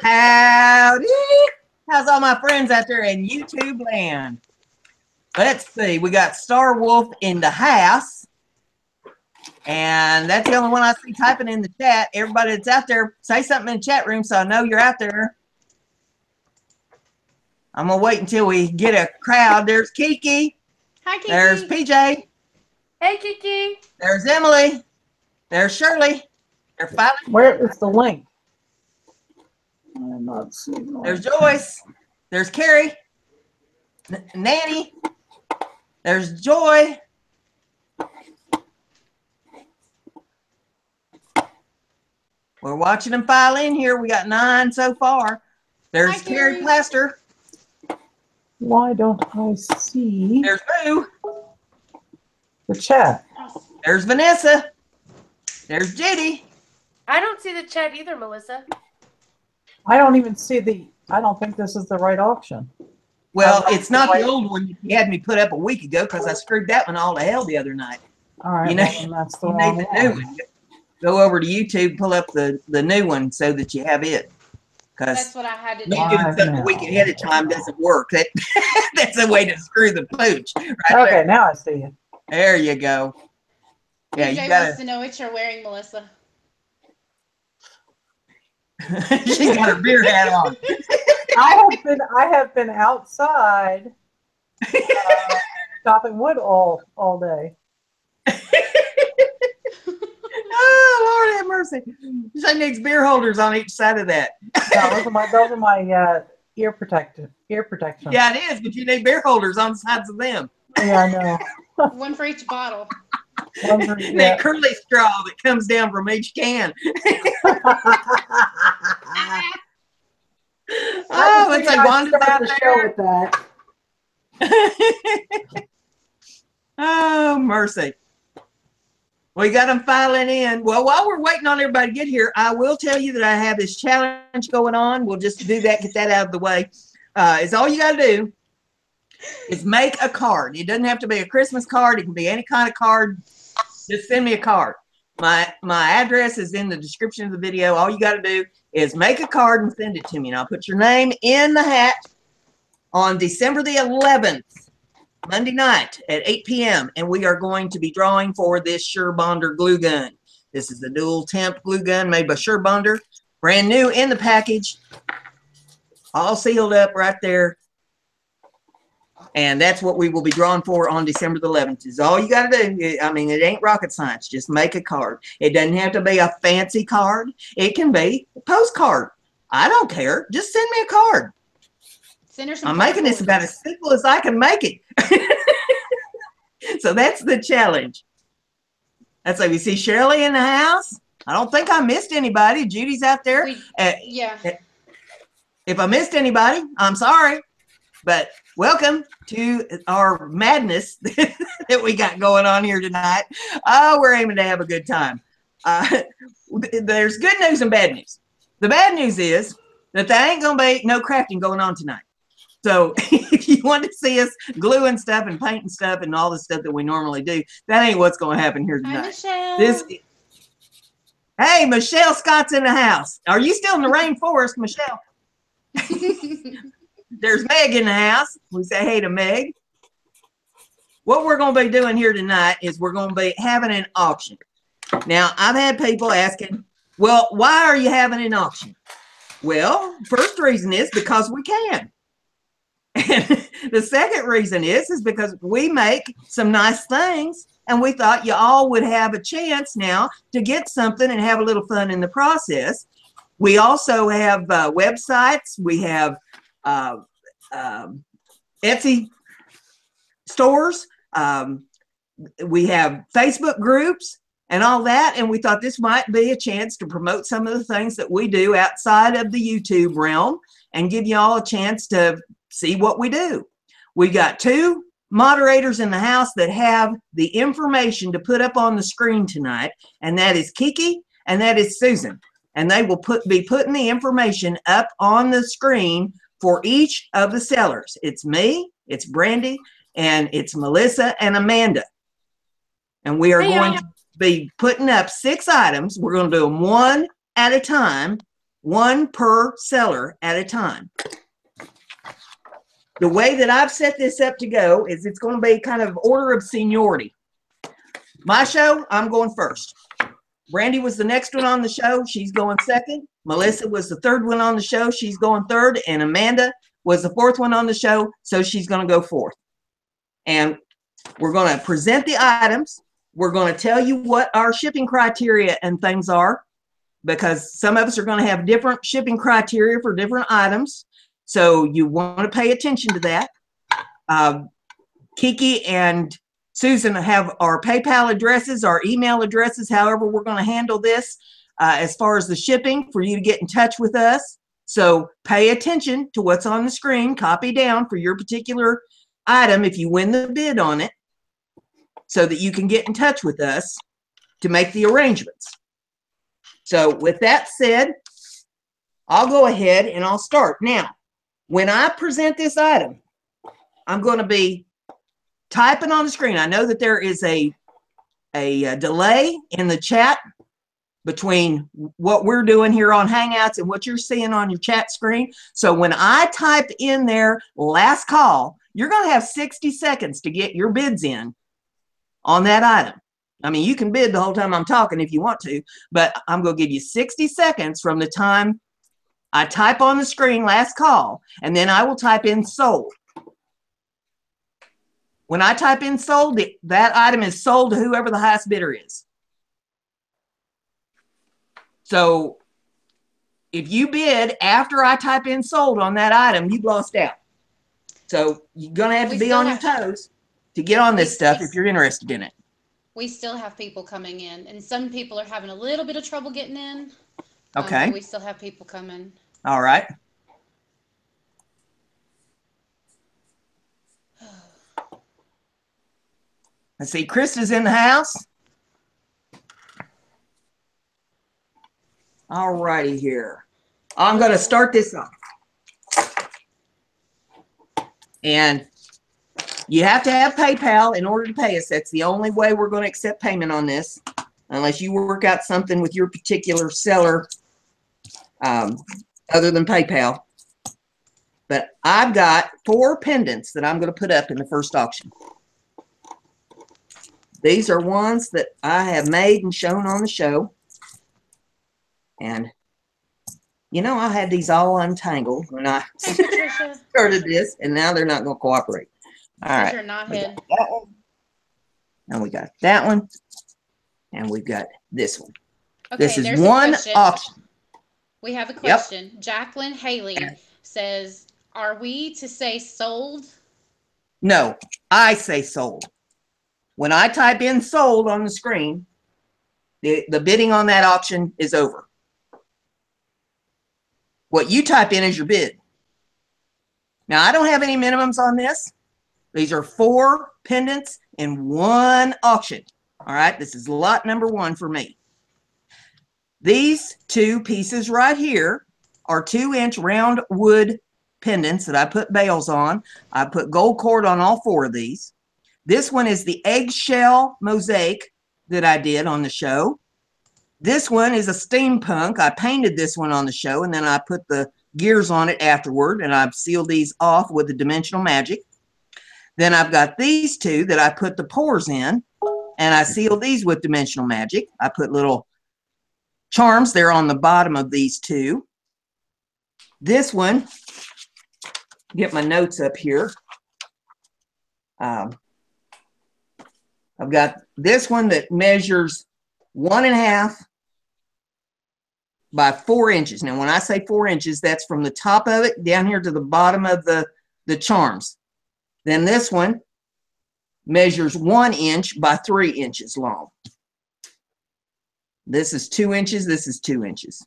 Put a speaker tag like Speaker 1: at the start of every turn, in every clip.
Speaker 1: Howdy. How's all my friends out there in YouTube land? Let's see. We got Star Wolf in the house. And that's the only one I see typing in the chat. Everybody that's out there, say something in the chat room so I know you're out there. I'm going to wait until we get a crowd. There's Kiki.
Speaker 2: Hi, Kiki.
Speaker 1: There's PJ.
Speaker 2: Hey, Kiki.
Speaker 1: There's Emily. There's Shirley. They're finally.
Speaker 3: Where is the link? I'm not seeing.
Speaker 1: There's Joyce. There's Carrie. Nanny. There's Joy. We're watching them file in here. We got 9 so far. There's
Speaker 2: Hi,
Speaker 1: Carrie Plaster.
Speaker 3: Why don't I see
Speaker 1: There's Boo.
Speaker 3: the chat?
Speaker 1: There's Vanessa. There's Judy.
Speaker 2: I don't see the chat either, Melissa.
Speaker 3: I don't even see the. I don't think this is the right auction.
Speaker 1: Well, it's not the old one you had me put up a week ago because I screwed that one all to hell the other night.
Speaker 3: All right,
Speaker 1: You know,
Speaker 3: well, that's the
Speaker 1: You
Speaker 3: wrong
Speaker 1: need the new
Speaker 3: one.
Speaker 1: one. Go over to YouTube, pull up the new one so that you have it.
Speaker 2: That's
Speaker 1: Because
Speaker 2: what I had to
Speaker 1: me
Speaker 2: do.
Speaker 1: doing something a week ahead of time doesn't work. That's a way to screw the pooch. Right
Speaker 3: Okay, now I see it.
Speaker 1: there you go. Yeah,
Speaker 2: PJ
Speaker 1: you got
Speaker 2: wants to know what you're wearing, Melissa.
Speaker 1: She's got her beer hat on.
Speaker 3: I have been outside chopping wood all day.
Speaker 1: Oh, Lord have mercy. She needs beer holders on each side of that.
Speaker 3: No, those are my ear protection.
Speaker 1: Yeah, it is, but you need beer holders on the sides of them.
Speaker 3: Yeah, I know.
Speaker 2: One for each bottle.
Speaker 1: That curly straw that comes down from each can. Oh, it's like Wanda's out there.
Speaker 3: With that.
Speaker 1: Oh, mercy. We got them filing in. Well, while we're waiting on everybody to get here, I will tell you that I have this challenge going on. We'll just do that, get that out of the way. It's all you got to do is make a card. It doesn't have to be a Christmas card. It can be any kind of card. Just send me a card. My address is in the description of the video. All you got to do is make a card and send it to me. And I'll put your name in the hat on December the 11th. Monday night at 8 p.m. and we are going to be drawing for this Surebonder glue gun. This is the dual temp glue gun made by Surebonder, brand new in the package, all sealed up right there. And that's what we will be drawing for on December the 11th. Is all you got to do. I mean, it ain't rocket science. Just make a card. It doesn't have to be a fancy card. It can be a postcard. I don't care. Just send me a card. I'm making this about as simple as I can make it. So that's the challenge. That's like we see Shirley in the house. I don't think I missed anybody. Judy's out there.
Speaker 2: Yeah.
Speaker 1: If I missed anybody, I'm sorry. But welcome to our madness that we got going on here tonight. Oh, we're aiming to have a good time. There's good news and bad news. The bad news is that there ain't going to be no crafting going on tonight. So if you want to see us gluing stuff and painting stuff and all the stuff that we normally do, that ain't what's going to happen here tonight.
Speaker 2: Hi, Michelle.
Speaker 1: Hey, Michelle Scott's in the house. Are you still in the rainforest, Michelle? There's Meg in the house. We say hey to Meg. What we're going to be doing here tonight is we're going to be having an auction. Now, I've had people asking, well, why are you having an auction? Well, first reason is because we can. And the second reason is because we make some nice things and we thought you all would have a chance now to get something and have a little fun in the process. We also have websites. We have Etsy stores. We have Facebook groups and all that. And we thought this might be a chance to promote some of the things that we do outside of the YouTube realm and give you all a chance to see what we do. We got 2 moderators in the house that have the information to put up on the screen tonight, and that is Kiki and that is Susan. And they will be putting the information up on the screen for each of the sellers. It's me, it's Brandy, and it's Melissa and Amanda. And we are going to be putting up 6 items. We're going to do them one at a time. one per seller at a time. The way that I've set this up to go is it's going to be kind of order of seniority. My show, I'm going first. Brandy was the next one on the show. She's going second. Melissa was the third one on the show. She's going third. And Amanda was the fourth one on the show. So she's going to go fourth. And we're going to present the items. We're going to tell you what our shipping criteria and things are, because some of us are going to have different shipping criteria for different items. So you want to pay attention to that. Kiki and Susan have our PayPal addresses, our email addresses, however we're going to handle this as far as the shipping for you to get in touch with us. So pay attention to what's on the screen, copy down for your particular item if you win the bid on it, so that you can get in touch with us to make the arrangements. So with that said, I'll go ahead and I'll start. Now, when I present this item, I'm going to be typing on the screen. I know that there is a delay in the chat between what we're doing here on Hangouts and what you're seeing on your chat screen. So when I type in there last call, you're going to have 60 seconds to get your bids in on that item. I mean, you can bid the whole time I'm talking if you want to, but I'm going to give you 60 seconds from the time I type on the screen last call, and then I will type in sold. When I type in sold, that item is sold to whoever the highest bidder is. So if you bid after I type in sold on that item, you've lost out. So you're going to have to be on your toes to get on this stuff if you're interested in it.
Speaker 2: We still have people coming in, and some people are having a little bit of trouble getting in.
Speaker 1: Okay.
Speaker 2: But we still have people coming.
Speaker 1: All right. Let's see, Krista's in the house. All righty here. I'm going to start this off. And you have to have PayPal in order to pay us. That's the only way we're going to accept payment on this, unless you work out something with your particular seller other than PayPal. But I've got 4 pendants that I'm going to put up in the first auction. These are ones that I have made and shown on the show. And, you know, I had these all untangled when I started this, and now they're not going to cooperate. All right. We got that one. And we got that one. And we've got this one.
Speaker 2: Okay,
Speaker 1: this is one auction.
Speaker 2: We have a question. Yep. Jacqueline Haley says, are we to say sold?
Speaker 1: No, I say sold. When I type in sold on the screen, the bidding on that auction is over. What you type in is your bid. Now, I don't have any minimums on this. These are 4 pendants in one auction. All right, this is lot number 1 for me. These 2 pieces right here are 2-inch round wood pendants that I put bails on. I put gold cord on all 4 of these. This one is the eggshell mosaic that I did on the show. This one is a steampunk. I painted this one on the show, and then I put the gears on it afterward, and I've sealed these off with the dimensional magic. Then I've got these 2 that I put the pores in, and I sealed these with dimensional magic. I put little charms there on the bottom of these 2. This one, get my notes up here. I've got this one that measures 1.5 by 4 inches. Now, when I say 4 inches, that's from the top of it down here to the bottom of the charms. Then this one measures 1 inch by 3 inches long. This is 2 inches. This is 2 inches.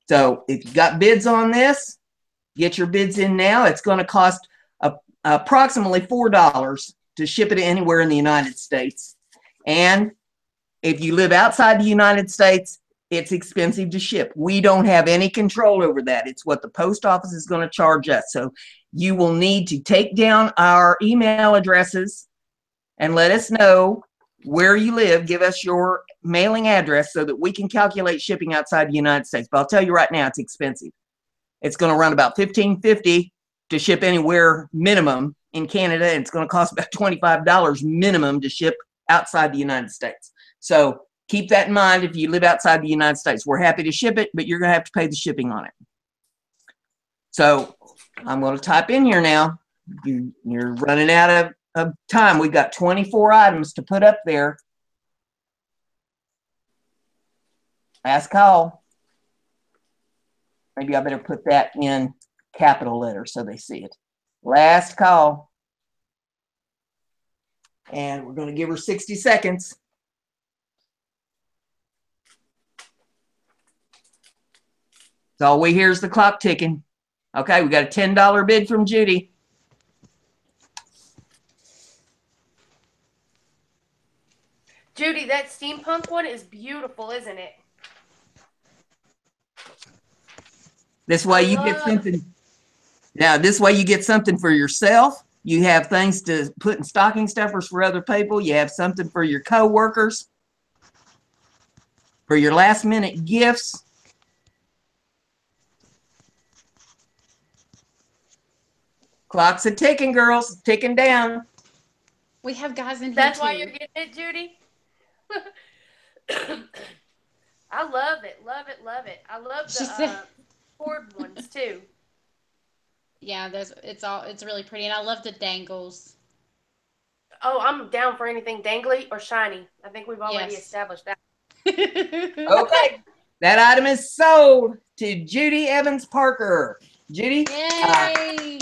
Speaker 1: So if you got bids on this, get your bids in now. It's going to cost approximately $4 to ship it anywhere in the United States. And if you live outside the United States, it's expensive to ship. We don't have any control over that. It's what the post office is going to charge us. So you will need to take down our email addresses and let us know where you live, give us your mailing address so that we can calculate shipping outside the United States. But I'll tell you right now, it's expensive. It's going to run about $15.50 to ship anywhere minimum in Canada. And it's going to cost about $25 minimum to ship outside the United States. So keep that in mind if you live outside the United States. We're happy to ship it, but you're going to have to pay the shipping on it. So I'm going to type in here now. You're running out of time. We've got 24 items to put up there. Last call. Maybe I better put that in capital letters so they see it. Last call. And we're going to give her 60 seconds. So all we hear is the clock ticking. Okay, we got a $10 bid from Judy.
Speaker 4: Judy, that steampunk one is beautiful, isn't it?
Speaker 1: This way you get something. Now, this way you get something for yourself. You have things to put in stocking stuffers for other people. You have something for your co-workers, for your last minute gifts. Clock's a ticking, girls. Ticking down.
Speaker 2: We have guys in here
Speaker 4: That's
Speaker 2: too.
Speaker 4: why you're getting it, Judy? I love it. Love it. Love it. I love the cord ones too.
Speaker 2: Yeah, it's really pretty, and I love the dangles.
Speaker 4: Oh, I'm down for anything dangly or shiny. I think we've already established that.
Speaker 1: Okay. That item is sold to Judy Evans Parker. Judy,
Speaker 2: Yay!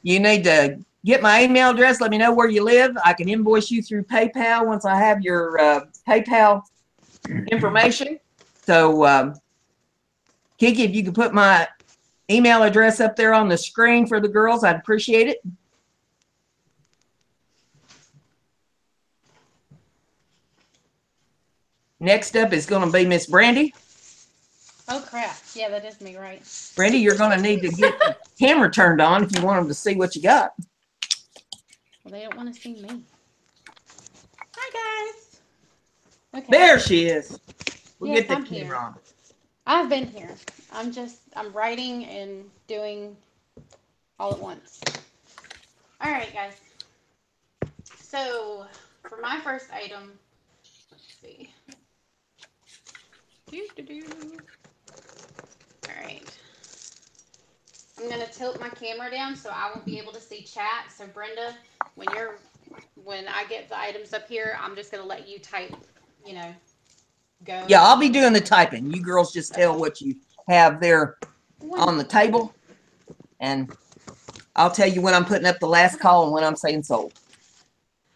Speaker 1: You need to get my email address. Let me know where you live. I can invoice you through PayPal once I have your PayPal information. So, Kiki, if you could put my email address up there on the screen for the girls, I'd appreciate it. Next up is going to be Miss Brandy.
Speaker 2: Oh, crap. Yeah, that is me, right?
Speaker 1: Brandy, you're going to need to get the camera turned on if you want them to see what you got.
Speaker 2: Well, they don't want to see me. Hi, guys. Okay.
Speaker 1: There she is. We'll
Speaker 2: Yes,
Speaker 1: get the
Speaker 2: I'm
Speaker 1: camera
Speaker 2: here.
Speaker 1: on.
Speaker 2: I've been here. I'm writing and doing all at once. All right, guys. So, for my first item, let's see. All right. I'm going to tilt my camera down so I won't be able to see chat. So, Brenda, when I get the items up here, I'm just going to let you type, go.
Speaker 1: Yeah, I'll be doing the typing. You girls just tell what you have there on the table, and I'll tell you when I'm putting up the last call and when I'm saying sold.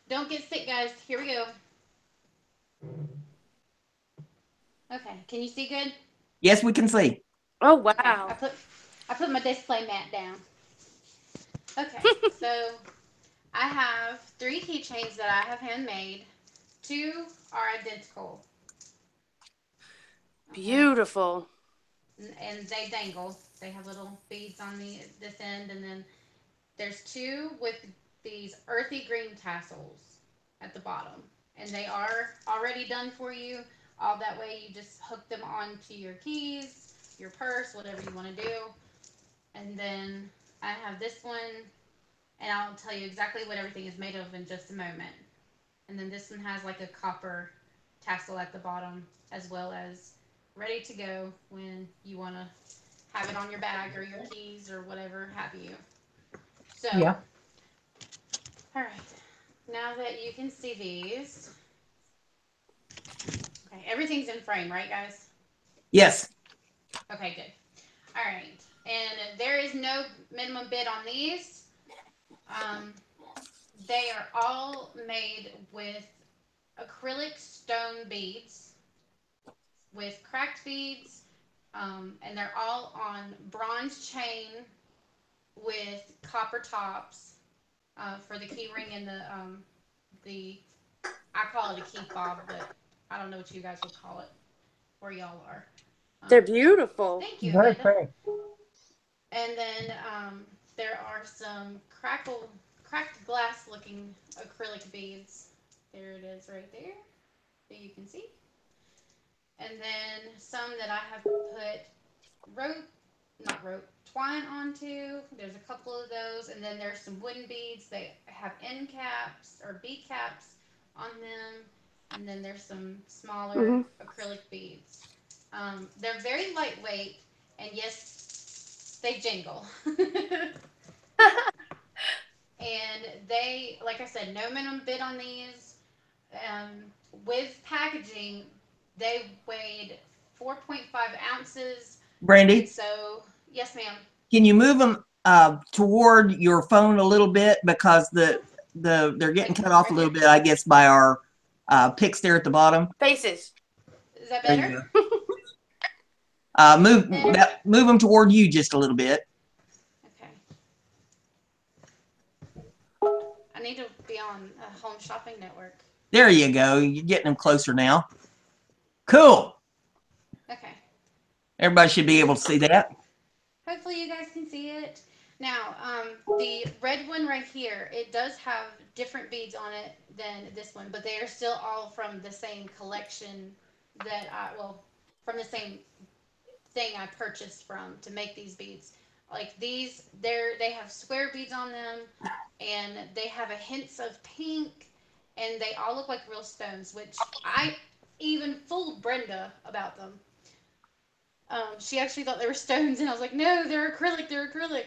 Speaker 2: Don't get sick, guys. Here we go. Okay, can you see good?
Speaker 1: Yes, we can see.
Speaker 4: Oh, wow.
Speaker 2: Okay, I put my display mat down. Okay, so I have 3 keychains that I have handmade. 2 are identical.
Speaker 4: Beautiful.
Speaker 2: And they dangle. They have little beads on this end, and then there's 2 with these earthy green tassels at the bottom. And they are already done for you. All that way you just hook them onto your keys, your purse, whatever you want to do. And then I have this one, and I'll tell you exactly what everything is made of in just a moment. And then this one has like a copper tassel at the bottom, as well as ready to go when you want to have it on your bag or your keys or whatever have you. So,
Speaker 3: Yeah.
Speaker 2: all right. Now that you can see these, okay, everything's in frame, right, guys?
Speaker 1: Yes.
Speaker 2: Okay, good. All right, and there is no minimum bid on these. They are all made with acrylic stone beads, with cracked beads, and they're all on bronze chain with copper tops for the key ring and the I call it a key fob, but I don't know what you guys would call it where y'all are.
Speaker 4: They're beautiful.
Speaker 2: Thank you,
Speaker 3: Very
Speaker 2: Amanda.
Speaker 3: pretty.
Speaker 2: And then there are some cracked glass looking acrylic beads There it is right there, so you can see. And then some that I have put rope, not rope, twine onto. There's a couple of those, and then there's some wooden beads. They have end caps or bead caps on them, and then there's some smaller acrylic beads. They're very lightweight, and yes, they jingle. And they, like I said, no minimum bid on these. Um, with packaging, they weighed 4.5 ounces. And
Speaker 1: Brandy,
Speaker 2: so, yes, ma'am.
Speaker 1: can you move them toward your phone a little bit because they're getting
Speaker 2: Like
Speaker 1: cut off
Speaker 2: right
Speaker 1: a
Speaker 2: here.
Speaker 1: little bit, I guess, by our pics there at the bottom.
Speaker 4: Faces.
Speaker 2: Is that
Speaker 1: There
Speaker 2: better?
Speaker 1: you go. Move them toward you just a little bit.
Speaker 2: Okay. I need to be on a home shopping network.
Speaker 1: There you go. You're getting them closer now. Cool.
Speaker 2: Okay.
Speaker 1: Everybody should be able to see that.
Speaker 2: Hopefully you guys can see it. Now, the red one right here, it does have different beads on it than this one, but they are still all from the same collection that from the same thing I purchased from to make these beads. Like these, they have square beads on them, and they have a hints of pink, and they all look like real stones, which I even fooled Brenda about them. She actually thought they were stones, and I was like, no, they're acrylic, they're acrylic.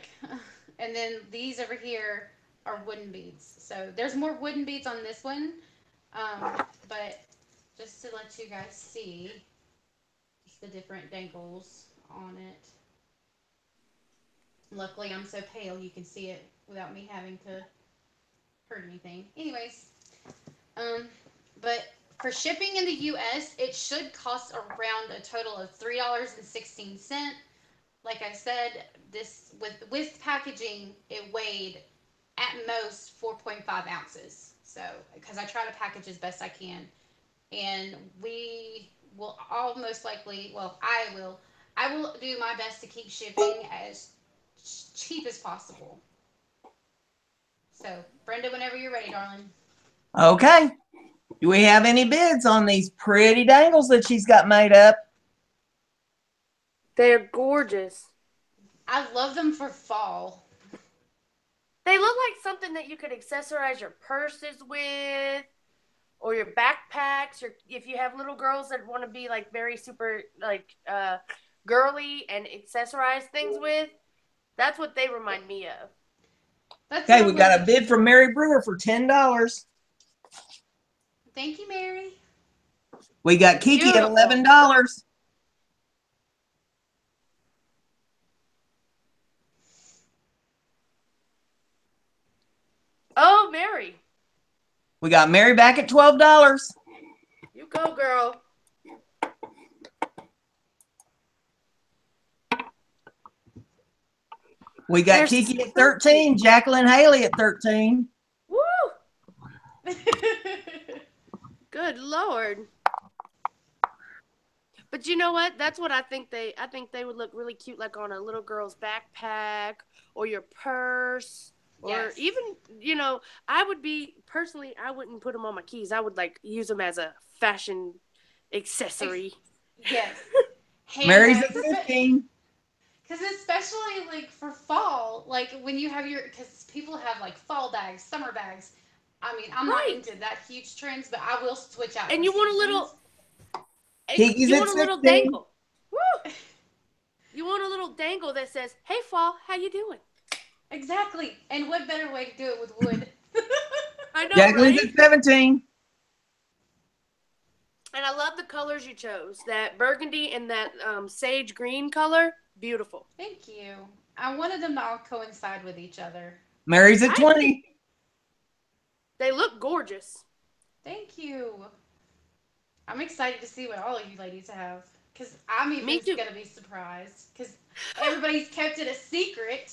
Speaker 2: And then these over here are wooden beads. So there's more wooden beads on this one, but just to let you guys see just the different dangles on it. Luckily, I'm so pale you can see it without me having to hurt anything. Anyways, but for shipping in the U.S., it should cost around a total of $3.16. Like I said, this with packaging, it weighed at most 4.5 ounces. So, because I try to package as best I can, and we will all most likely, well, I will do my best to keep shipping as cheap as possible. So, Brenda, whenever you're ready, darling.
Speaker 1: Okay. Do we have any bids on these pretty dangles that she's got made up?
Speaker 4: They're gorgeous.
Speaker 2: I love them for fall.
Speaker 4: They look like something that you could accessorize your purses with, or your backpacks, or if you have little girls that want to be like very super like girly and accessorize things with. That's what they remind me of.
Speaker 1: Okay, we got a bid from Mary Brewer for $10.
Speaker 2: Thank you, Mary.
Speaker 1: We got Kiki
Speaker 4: Beautiful.
Speaker 1: at $11.
Speaker 4: Oh, Mary.
Speaker 1: We got Mary back at $12.
Speaker 4: You go, girl.
Speaker 1: We got Kiki at 13, Jacqueline Haley at 13.
Speaker 4: Woo! Good Lord. But you know what? That's what I think they would look really cute, like on a little girl's backpack or your purse. Or
Speaker 2: Yes.
Speaker 4: even, I wouldn't put them on my keys. I would like use them as a fashion accessory.
Speaker 2: Yes.
Speaker 1: Mary's at 15.
Speaker 2: Because especially like for fall, like when you have because people have like fall bags, summer bags. I mean, I'm not into that huge trends, but I will switch out.
Speaker 4: And you want a little,
Speaker 1: Kiki's
Speaker 4: you
Speaker 1: at
Speaker 4: want a little
Speaker 1: 16.
Speaker 4: dangle. Woo! You want a little dangle that says, "Hey, fall, how you doing?"
Speaker 2: Exactly. And what better way to do it with wood?
Speaker 4: I know,
Speaker 1: Jacqueline's
Speaker 4: right?
Speaker 1: at 17.
Speaker 4: And I love the colors you chose. That burgundy and that sage green color. Beautiful.
Speaker 2: Thank you. I wanted them to all coincide with each other.
Speaker 1: Mary's at 20.
Speaker 4: They look gorgeous.
Speaker 2: Thank you. I'm excited to see what all of you ladies have. Because I'm even going to be surprised. Because everybody's kept it a secret.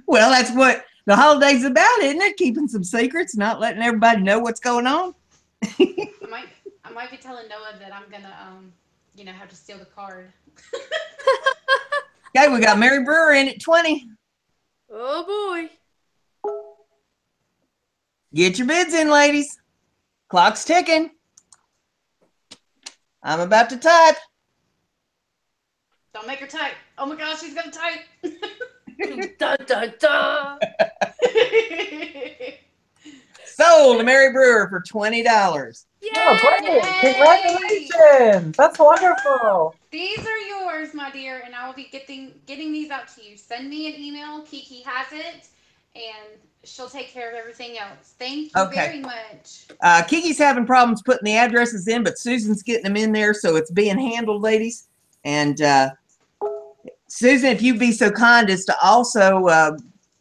Speaker 1: Well, that's what the holiday's about, isn't it? Keeping some secrets, not letting everybody know what's going on.
Speaker 2: I might be telling Noah that I'm going to, have to steal the card.
Speaker 1: Okay, we got Mary Brewer in at 20.
Speaker 4: Oh, boy.
Speaker 1: Get your bids in, ladies. Clock's ticking. I'm about to type.
Speaker 2: Don't make her type. Oh my gosh, she's gonna type.
Speaker 4: Dun, dun, dun.
Speaker 1: Sold to Mary Brewer for $20.
Speaker 3: Oh, great.
Speaker 2: Yay!
Speaker 3: Congratulations. That's wonderful.
Speaker 2: These are yours, my dear, and I will be getting these out to you. Send me an email. Kiki has it, and she'll take care of everything else. Thank you very much.
Speaker 1: Kiki's having problems putting the addresses in, but Susan's getting them in there, so it's being handled, ladies. And Susan, if you'd be so kind as to also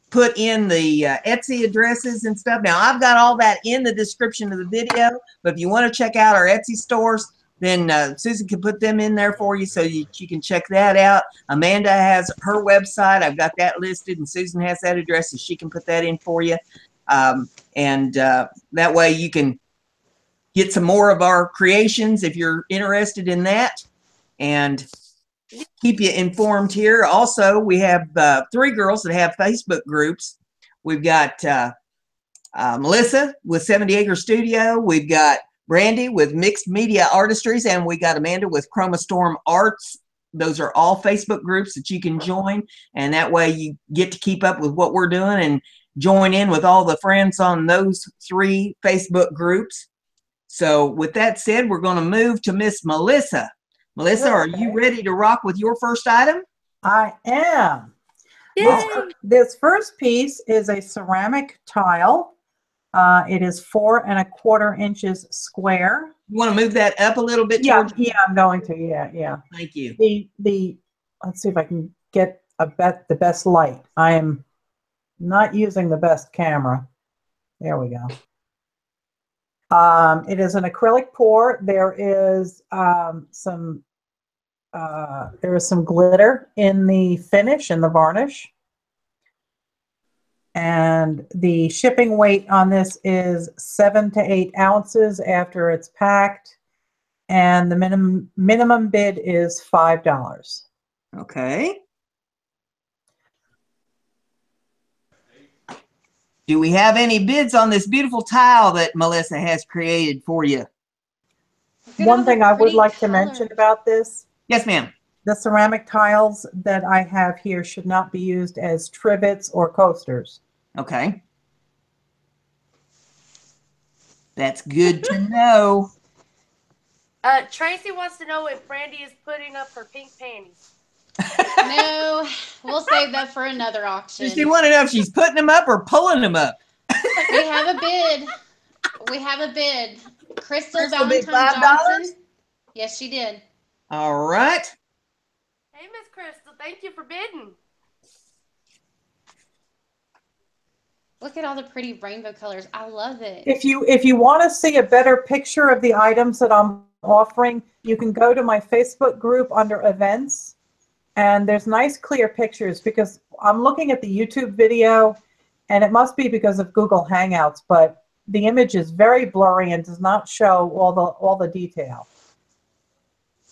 Speaker 1: put in the Etsy addresses and stuff. Now, I've got all that in the description of the video, but if you want to check out our Etsy stores, then Susan can put them in there for you so you can check that out. Amanda has her website. I've got that listed, and Susan has that address, so she can put that in for you. That way you can get some more of our creations if you're interested in that, and keep you informed here. Also, we have 3 girls that have Facebook groups. We've got Melissa with 70 Acre Studio. We've got Brandy with Mixed Media Artistries, and we got Amanda with chromastormarts. Those are all Facebook groups that you can join, and that way you get to keep up with what we're doing and join in with all the friends on those 3 Facebook groups. So with that said, we're going to move to Miss Melissa. Melissa, are you ready to rock with your first item?
Speaker 3: I am.
Speaker 4: Yay.
Speaker 3: This first piece is a ceramic tile. It is 4 1/4 inches square.
Speaker 1: You want to move that up a little bit?
Speaker 3: Yeah, I'm going to. Yeah.
Speaker 1: Thank you.
Speaker 3: Let's see if I can get the best light. I am not using the best camera. There we go. It is an acrylic pour. There is some glitter in the finish, in the varnish. And the shipping weight on this is 7 to 8 ounces after it's packed. And the minimum bid is $5.
Speaker 1: Okay. Do we have any bids on this beautiful tile that Melissa has created for you?
Speaker 3: One thing I would like to mention about this.
Speaker 1: Yes, ma'am.
Speaker 3: The ceramic tiles that I have here should not be used as trivets or coasters.
Speaker 1: Okay. That's good to know.
Speaker 4: Tracy wants to know if Brandy is putting up her pink panties.
Speaker 2: No, we'll save that for another auction.
Speaker 1: She want to know if she's putting them up or pulling them up.
Speaker 2: We have a bid. Crystal
Speaker 1: bid
Speaker 2: Valentine
Speaker 1: $5?
Speaker 2: Johnson. Yes, she did.
Speaker 1: All right.
Speaker 4: Hey, Miss Crystal, thank you for bidding.
Speaker 2: Look at all the pretty rainbow colors. I love it.
Speaker 3: If you want to see a better picture of the items that I'm offering, you can go to my Facebook group under events, and there's nice clear pictures, because I'm looking at the YouTube video, and it must be because of Google Hangouts, but the image is very blurry and does not show all the detail.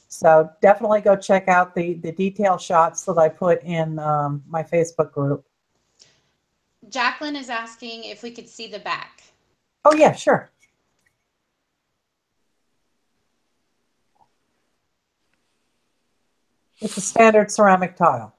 Speaker 3: So definitely go check out the detail shots that I put in my Facebook group.
Speaker 2: Jacqueline is asking if we could see the back.
Speaker 3: Oh, yeah, sure. It's a standard ceramic tile.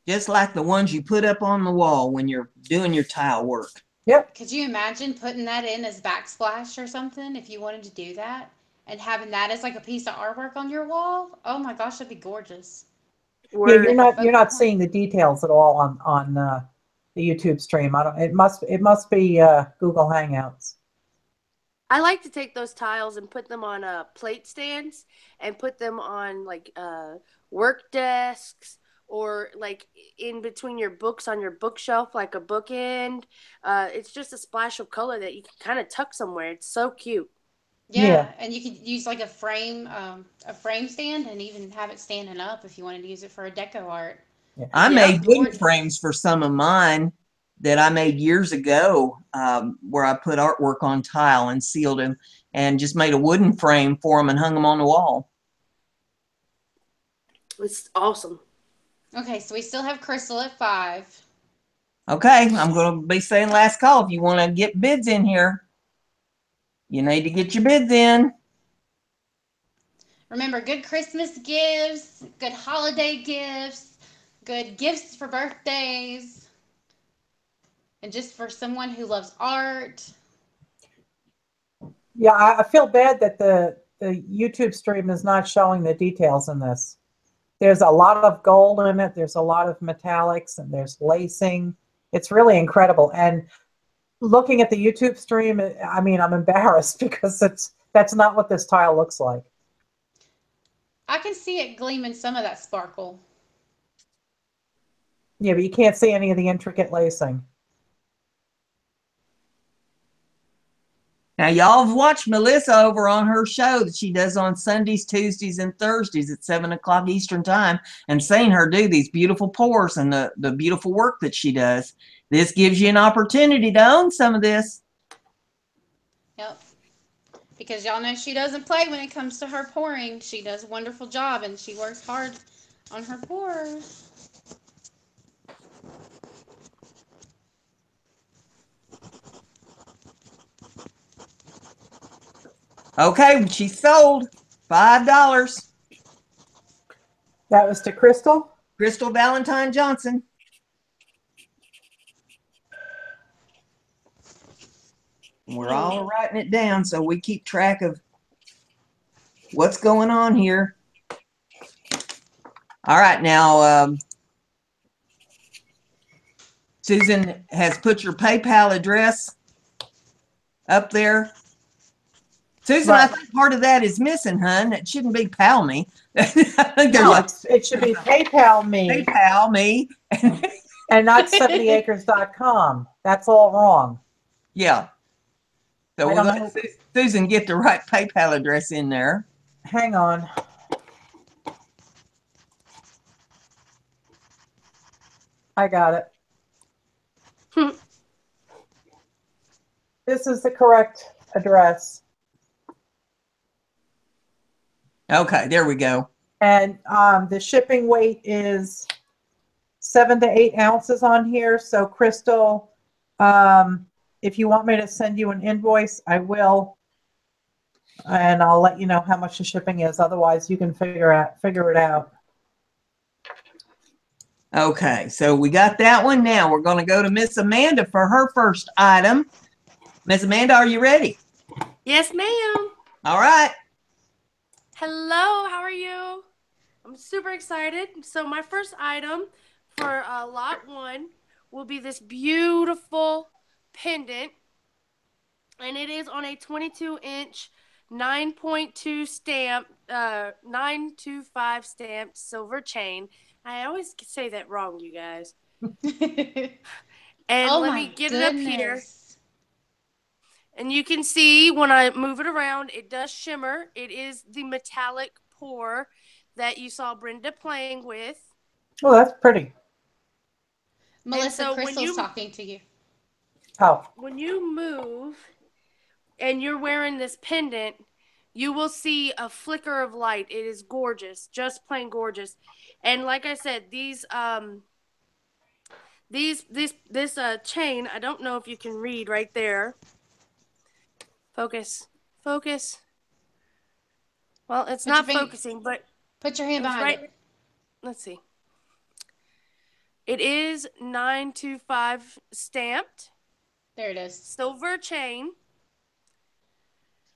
Speaker 1: Just like the ones you put up on the wall when you're doing your tile work.
Speaker 3: Yep.
Speaker 2: Could you imagine putting that in as backsplash or something if you wanted to do that? And having that as like a piece of artwork on your wall? Oh my gosh, that'd be gorgeous.
Speaker 3: Yeah, you're not seeing the details at all on the YouTube stream. It must be Google Hangouts.
Speaker 4: I like to take those tiles and put them on plate stands and put them on like work desks, or like in between your books on your bookshelf, like a bookend. It's just a splash of color that you can kind of tuck somewhere. It's so cute.
Speaker 2: Yeah, and you could use like a frame stand, and even have it standing up if you wanted to use it for a deco art.
Speaker 1: Yeah. I made wooden frames for some of mine that I made years ago, where I put artwork on tile and sealed them, and just made a wooden frame for them and hung them on the wall.
Speaker 4: It's awesome.
Speaker 2: Okay, so we still have Crystal at 5.
Speaker 1: Okay, I'm going to be saying last call. If you want to get bids in here, you need to get your bids in.
Speaker 2: Remember, good Christmas gifts, good holiday gifts, good gifts for birthdays, and just for someone who loves art.
Speaker 3: Yeah, I feel bad that the YouTube stream is not showing the details in this. There's a lot of gold in it. There's a lot of metallics and there's lacing. It's really incredible. And looking at the YouTube stream, I mean, I'm embarrassed because that's not what this tile looks like.
Speaker 2: I can see it gleaming some of that sparkle.
Speaker 3: Yeah, but you can't see any of the intricate lacing.
Speaker 1: Now, y'all have watched Melissa over on her show that she does on Sundays, Tuesdays, and Thursdays at 7 o'clock Eastern time, and seen her do these beautiful pours and the beautiful work that she does. This gives you an opportunity to own some of this.
Speaker 2: Yep. Because y'all know she doesn't play when it comes to her pouring. She does a wonderful job, and she works hard on her pours.
Speaker 1: Okay, she's sold. $5.
Speaker 3: That was to Crystal?
Speaker 1: Crystal Valentine Johnson. We're all writing it down so we keep track of what's going on here. All right, now, Susan has put your PayPal address up there. Susan,
Speaker 3: Right.
Speaker 1: I think part of that is missing, hun. It shouldn't be Pal Me. I think there's
Speaker 3: No,
Speaker 1: like
Speaker 3: it should be PayPal me
Speaker 1: PayPal Me.
Speaker 3: and not 70acres.com. That's all wrong.
Speaker 1: Yeah. So
Speaker 3: I
Speaker 1: we'll
Speaker 3: don't
Speaker 1: let
Speaker 3: know.
Speaker 1: Susan get the right PayPal address in there.
Speaker 3: Hang on. I got it. This is the correct address.
Speaker 1: Okay, there we go.
Speaker 3: And the shipping weight is 7 to 8 ounces on here. So Crystal, if you want me to send you an invoice, I will. And I'll let you know how much the shipping is. Otherwise, you can figure it out.
Speaker 1: Okay, so we got that one. Now we're going to go to Miss Amanda for her first item. Miss Amanda, are you ready?
Speaker 4: Yes, ma'am.
Speaker 1: All right.
Speaker 4: Hello, how are you? I'm super excited. So my first item for lot 1 will be this beautiful pendant. And it is on a 22-inch 9.2 stamp, 925 stamped silver chain. I always say that wrong, you guys. And
Speaker 2: Oh
Speaker 4: let
Speaker 2: my
Speaker 4: me get it
Speaker 2: goodness.
Speaker 4: up here. And you can see when I move it around, it does shimmer. It is the metallic pour that you saw Brenda playing with.
Speaker 3: Oh, that's pretty.
Speaker 2: Melissa,
Speaker 4: so
Speaker 2: Crystal's talking to you.
Speaker 3: Oh.
Speaker 4: When you move and you're wearing this pendant, you will see a flicker of light. It is gorgeous, just plain gorgeous. And like I said, this chain, I don't know if you can read right there. Focus. Well, it's not focusing, but
Speaker 2: put your hand behind it.
Speaker 4: Let's see. It is 925 stamped.
Speaker 2: There it is.
Speaker 4: Silver chain.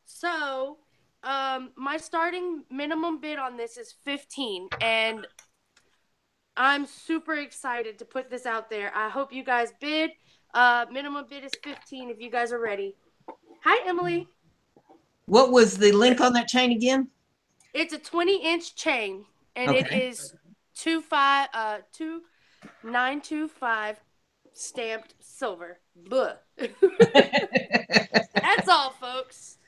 Speaker 4: So, my starting minimum bid on this is $15, and I'm super excited to put this out there. I hope you guys bid. Minimum bid is $15 if you guys are ready. Hi, Emily.
Speaker 1: What was the length on that chain again?
Speaker 4: It's a 20-inch chain, and it is 925 stamped silver. Buh. That's all, folks.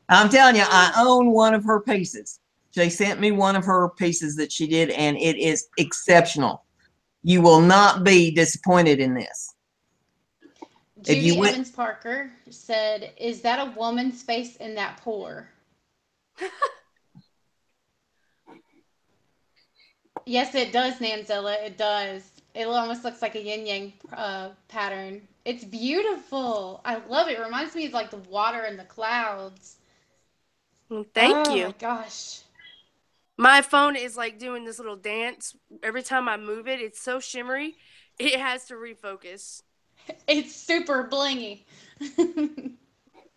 Speaker 1: I'm telling you, I own one of her pieces. She sent me one of her pieces that she did, and it is exceptional. You will not be disappointed in this.
Speaker 2: Judy Evans Parker said, "Is that a woman's face in that pour?" Yes, it does, Nanzilla. It does. It almost looks like a yin yang pattern. It's beautiful. I love it. It reminds me of like the water and the clouds.
Speaker 4: Well, thank
Speaker 2: Oh
Speaker 4: you.
Speaker 2: my gosh.
Speaker 4: My phone is like doing this little dance. Every time I move it, it's so shimmery. It has to refocus.
Speaker 2: It's super blingy.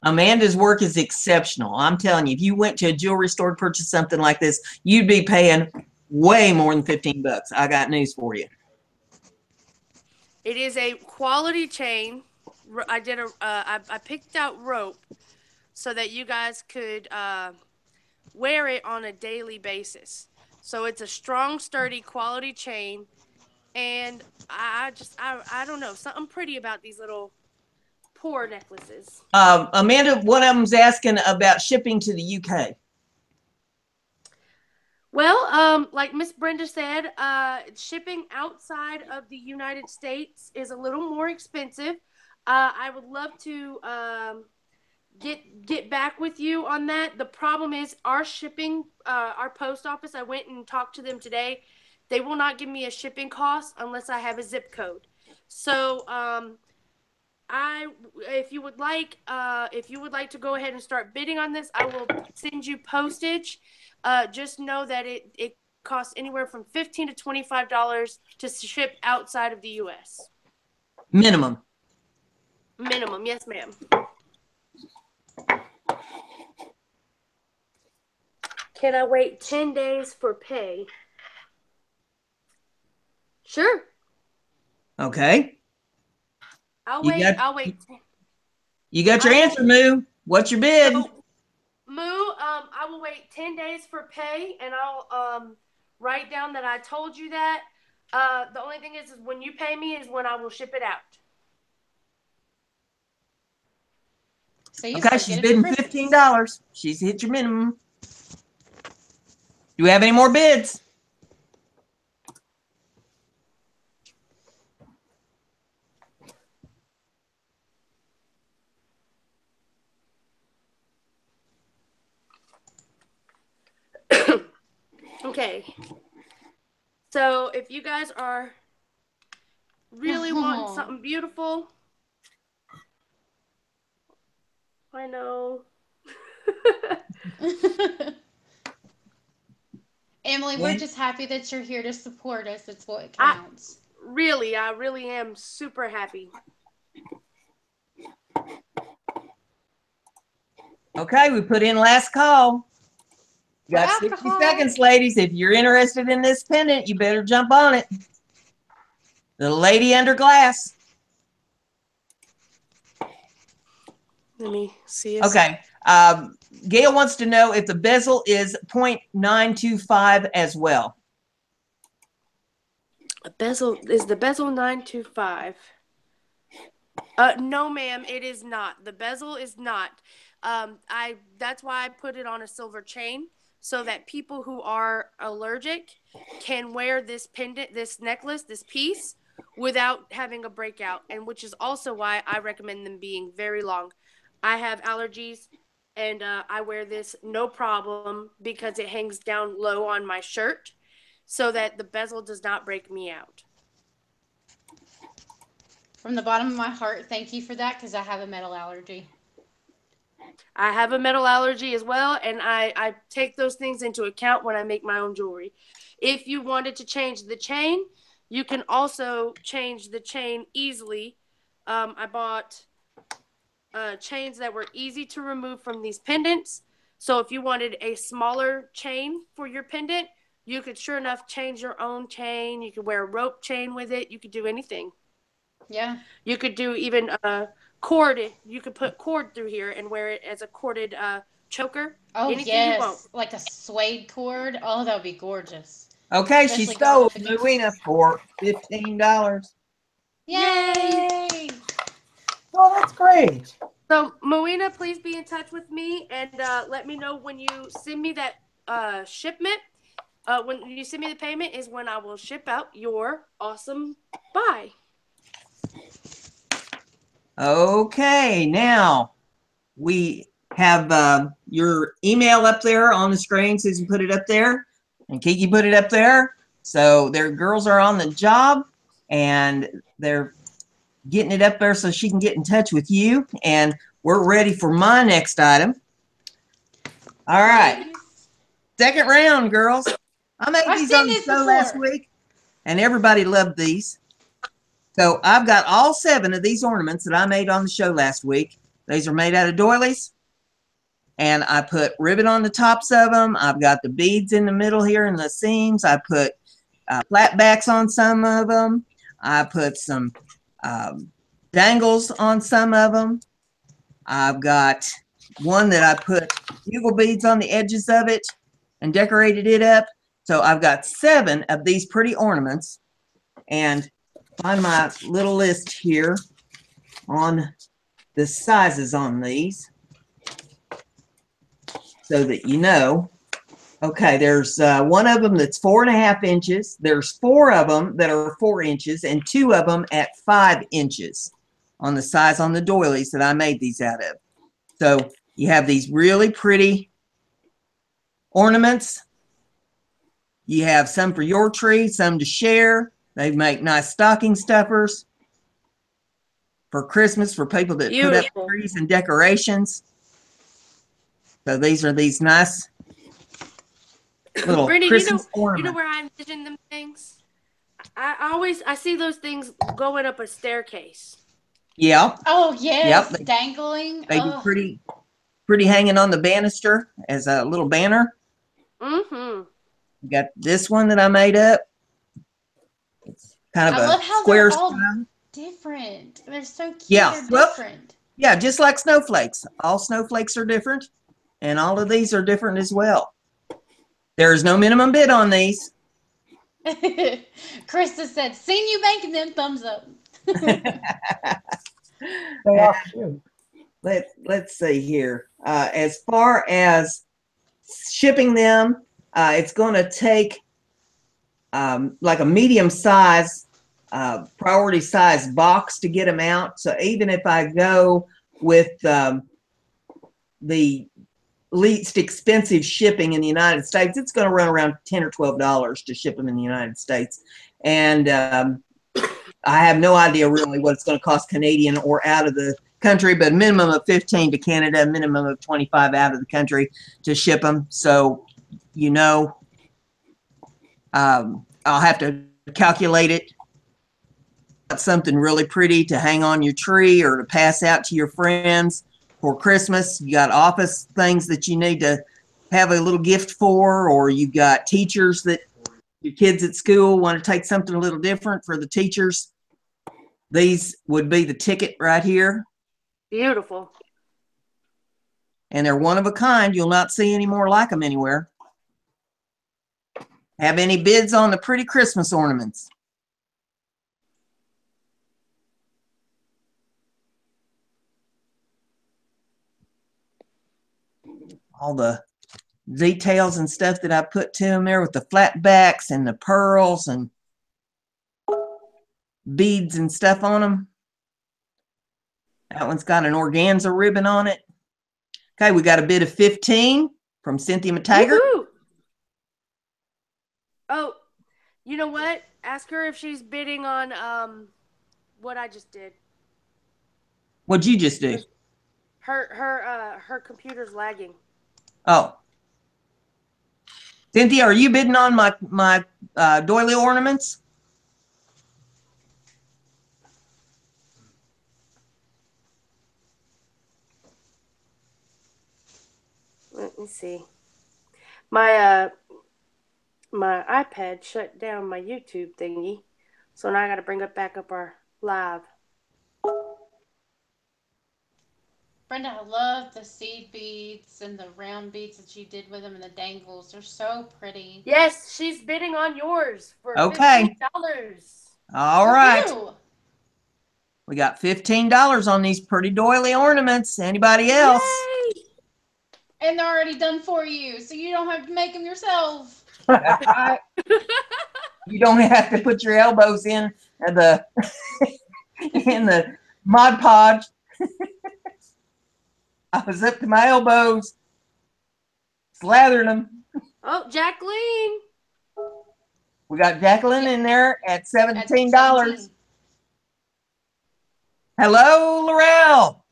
Speaker 1: Amanda's work is exceptional. I'm telling you, if you went to a jewelry store to purchase something like this, you'd be paying way more than $15. I got news for you.
Speaker 4: It is a quality chain. I did I picked out rope so that you guys could wear it on a daily basis. So it's a strong, sturdy, quality chain, and I don't know, something pretty about these little poor necklaces.
Speaker 1: Amanda, one of them's asking about shipping to the UK.
Speaker 4: Well, like Miss Brenda said, shipping outside of the United States is a little more expensive. I would love to get back with you on that. The problem is our shipping, our post office. I went and talked to them today. They will not give me a shipping cost unless I have a zip code. So, if you would like to go ahead and start bidding on this, I will send you postage. Just know that it costs anywhere from $15 to $25 to ship outside of the U.S.
Speaker 1: Minimum.
Speaker 4: Minimum, yes, ma'am. Can I wait 10 days for pay? Sure.
Speaker 1: Okay.
Speaker 4: I'll
Speaker 1: You
Speaker 4: wait.
Speaker 1: got-
Speaker 4: I'll wait.
Speaker 1: You got your answer, Moo. What's your bid?
Speaker 4: So, Moo, I will wait 10 days for pay, and I'll write down that I told you that. The only thing is when you pay me is when I will ship it out.
Speaker 2: So you
Speaker 1: Okay,
Speaker 2: start
Speaker 1: she's
Speaker 2: getting
Speaker 1: bidding
Speaker 2: Christmas.
Speaker 1: $15. She's hit your minimum. Do we have any more bids?
Speaker 4: Okay. So if you guys are really wanting something beautiful, I know.
Speaker 2: Emily, we're just happy that you're here to support us. It's what counts.
Speaker 4: I really am super happy.
Speaker 1: Okay, we put in last call. You got 60 seconds, ladies. If you're interested in this pendant, you better jump on it. The lady under glass.
Speaker 4: Let me see.
Speaker 1: Okay. Gail wants to know if the bezel is 0.925 as well.
Speaker 4: A bezel is the bezel 925. No, ma'am, it is not. The bezel is not. That's why I put it on a silver chain so that people who are allergic can wear this pendant, this necklace, this piece without having a breakout, and which is also why I recommend them being very long. I have allergies, and I wear this no problem because it hangs down low on my shirt so that the bezel does not break me out.
Speaker 2: From the bottom of my heart, thank you for that because I have a metal allergy.
Speaker 4: I have a metal allergy as well, and I take those things into account when I make my own jewelry. If you wanted to change the chain, you can also change the chain easily. I bought chains that were easy to remove from these pendants. So if you wanted a smaller chain for your pendant, you could sure enough change your own chain. You could wear a rope chain with it. You could do anything.
Speaker 2: Yeah.
Speaker 4: You could do even cord. You could put cord through here and wear it as a corded choker.
Speaker 2: Oh,
Speaker 4: anything
Speaker 2: yes.
Speaker 4: You want.
Speaker 2: Like a suede cord. Oh, that would be gorgeous.
Speaker 1: Okay,
Speaker 2: Especially
Speaker 1: she stole
Speaker 2: girls.
Speaker 1: Luina for $15.
Speaker 2: Yay!
Speaker 3: Oh, that's great.
Speaker 4: So, Moena, please be in touch with me and let me know when you send me that shipment. When you send me the payment is when I will ship out your awesome buy.
Speaker 1: Okay, now we have your email up there on the screen. Susan put it up there, and Kiki put it up there. So their girls are on the job. and they're getting it up there so she can get in touch with you. And we're ready for my next item. All right. Second round, girls. I made these on the show last week, and everybody loved these. So I've got all 7 of these ornaments that I made on the show last week. These are made out of doilies, and I put ribbon on the tops of them. I've got the beads in the middle here in the seams. I put flat backs on some of them. I put some dangles on some of them. I've got one that I put bugle beads on the edges of it and decorated it up. So I've got 7 of these pretty ornaments, and find my little list here on the sizes on these so that you know. Okay, there's one of them that's 4.5 inches. There's 4 of them that are 4 inches and 2 of them at 5 inches on the size on the doilies that I made these out of. So you have these really pretty ornaments. You have some for your tree, some to share. They make nice stocking stuffers for Christmas for people that put up trees and decorations. So these are these nice little
Speaker 4: Brenda,
Speaker 1: Christmas ornaments.
Speaker 4: You know where I envision them things? I see those things going up a staircase.
Speaker 1: Yeah.
Speaker 2: Oh yes,
Speaker 1: yep.
Speaker 2: Dangling.
Speaker 1: They do pretty hanging on the banister as a little banner.
Speaker 4: Mm-hmm.
Speaker 1: You got this one that I made up. It's kind of a square style.
Speaker 2: Different. They're so cute.
Speaker 1: Yeah.
Speaker 2: They're different.
Speaker 1: Yeah, just like snowflakes. All snowflakes are different, and all of these are different as well. There is no minimum bid on these.
Speaker 2: Krista said, "Seen you making them, thumbs up."
Speaker 1: Let's see here. As far as shipping them, it's going to take like a medium size, priority size box to get them out. So even if I go with the least expensive shipping in the United States, it's going to run around $10 or $12 to ship them in the United States. And I have no idea really what it's going to cost Canadian or out of the country, but a minimum of 15 to Canada, a minimum of 25 out of the country to ship them. So, you know, I'll have to calculate it. Something really pretty to hang on your tree or to pass out to your friends for Christmas. You got office things that you need to have a little gift for, or you got teachers that your kids at school want to take something a little different for the teachers. These would be the ticket right here.
Speaker 4: Beautiful.
Speaker 1: And they're one of a kind. You'll not see any more like them anywhere. Have any bids on the pretty Christmas ornaments? All the details and stuff that I put to them there with the flat backs and the pearls and beads and stuff on them. That one's got an organza ribbon on it. Okay, we got a bid of 15 from Cynthia McTaggart.
Speaker 4: Oh, you know what? Ask her if she's bidding on what I just did.
Speaker 1: What'd you just do?
Speaker 4: Her computer's lagging.
Speaker 1: Oh. Cynthia, are you bidding on my doily ornaments?
Speaker 4: Let me see. My iPad shut down my YouTube thingy, so now I got to bring it back up our live.
Speaker 2: Brenda, I love the seed beads and the round beads that you did with them and the dangles. They're so pretty.
Speaker 4: Yes, she's bidding on yours for
Speaker 1: okay.
Speaker 4: $15.
Speaker 1: All right. We got $15 on these pretty doily ornaments. Anybody else?
Speaker 4: Yay!
Speaker 2: And they're already done for you, so you don't have to make them yourself.
Speaker 1: You don't have to put your elbows in the in the Mod Podge. I was up to my elbows, slathering them.
Speaker 4: Oh, Jacqueline.
Speaker 1: We got Jacqueline in there at
Speaker 2: At
Speaker 1: $17.
Speaker 2: 17.
Speaker 1: Hello, Laurel.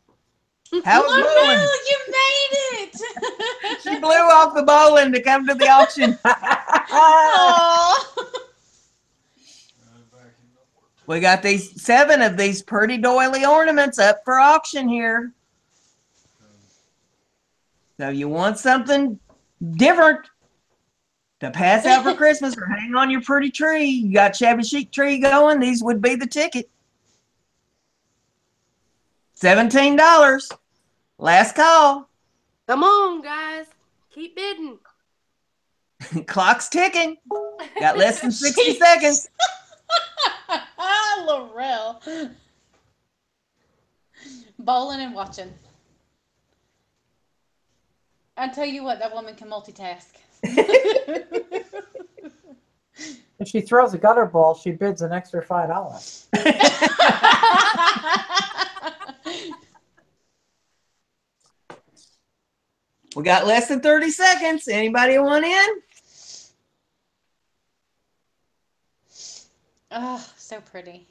Speaker 1: How's bowling?
Speaker 2: Laurel, you made it!
Speaker 1: She blew off the bowling to come to the auction.
Speaker 2: Aw.
Speaker 1: We got these 7 of these pretty doily ornaments up for auction here. So you want something different to pass out for Christmas or hang on your pretty tree. You got shabby chic tree going. These would be the ticket. $17. Last call.
Speaker 4: Come on, guys. Keep bidding.
Speaker 1: Clock's ticking. Got less than 60 seconds.
Speaker 2: Laurel. Bowling and watching. I tell you what, that woman can multitask.
Speaker 3: If she throws a gutter ball, she bids an extra $5.
Speaker 1: We got less than 30 seconds. Anybody want in?
Speaker 2: Oh, so pretty.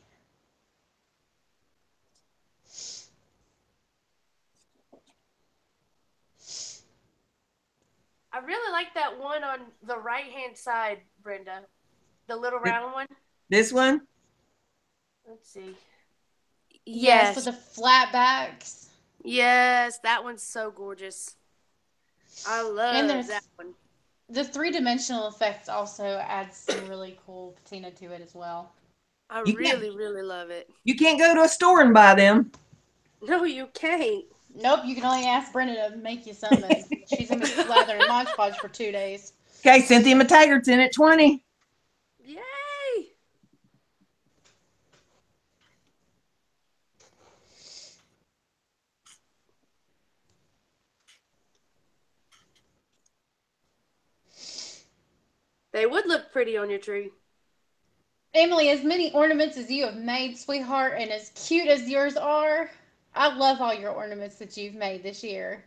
Speaker 4: I really like that one on the right-hand side, Brenda. The little round one.
Speaker 1: This one?
Speaker 4: Let's see.
Speaker 2: Yes, with the flat backs.
Speaker 4: Yes, that one's so gorgeous. I love that one.
Speaker 2: The 3-dimensional effects also adds some really cool patina to it as well.
Speaker 4: I really love it.
Speaker 1: You can't go to a store and buy them.
Speaker 4: No, you can't.
Speaker 2: Nope, you can only ask Brenda to make you some. And she's going to be slathering Mod Podge for 2 days.
Speaker 1: Okay, Cynthia McTaggart's in at 20.
Speaker 4: Yay! They would look pretty on your tree.
Speaker 2: Emily, as many ornaments as you have made, sweetheart, and as cute as yours are, I love all your ornaments that you've made this year.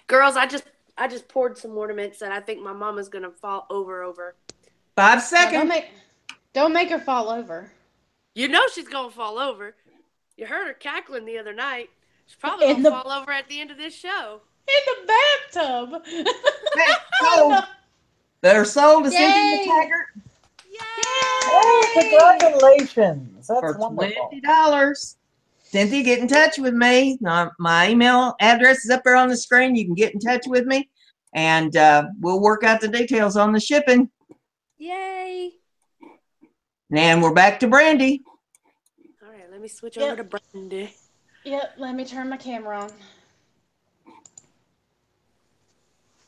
Speaker 4: Girls, I just poured some ornaments that I think my mama's gonna fall over.
Speaker 1: 5 seconds.
Speaker 2: Now, don't make her fall over.
Speaker 4: You know she's gonna fall over. You heard her cackling the other night. She's probably gonna fall over at the end of this show.
Speaker 2: In the bathtub.
Speaker 1: They're sold to
Speaker 2: Yay!
Speaker 1: Cynthia McTaggart.
Speaker 3: Oh, congratulations. That's
Speaker 1: For
Speaker 3: wonderful.
Speaker 1: $20. Cynthia, get in touch with me. My email address is up there on the screen. You can get in touch with me, and we'll work out the details on the shipping.
Speaker 4: Yay!
Speaker 1: And we're back to Brandy.
Speaker 4: All right, let me switch over to Brandy.
Speaker 2: Yep, let me turn my camera on.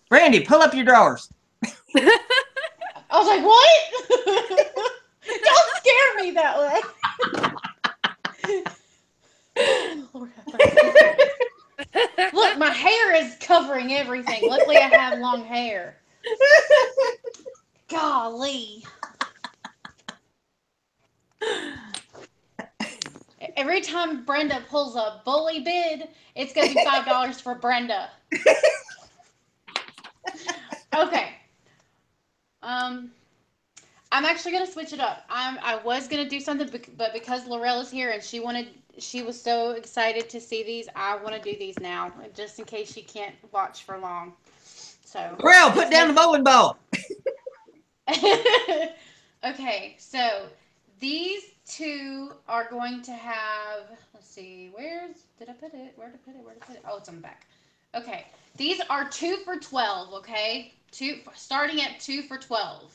Speaker 1: Brandy, pull up your drawers.
Speaker 2: I was like, what? Don't scare me that way. Lord have mercy. Look, my hair is covering everything. Luckily, I have long hair. Golly. Every time Brenda pulls a bully bid, it's going to be $5 for Brenda. Okay. I'm actually going to switch it up. I was going to do something, but because Laurel is here and she was so excited to see these, I want to do these now, just in case she can't watch for long. So,
Speaker 1: Laurel, put down the bowling ball.
Speaker 2: Okay, so these two are going to have, let's see, did I put it? Where to put it? Oh, it's on the back. Okay, these are 2 for $12, okay? Starting at 2 for $12.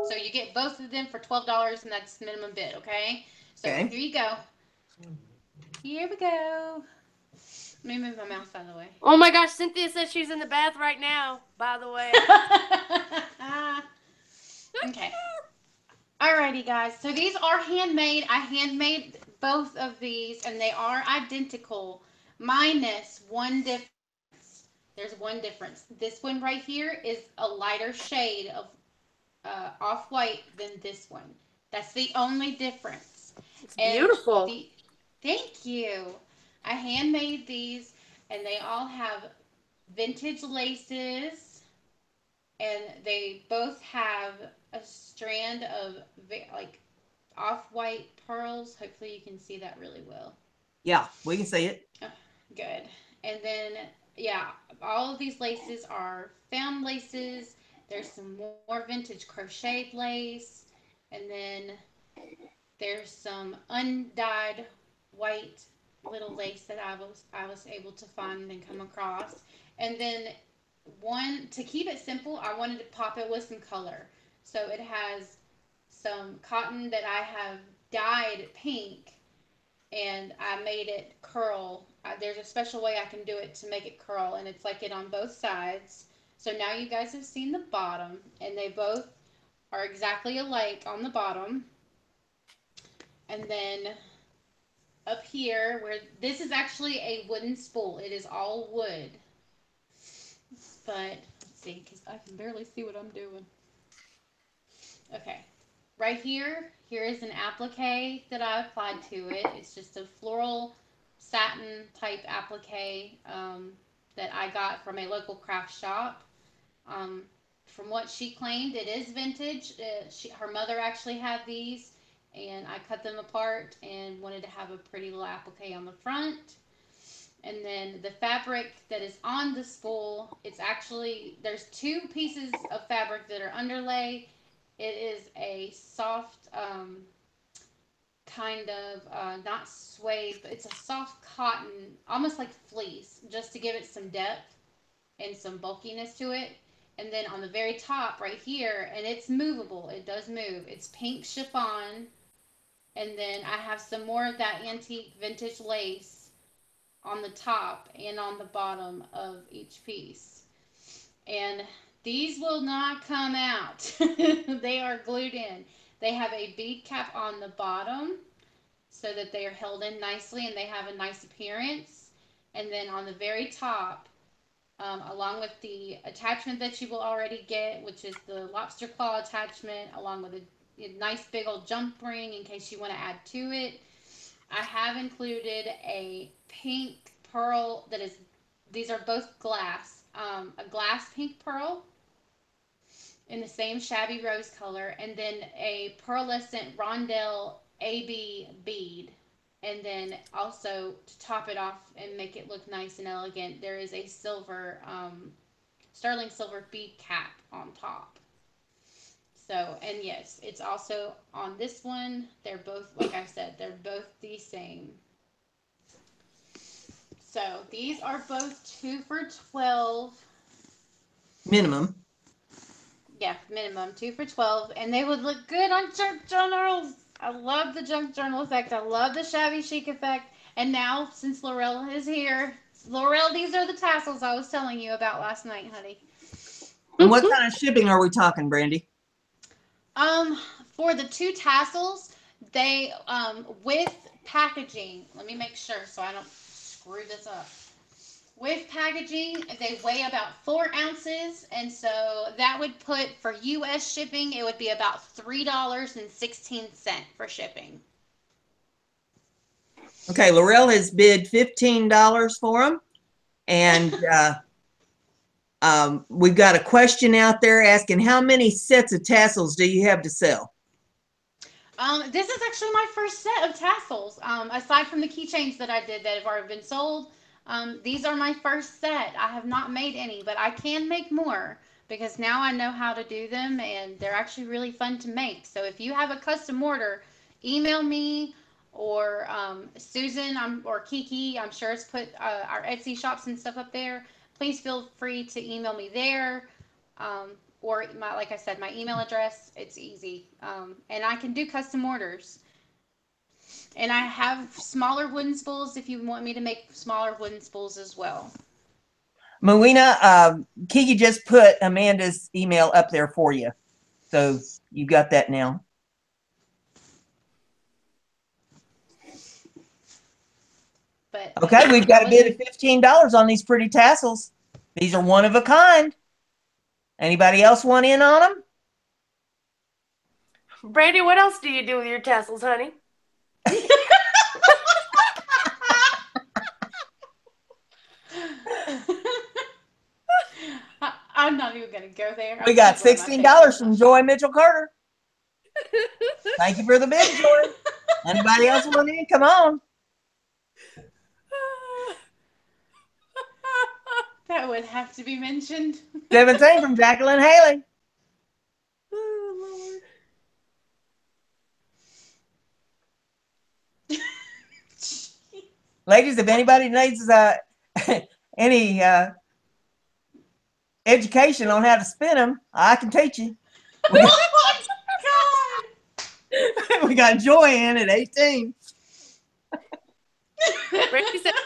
Speaker 2: So you get both of them for $12, and that's minimum bid, okay? So
Speaker 1: Okay.
Speaker 2: Here you go. Here we go. Let me move my mouse out of the way.
Speaker 4: Oh my gosh, Cynthia says she's in the bath right now, by the way.
Speaker 2: Okay. Alrighty, guys. So these are handmade. I handmade both of these, and they are identical, minus one difference. There's one difference. This one right here is a lighter shade of off-white than this one. That's the only difference.
Speaker 4: It's beautiful.
Speaker 2: Thank you. I handmade these, and they all have vintage laces. and they both have a strand of like off-white pearls. Hopefully you can see that really well.
Speaker 1: Yeah, we can see it.
Speaker 2: Oh, good. And then, yeah, all of these laces are found laces. There's some more vintage crocheted lace. And then there's some undyed white little lace that I was able to find and come across. And then one to keep it simple, I wanted to pop it with some color. So it has some cotton that I have dyed pink, and I made it curl. There's a special way I can do it to make it curl, and it's like it on both sides. So now you guys have seen the bottom, and they both are exactly alike on the bottom. And then up here, where this is actually a wooden spool, it is all wood. But let's see, because I can barely see what I'm doing. Okay, right here is an applique that I applied to it. It's just a floral satin type applique that I got from a local craft shop. Um, from what she claimed, it is vintage. Her mother actually had these, and I cut them apart and wanted to have a pretty little applique on the front. And then the fabric that is on the spool, it's actually, there's two pieces of fabric that are underlay. It is a soft, kind of, not suede, but it's a soft cotton, almost like fleece, just to give it some depth and some bulkiness to it. And then on the very top right here, and it's movable, it does move, it's pink chiffon. And then I have some more of that antique vintage lace on the top and on the bottom of each piece. And these will not come out. They are glued in. They have a bead cap on the bottom so that they are held in nicely and they have a nice appearance. And then on the very top, along with the attachment that you will already get, which is the lobster claw attachment, along with a nice big old jump ring in case you want to add to it, I have included a pink pearl that is, these are both glass, a glass pink pearl in the same shabby rose color, and then a pearlescent rondelle AB bead. And then also to top it off and make it look nice and elegant, there is a silver, sterling silver bead cap on top. So, and yes, it's also on this one. They're both, like I said, they're both the same. So these are both 2 for $12.
Speaker 1: Minimum.
Speaker 2: Yeah, minimum 2 for $12, and they would look good on junk journals. I love the junk journal effect. I love the shabby chic effect. And now, since Laurel is here, Laurel, these are the tassels I was telling you about last night, honey.
Speaker 1: And what kind of shipping are we talking, Brandy?
Speaker 2: For the 2 tassels, they with packaging. Let me make sure so I don't screw this up. With packaging, they weigh about 4 ounces, and so that would put, for U.S. shipping, it would be about $3.16 for shipping.
Speaker 1: Okay, Laurel has bid $15 for them, and we've got a question out there asking, how many sets of tassels do you have to sell?
Speaker 2: This is actually my first set of tassels, aside from the keychains that I did that have already been sold. These are my first set. I have not made any, but I can make more because now I know how to do them, and they're actually really fun to make. So if you have a custom order, email me or Susan or Kiki. I'm sure it's put our Etsy shops and stuff up there. Please feel free to email me there. Or like I said, my email address, it's easy. And I can do custom orders. And I have smaller wooden spools if you want me to make smaller wooden spools as well.
Speaker 1: Moena, Kiki just put Amanda's email up there for you. So you got that now.
Speaker 2: But
Speaker 1: okay, we've got a bid of $15 on these pretty tassels. These are one of a kind. Anybody else want in on them?
Speaker 4: Brandy, what else do you do with your tassels, honey?
Speaker 2: I'm not even gonna go there.
Speaker 1: We got $16 from Joy Mitchell Carter. Thank you for the bid, Joy. Anybody else want in? Come on.
Speaker 2: That would have to be mentioned.
Speaker 1: 17 from Jacqueline Haley.
Speaker 4: Oh, Lord.
Speaker 1: Ladies, if anybody needs any education on how to spin them, I can teach you.
Speaker 2: Oh my God.
Speaker 1: We got Joy in at 18.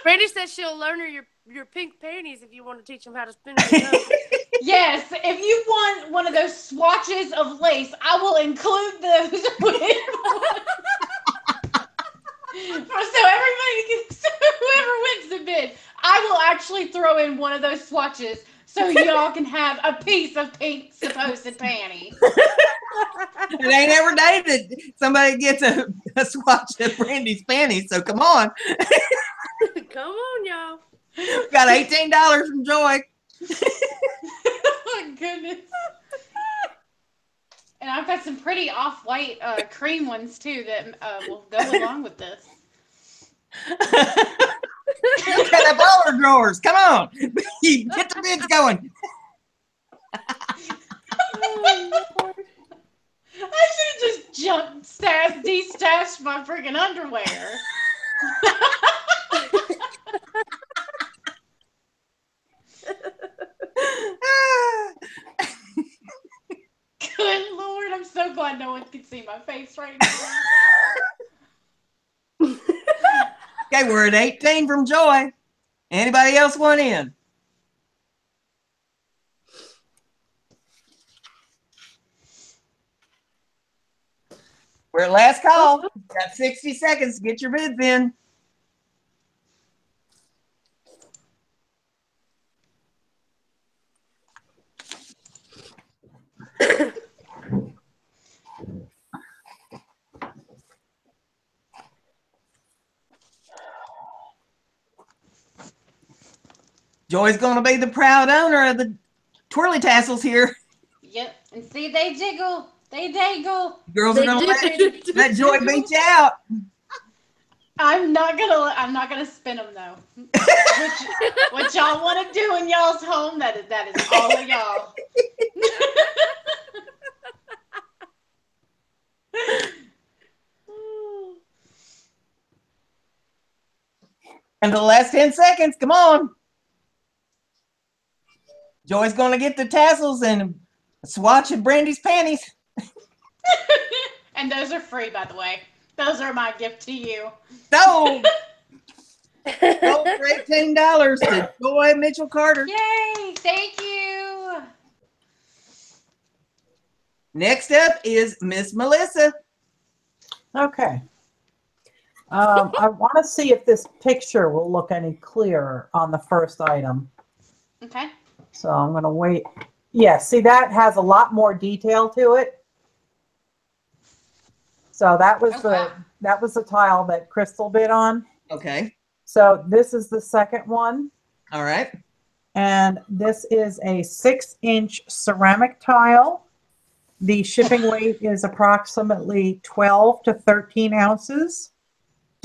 Speaker 4: Brandy said she'll learn her your pink panties if you want to teach them how to spin them.
Speaker 2: Yes, if you want one of those swatches of lace, I will include those so everybody can, so whoever wins the bid, I will actually throw in one of those swatches so y'all can have a piece of pink supposed panty.
Speaker 1: It ain't every day that somebody gets a swatch of Brandy's panties, so come on.
Speaker 4: Come on, y'all.
Speaker 1: We got $18 from Joy.
Speaker 2: Oh my goodness. And I've got some pretty off-white cream ones too that will go along with this.
Speaker 1: Look at the baller drawers. Come on. Get the bids going.
Speaker 4: Oh, Lord.
Speaker 2: I should have just destashed my freaking underwear. Good Lord, I'm so glad no one can see my face right now.
Speaker 1: Okay, we're at 18 from Joy. Anybody else want in? We're at last call. Got 60 seconds to get your bids in. Joy's going to be the proud owner of the twirly tassels here.
Speaker 2: Yep, and see, they jiggle, they dangle.
Speaker 1: Girls are going to let Joy beat you out.
Speaker 2: I'm not gonna spin them though. What y'all want to do in y'all's home, that is all of y'all.
Speaker 1: And the last 10 seconds, come on. Joy's going to get the tassels and a swatch of Brandy's panties.
Speaker 2: And those are free, by the way. Those are my gift to you.
Speaker 1: Sold. Sold for $18 to Joy Mitchell Carter.
Speaker 2: Yay! Thank you.
Speaker 1: Next up is Miss Melissa.
Speaker 3: Okay. I want to see if this picture will look any clearer on the first item.
Speaker 2: Okay.
Speaker 3: So I'm going to wait. Yeah, see, that has a lot more detail to it. So that was that was the tile that Crystal bid on.
Speaker 1: Okay.
Speaker 3: So this is the second one.
Speaker 1: All right.
Speaker 3: And this is a 6-inch ceramic tile. The shipping weight is approximately 12 to 13 ounces.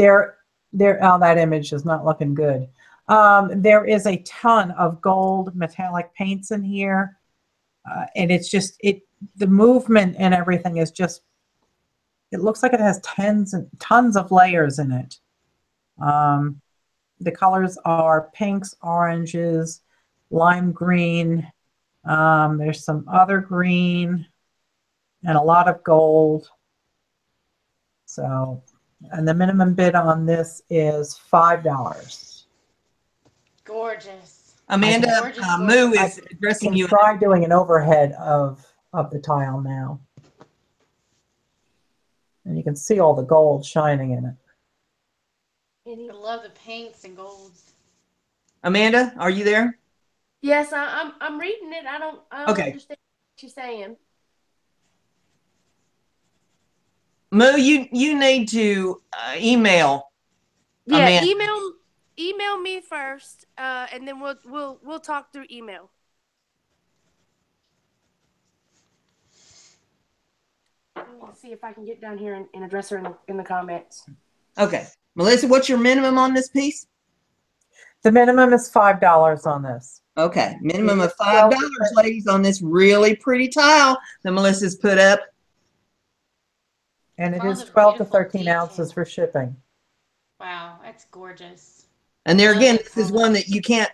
Speaker 3: Oh, that image is not looking good. There is a ton of gold metallic paints in here. And it's just, the movement and everything is just, it looks like it has tons of layers in it. The colors are pinks, oranges, lime green. There's some other green and a lot of gold. So, and the minimum bid on this is $5.
Speaker 2: Gorgeous.
Speaker 1: Amanda, Moo is addressing you.
Speaker 3: Try doing an overhead of the tile now. And you can see all the gold shining in it.
Speaker 2: I love the pinks and golds.
Speaker 1: Amanda, are you there?
Speaker 4: Yes, I'm reading it. I don't
Speaker 1: Okay.
Speaker 4: understand what you're saying.
Speaker 1: Moo, you need to email.
Speaker 4: Yeah,
Speaker 1: Amanda.
Speaker 4: email me first, and then we'll talk through email. Let me see if I can get down here and address her in the comments.
Speaker 1: Okay. Melissa, what's your minimum on this piece?
Speaker 3: The minimum is $5 on this.
Speaker 1: Okay. Minimum of $5, ladies, on this really pretty tile that Melissa's put up.
Speaker 3: And it
Speaker 2: All
Speaker 3: is
Speaker 2: the
Speaker 3: 12 to
Speaker 2: beautiful
Speaker 3: 13
Speaker 2: detail.
Speaker 3: ounces for shipping.
Speaker 2: Wow, that's gorgeous.
Speaker 1: And there
Speaker 2: Love
Speaker 1: again,
Speaker 2: the
Speaker 1: this is
Speaker 2: color.
Speaker 1: one that you can't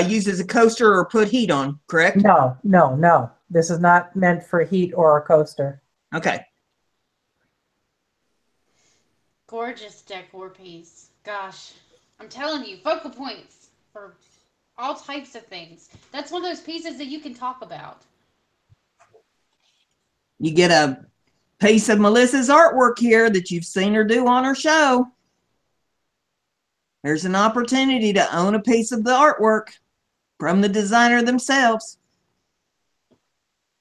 Speaker 1: use as a coaster or put heat on, correct?
Speaker 3: No, no, no. This is not meant for heat or a coaster.
Speaker 1: Okay.
Speaker 2: Gorgeous decor piece. Gosh, I'm telling you, focal points for all types of things. That's one of those pieces that you can talk about.
Speaker 1: You get a piece of Melissa's artwork here that you've seen her do on her show. There's an opportunity to own a piece of the artwork from the designer themselves.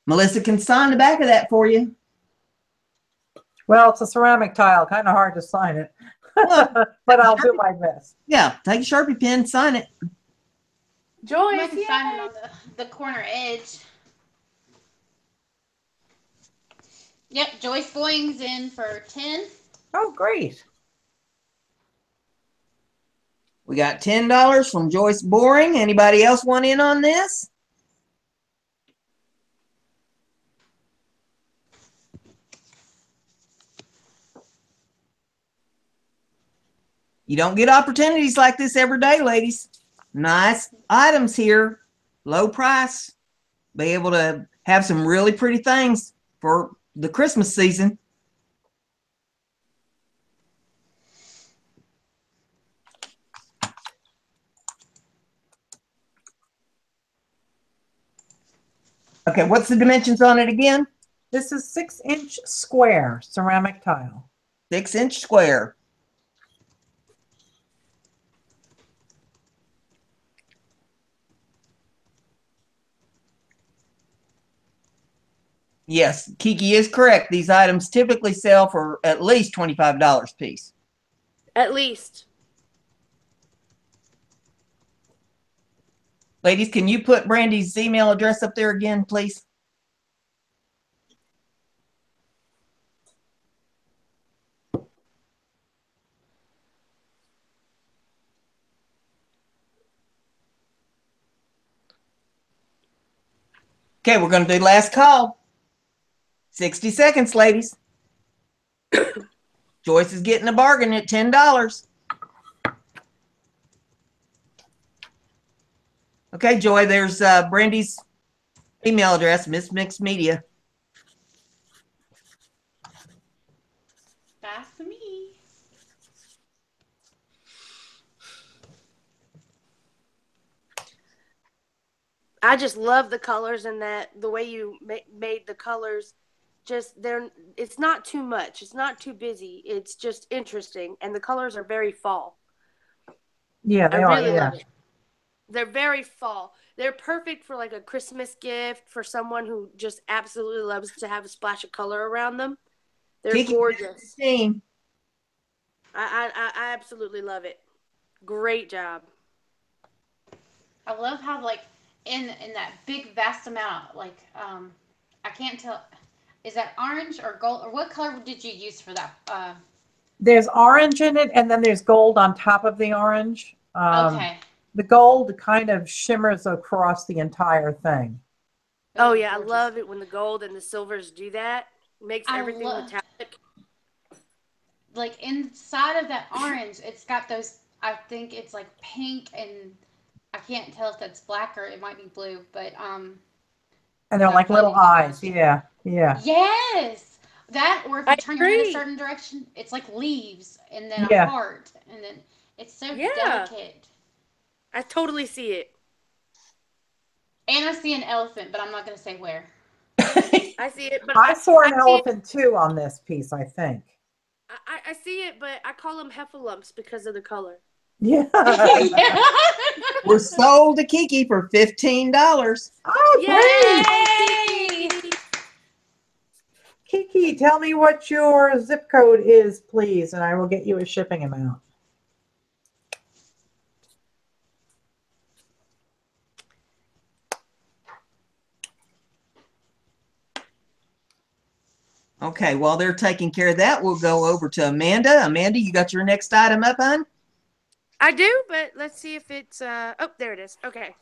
Speaker 1: Melissa can sign the back of that for you.
Speaker 3: Well, it's a ceramic tile, kind of hard to sign it,
Speaker 1: Well,
Speaker 3: but I'll do my best.
Speaker 1: yeah, take a Sharpie pen, sign it.
Speaker 2: I
Speaker 4: Joyce,
Speaker 2: can sign it on the corner edge. Yep, Joyce Boying's in for 10.
Speaker 3: Oh, great.
Speaker 1: We got $10 from Joyce Boring. Anybody else want in on this? You don't get opportunities like this every day, ladies. Nice items here, low price. Be able to have some really pretty things for the Christmas season. Okay, what's the dimensions on it again?
Speaker 3: This is 6-inch square ceramic tile.
Speaker 1: 6-inch square. Yes, Kiki is correct. These items typically sell for at least $25 a piece.
Speaker 4: at least.
Speaker 1: Ladies, can you put Brandy's email address up there again, please? Okay, we're going to do last call. 60 seconds, ladies. Joyce is getting a bargain at $10. Okay, Joy, there's Brandy's email address, Miss Mixed Media.
Speaker 2: That's me.
Speaker 4: I just love the colors and that the way you made the colors. Just it's not too much. It's not too busy. It's just interesting, and the colors are very fall.
Speaker 3: Yeah,
Speaker 4: I
Speaker 3: they are.
Speaker 4: really
Speaker 3: Yeah.
Speaker 4: love it. They're very fall. They're perfect for like a Christmas gift for someone who just absolutely loves to have a splash of color around them. They're
Speaker 1: Kiki,
Speaker 4: gorgeous.
Speaker 1: team.
Speaker 4: I absolutely love it. Great job.
Speaker 2: I love how like in that big vast amount, like I can't tell, is that orange or gold, or what color did you use for that?
Speaker 3: There's orange in it, and then there's gold on top of the orange.
Speaker 2: Okay.
Speaker 3: The gold kind of shimmers across the entire thing.
Speaker 4: Oh yeah,
Speaker 2: Gorgeous.
Speaker 4: I love it when the gold and the silvers do that. Makes everything metallic.
Speaker 2: Like inside of that orange, it's got those. I think it's like pink, and I can't tell if that's black or it might be blue, but
Speaker 3: And they're like little eyes. Yeah, yeah.
Speaker 2: Yes, that, or if you
Speaker 4: I
Speaker 2: turn your head a
Speaker 4: agree.
Speaker 2: certain direction, it's like leaves, and then a
Speaker 3: Yeah.
Speaker 2: heart, and then it's so
Speaker 4: Yeah.
Speaker 2: delicate.
Speaker 4: I totally see it.
Speaker 2: And I see an elephant, but I'm not going to say where.
Speaker 4: I see it, but
Speaker 3: I saw an
Speaker 4: see it.
Speaker 3: elephant too on this piece, I think.
Speaker 4: I see it, but I call them heffalumps because of the color.
Speaker 3: Yeah.
Speaker 1: We're sold to Kiki for $15.
Speaker 3: Oh,
Speaker 2: Yay!
Speaker 3: great. Kiki, tell me what your zip code is, please, and I will get you a shipping amount.
Speaker 1: Okay, while they're taking care of that, we'll go over to Amanda. Amanda, you got your next item up, hon?
Speaker 4: I do, but let's see if it's oh, there it is. Okay.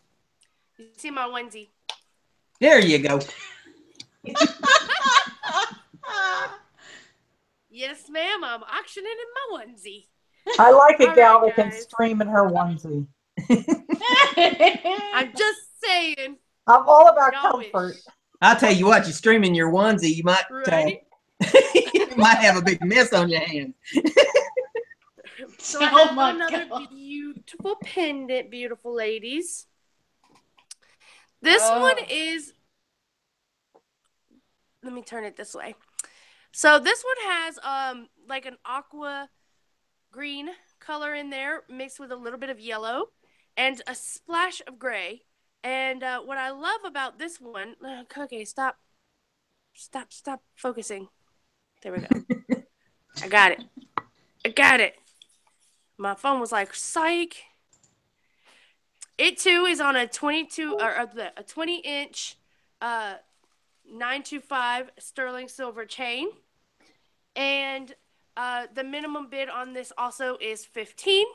Speaker 4: You see my onesie.
Speaker 1: There you go.
Speaker 4: Yes, ma'am. I'm auctioning in my onesie.
Speaker 3: I like a
Speaker 4: All
Speaker 3: gal
Speaker 4: right,
Speaker 3: that can
Speaker 4: guys.
Speaker 3: stream in her onesie.
Speaker 4: I'm just saying.
Speaker 3: I'm all about
Speaker 4: Y'all
Speaker 3: comfort.
Speaker 4: wish.
Speaker 1: I'll tell you what, you stream in your onesie, you might
Speaker 4: Right?
Speaker 1: you might have a big mess on your hands.
Speaker 4: So I
Speaker 2: Oh
Speaker 4: have
Speaker 2: my
Speaker 4: another
Speaker 2: God.
Speaker 4: beautiful pendant, beautiful ladies. This
Speaker 2: Oh.
Speaker 4: one is, let me turn it this way. So this one has like an aqua green color in there mixed with a little bit of yellow and a splash of gray. And what I love about this one, okay, stop focusing. There we go. I got it. My phone was like, psych. It too is on a 22 or a 20-inch 925 sterling silver chain, and the minimum bid on this also is 15.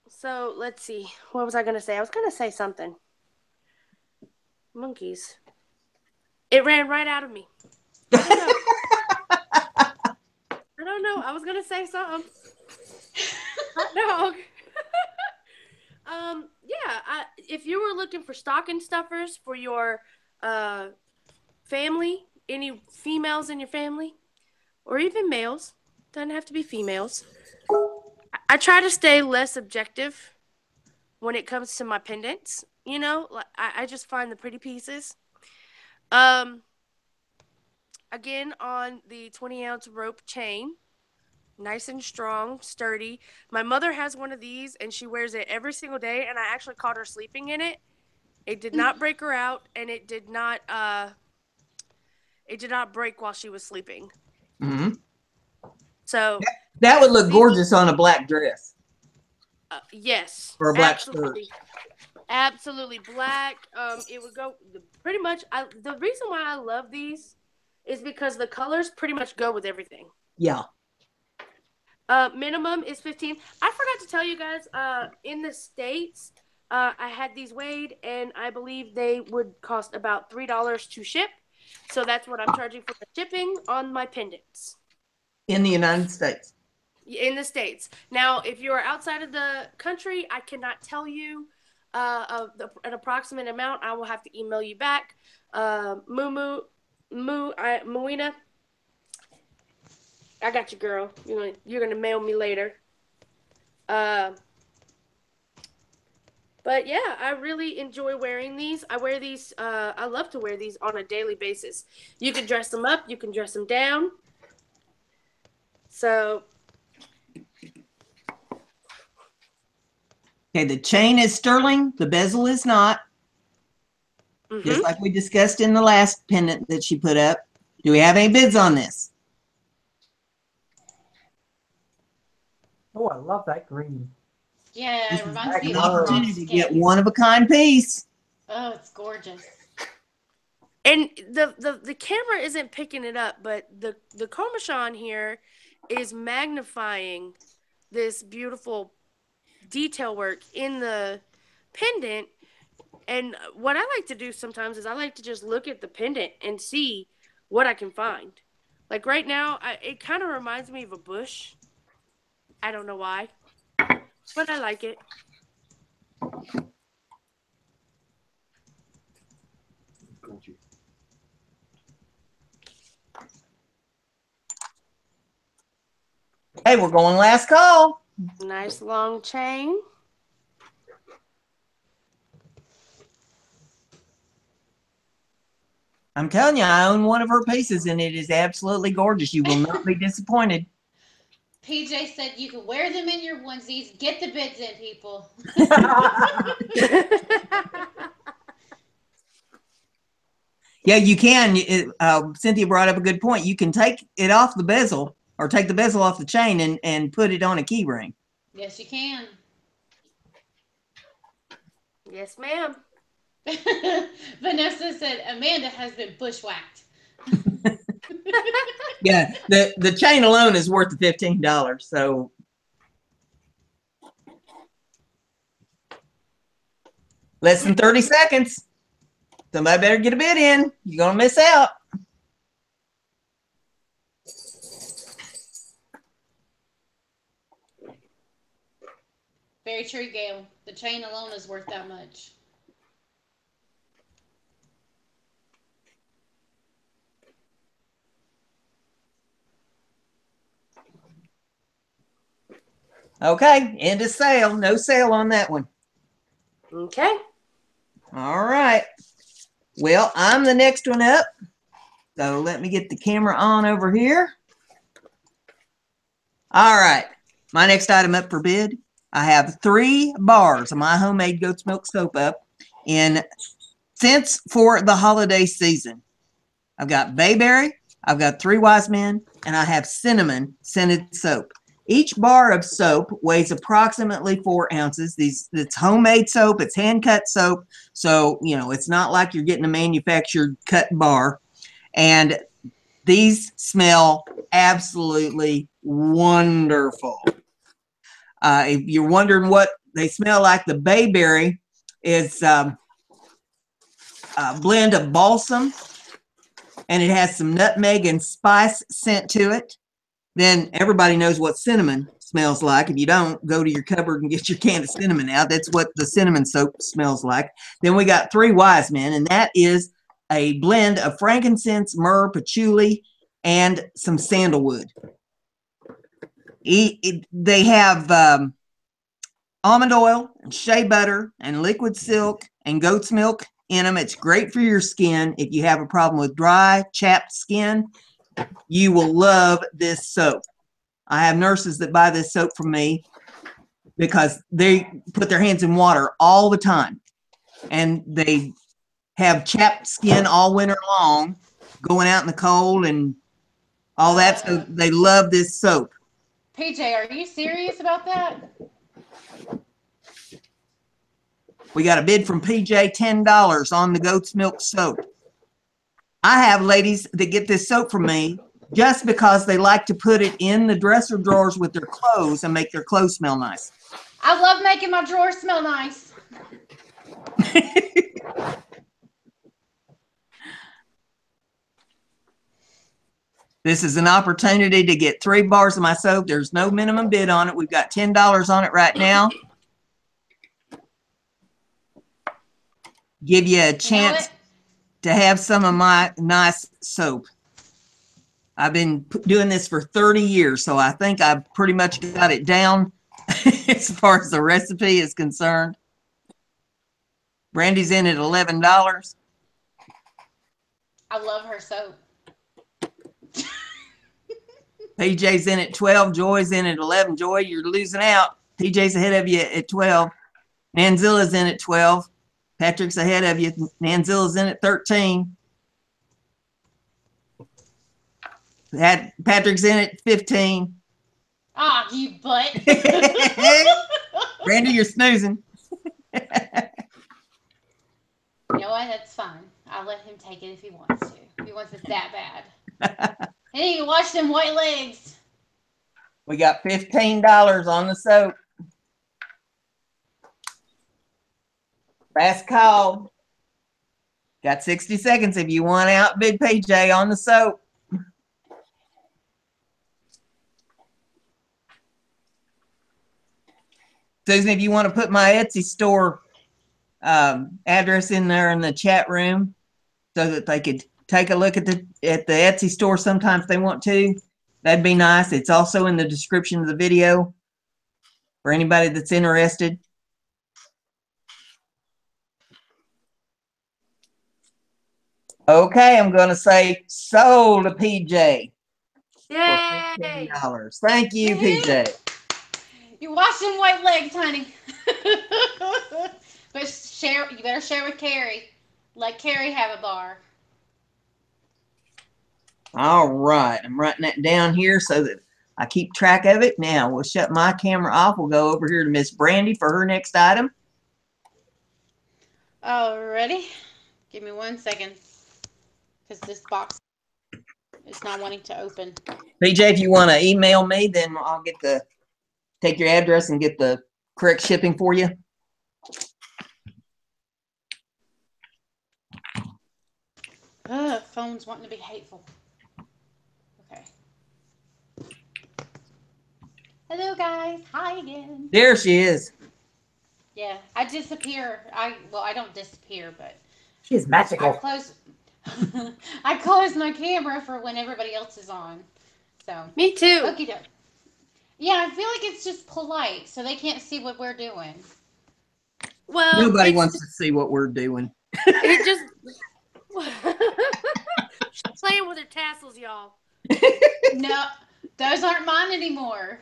Speaker 4: So let's see. What was I gonna say? I was gonna say something. Monkeys. It ran right out of me. I don't know. I was gonna say something. Hot dog. Yeah. If you were looking for stocking stuffers for your family, any females in your family, or even males, doesn't have to be females. I try to stay less objective when it comes to my pendants. You know, like I just find the pretty pieces. Again, on the 20-ounce rope chain. Nice and strong, sturdy. My mother has one of these, and she wears it every single day, and I actually caught her sleeping in it. It did not break her out, and it did not break while she was sleeping.
Speaker 1: Mm-hmm.
Speaker 4: So
Speaker 1: that would look gorgeous on a black dress.
Speaker 4: Yes.
Speaker 1: Or a black skirt.
Speaker 4: Absolutely black. It would go pretty much. The reason why I love these is because the colors pretty much go with everything.
Speaker 1: Yeah.
Speaker 4: Minimum is 15. I forgot to tell you guys, in the States, I had these weighed, and I believe they would cost about $3 to ship. So that's what I'm charging for the shipping on my pendants.
Speaker 1: In the United States.
Speaker 4: In the States. Now, if you're outside of the country, I cannot tell you an approximate amount. I will have to email you back. Moina, I got you, girl. You're gonna mail me later. But yeah, I really enjoy wearing these. I wear these. I love to wear these on a daily basis. You can dress them up. You can dress them down. So.
Speaker 1: Okay, the chain is sterling. The bezel is not. Mm-hmm. Just like we discussed in the last pendant that she put up. Do we have any bids on this?
Speaker 3: Oh, I love that green.
Speaker 2: Yeah,
Speaker 1: this
Speaker 2: it reminds me
Speaker 1: an
Speaker 2: of
Speaker 1: opportunity to get one of a kind piece.
Speaker 2: Oh, it's gorgeous.
Speaker 4: And the camera isn't picking it up, but the chromastorm here is magnifying this beautiful detail work in the pendant. And what I like to do sometimes is I like to just look at the pendant and see what I can find. Like right now, it kind of reminds me of a bush. I don't know why, but I like it.
Speaker 1: Hey, we're going last call.
Speaker 4: Nice long chain.
Speaker 1: I'm telling you, I own one of her pieces, and it is absolutely gorgeous. You will not be disappointed.
Speaker 2: PJ said you can wear them in your onesies. Get the bids in, people.
Speaker 1: Yeah, you can. Cynthia brought up a good point. You can take it off the bezel, or take the bezel off the chain and put it on a key ring.
Speaker 2: Yes, you can.
Speaker 4: Yes, ma'am.
Speaker 2: Vanessa said Amanda has been bushwhacked.
Speaker 1: Yeah, the chain alone is worth the $15. So less than 30 seconds. Somebody better get a bid in. You're gonna miss out.
Speaker 2: Very true, Gail. The chain alone is worth that much.
Speaker 1: Okay, end of sale. No sale on that one.
Speaker 4: Okay.
Speaker 1: All right. Well, I'm the next one up. So let me get the camera on over here. All right. My next item up for bid. I have 3 bars of my homemade goat's milk soap up in scents for the holiday season. I've got bayberry, I've got 3 wise men, and I have cinnamon scented soap. Each bar of soap weighs approximately 4 ounces. It's homemade soap, it's hand cut soap. So, you know, it's not like you're getting a manufactured cut bar. And these smell absolutely wonderful. If you're wondering what they smell like, the bayberry is a blend of balsam, and it has some nutmeg and spice scent to it. Then everybody knows what cinnamon smells like. If you don't, go to your cupboard and get your can of cinnamon out. That's what the cinnamon soap smells like. Then we got 3 wise men, and that is a blend of frankincense, myrrh, patchouli, and some sandalwood. They have almond oil and shea butter and liquid silk and goat's milk in them. It's great for your skin. If you have a problem with dry, chapped skin, you will love this soap. I have nurses that buy this soap from me because they put their hands in water all the time, and they have chapped skin all winter long, going out in the cold and all that. So they love this soap.
Speaker 2: PJ, are you serious about that?
Speaker 1: We got a bid from PJ, $10 on the goat's milk soap. I have ladies that get this soap from me just because they like to put it in the dresser drawers with their clothes and make their clothes smell nice.
Speaker 2: I love making my drawers smell nice.
Speaker 1: This is an opportunity to get 3 bars of my soap. There's no minimum bid on it. We've got $10 on it right now. Give you a chance to have some of my nice soap. I've been doing this for 30 years, so I think I've pretty much got it down as far as the recipe is concerned. Brandy's in at $11.
Speaker 2: I love her soap.
Speaker 1: PJ's in at 12. Joy's in at 11. Joy, you're losing out. PJ's ahead of you at 12. Nanzilla's in at 12. Patrick's ahead of you. Nanzilla's in at 13. Patrick's in at 15.
Speaker 2: Ah, you butt.
Speaker 1: Brandy, you're snoozing.
Speaker 2: You know what? That's fine. I'll let him take it if he wants to. If he wants it that bad. And he can wash them white legs.
Speaker 1: We got $15 on the soap. Last call. Got 60 seconds if you want to outbid PJ on the soap. Susan, if you want to put my Etsy store address in there in the chat room so that they could take a look at the Etsy store sometime if they want to, that'd be nice. It's also in the description of the video for anybody that's interested. Okay, I'm going to say sold to PJ.
Speaker 4: Yay!
Speaker 1: $15. Thank you, PJ.
Speaker 2: You wash them white legs, honey. But you better share with Carrie. Let Carrie have a bar.
Speaker 1: All right, I'm writing that down here so that I keep track of it. Now we'll shut my camera off. We'll go over here to Miss Brandy for her next item.
Speaker 2: Alrighty. Give me 1 second. Because this box is not wanting to open.
Speaker 1: PJ, if you want to email me, then I'll take your address and get the correct shipping for you.
Speaker 2: Phone's wanting to be hateful. Okay. Hello, guys. Hi again.
Speaker 1: There she is.
Speaker 2: Yeah, I disappear. I don't disappear, but
Speaker 3: She's magical.
Speaker 2: I close my camera for when everybody else is on. So
Speaker 4: Me too.
Speaker 2: okie doke. Yeah, I feel like it's just polite, so they can't see what we're doing.
Speaker 4: Well,
Speaker 1: Nobody wants to see what we're doing.
Speaker 4: It just she's playing with her tassels, y'all.
Speaker 2: No, those aren't mine anymore.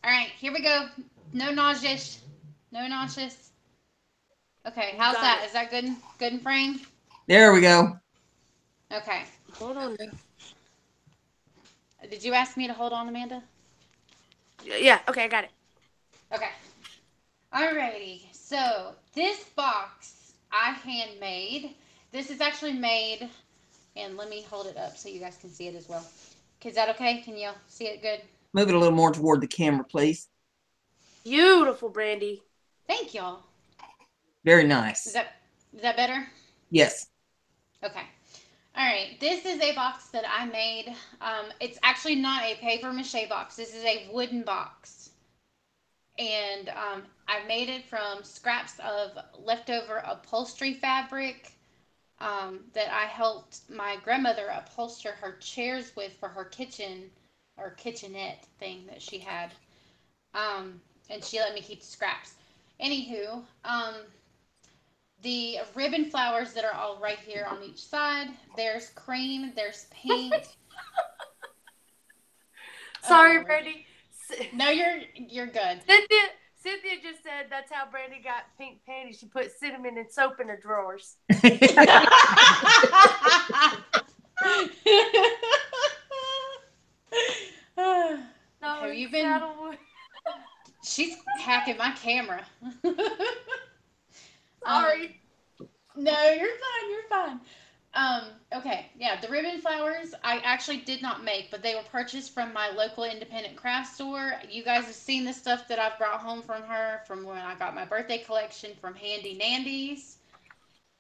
Speaker 2: All right, here we go. No nauseous. No nauseous. Okay, how's that? Is that good? Good in frame?
Speaker 1: There we go.
Speaker 2: Okay.
Speaker 4: Hold on.
Speaker 2: Did you ask me to hold on, Amanda?
Speaker 4: Yeah, okay, I got it.
Speaker 2: Okay. Alrighty. So this box I handmade. This is actually made, and let me hold it up so you guys can see it as well. Is that okay? Can you see it good?
Speaker 1: Move it a little more toward the camera, please.
Speaker 4: Beautiful, Brandy.
Speaker 2: Thank y'all.
Speaker 1: Very nice.
Speaker 2: Is that better?
Speaker 1: Yes.
Speaker 2: Okay. All right. This is a box that I made. It's actually not a paper mache box. This is a wooden box. And I made it from scraps of leftover upholstery fabric that I helped my grandmother upholster her chairs with for her kitchen or kitchenette thing that she had. And she let me keep the scraps. Anywho, the ribbon flowers that are all right here on each side. There's cream, there's pink.
Speaker 4: Sorry, Brandy.
Speaker 2: No, you're good.
Speaker 4: Cynthia just said that's how Brandy got pink panties. She put cinnamon and soap in her drawers.
Speaker 2: Have you been? She's hacking my camera.
Speaker 4: Sorry.
Speaker 2: No, you're fine. You're fine. Okay, yeah, the ribbon flowers I actually did not make, but they were purchased from my local independent craft store. You guys have seen the stuff that I've brought home from her from when I got my birthday collection from Handy Nandies.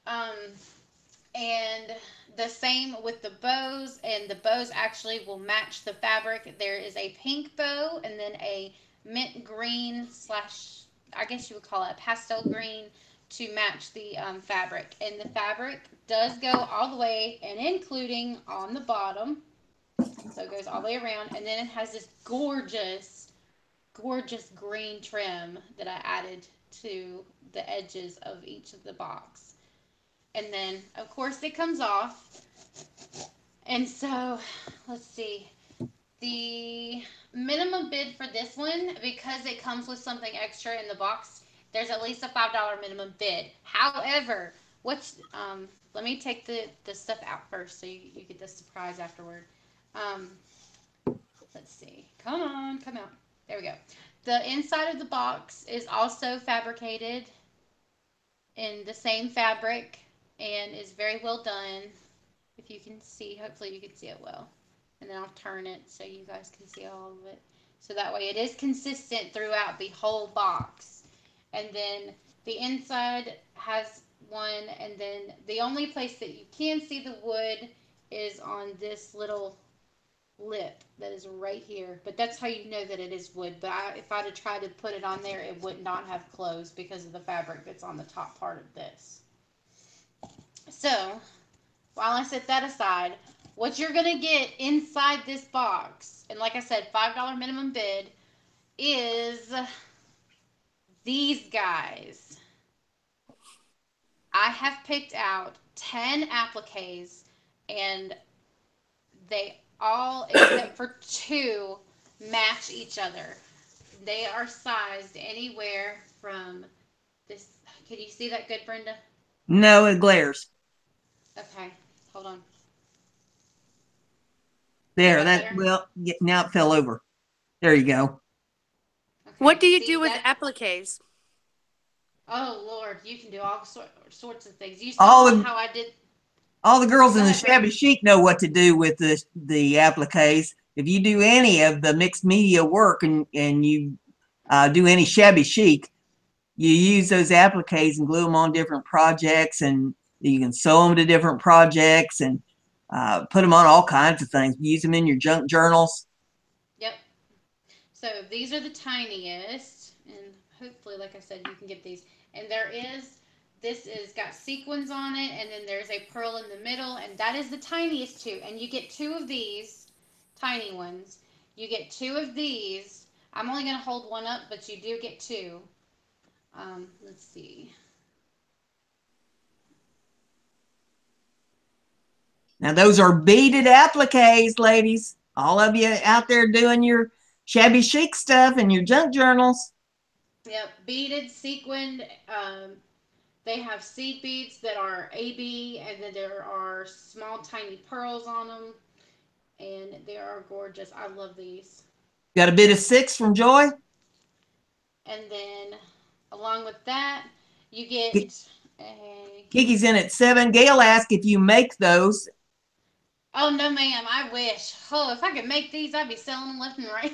Speaker 2: And the same with the bows, and the bows actually will match the fabric. There is a pink bow and then a mint green / I guess you would call it a pastel green to match the fabric. And the fabric does go all the way and including on the bottom. So it goes all the way around. And then it has this gorgeous, gorgeous green trim that I added to the edges of each of the box. And then, of course, it comes off. And so, let's see. The minimum bid for this one, because it comes with something extra in the box, there's at least a $5 minimum bid. However, let me take the stuff out first so you get the surprise afterward. Let's see. Come on, come out. There we go. The inside of the box is also fabricated in the same fabric and is very well done. If you can see, hopefully you can see it well. And then I'll turn it so you guys can see all of it. So that way it is consistent throughout the whole box. And then the inside has one, and then the only place that you can see the wood is on this little lip that is right here. But that's how you know that it is wood. But if I'd have tried to put it on there, it would not have closed because of the fabric that's on the top part of this. So, while I set that aside, what you're going to get inside this box, and like I said, $5 minimum bid, is these guys. I have picked out 10 appliques, and they all, except for 2, match each other. They are sized anywhere from this. Can you see that good, Brenda?
Speaker 1: No, it glares.
Speaker 2: Okay, hold on.
Speaker 1: There, now it fell over. There you go.
Speaker 4: Okay. What do you do with appliques?
Speaker 2: Oh Lord, you can do all sorts of things. You
Speaker 1: All
Speaker 2: saw
Speaker 1: the
Speaker 2: how I did.
Speaker 1: all the girls
Speaker 2: Go
Speaker 1: in the
Speaker 2: ahead, Brenda.
Speaker 1: shabby chic know what to do with the appliques. If you do any of the mixed media work and you do any shabby chic, you use those appliques and glue them on different projects, and you can sew them to different projects and put them on all kinds of things. Use them in your junk journals.
Speaker 2: Yep. So these are the tiniest, and hopefully, like I said, you can get these. And this is got sequins on it, and then there's a pearl in the middle, and that is the tiniest too. And you get two of these tiny ones. You get two of these. I'm only going to hold one up, but you do get two. Let's see.
Speaker 1: Now those are beaded appliques, ladies. All of you out there doing your shabby chic stuff and your junk journals.
Speaker 2: Yep, beaded, sequined. They have seed beads that are AB, and then there are small, tiny pearls on them, and they are gorgeous. I love these.
Speaker 1: Got a bit of 6 from Joy.
Speaker 2: And then, along with that, you get a.
Speaker 1: Kiki's in at 7. Gail asked if you make those.
Speaker 2: Oh no, ma'am! I wish. Oh, if I could make these, I'd be selling them left and right.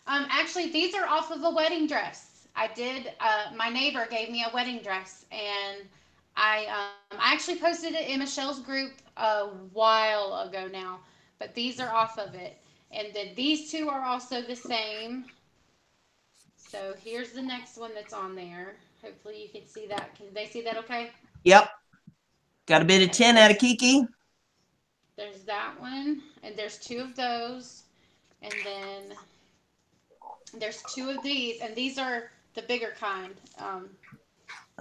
Speaker 2: Actually, these are off of a wedding dress. I did. My neighbor gave me a wedding dress, and I actually posted it in Michelle's group a while ago now. But these are off of it, and then these two are also the same. So here's the next one that's on there. Hopefully you can see that. Can they see that? Okay.
Speaker 1: Yep. Got a bit of 10 out of Kiki.
Speaker 2: There's that one, and there's two of those, and then there's two of these, and these are the bigger kind.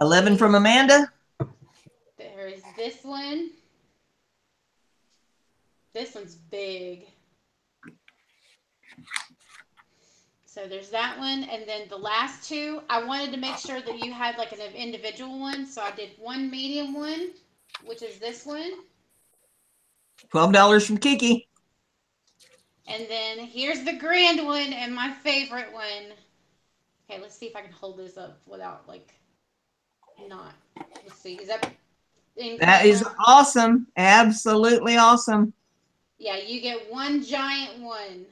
Speaker 1: 11 from Amanda.
Speaker 2: There is this one. This one's big. So there's that one, and then the last two, I wanted to make sure that you had like an individual one, so I did one medium one, which is this one.
Speaker 1: $12 from Kiki.
Speaker 2: And then here's the grand one and my favorite one. Okay, let's see if I can hold this up without like not. Let's see. Is that in camera?
Speaker 1: That is awesome. Absolutely awesome.
Speaker 2: Yeah, you get one giant one.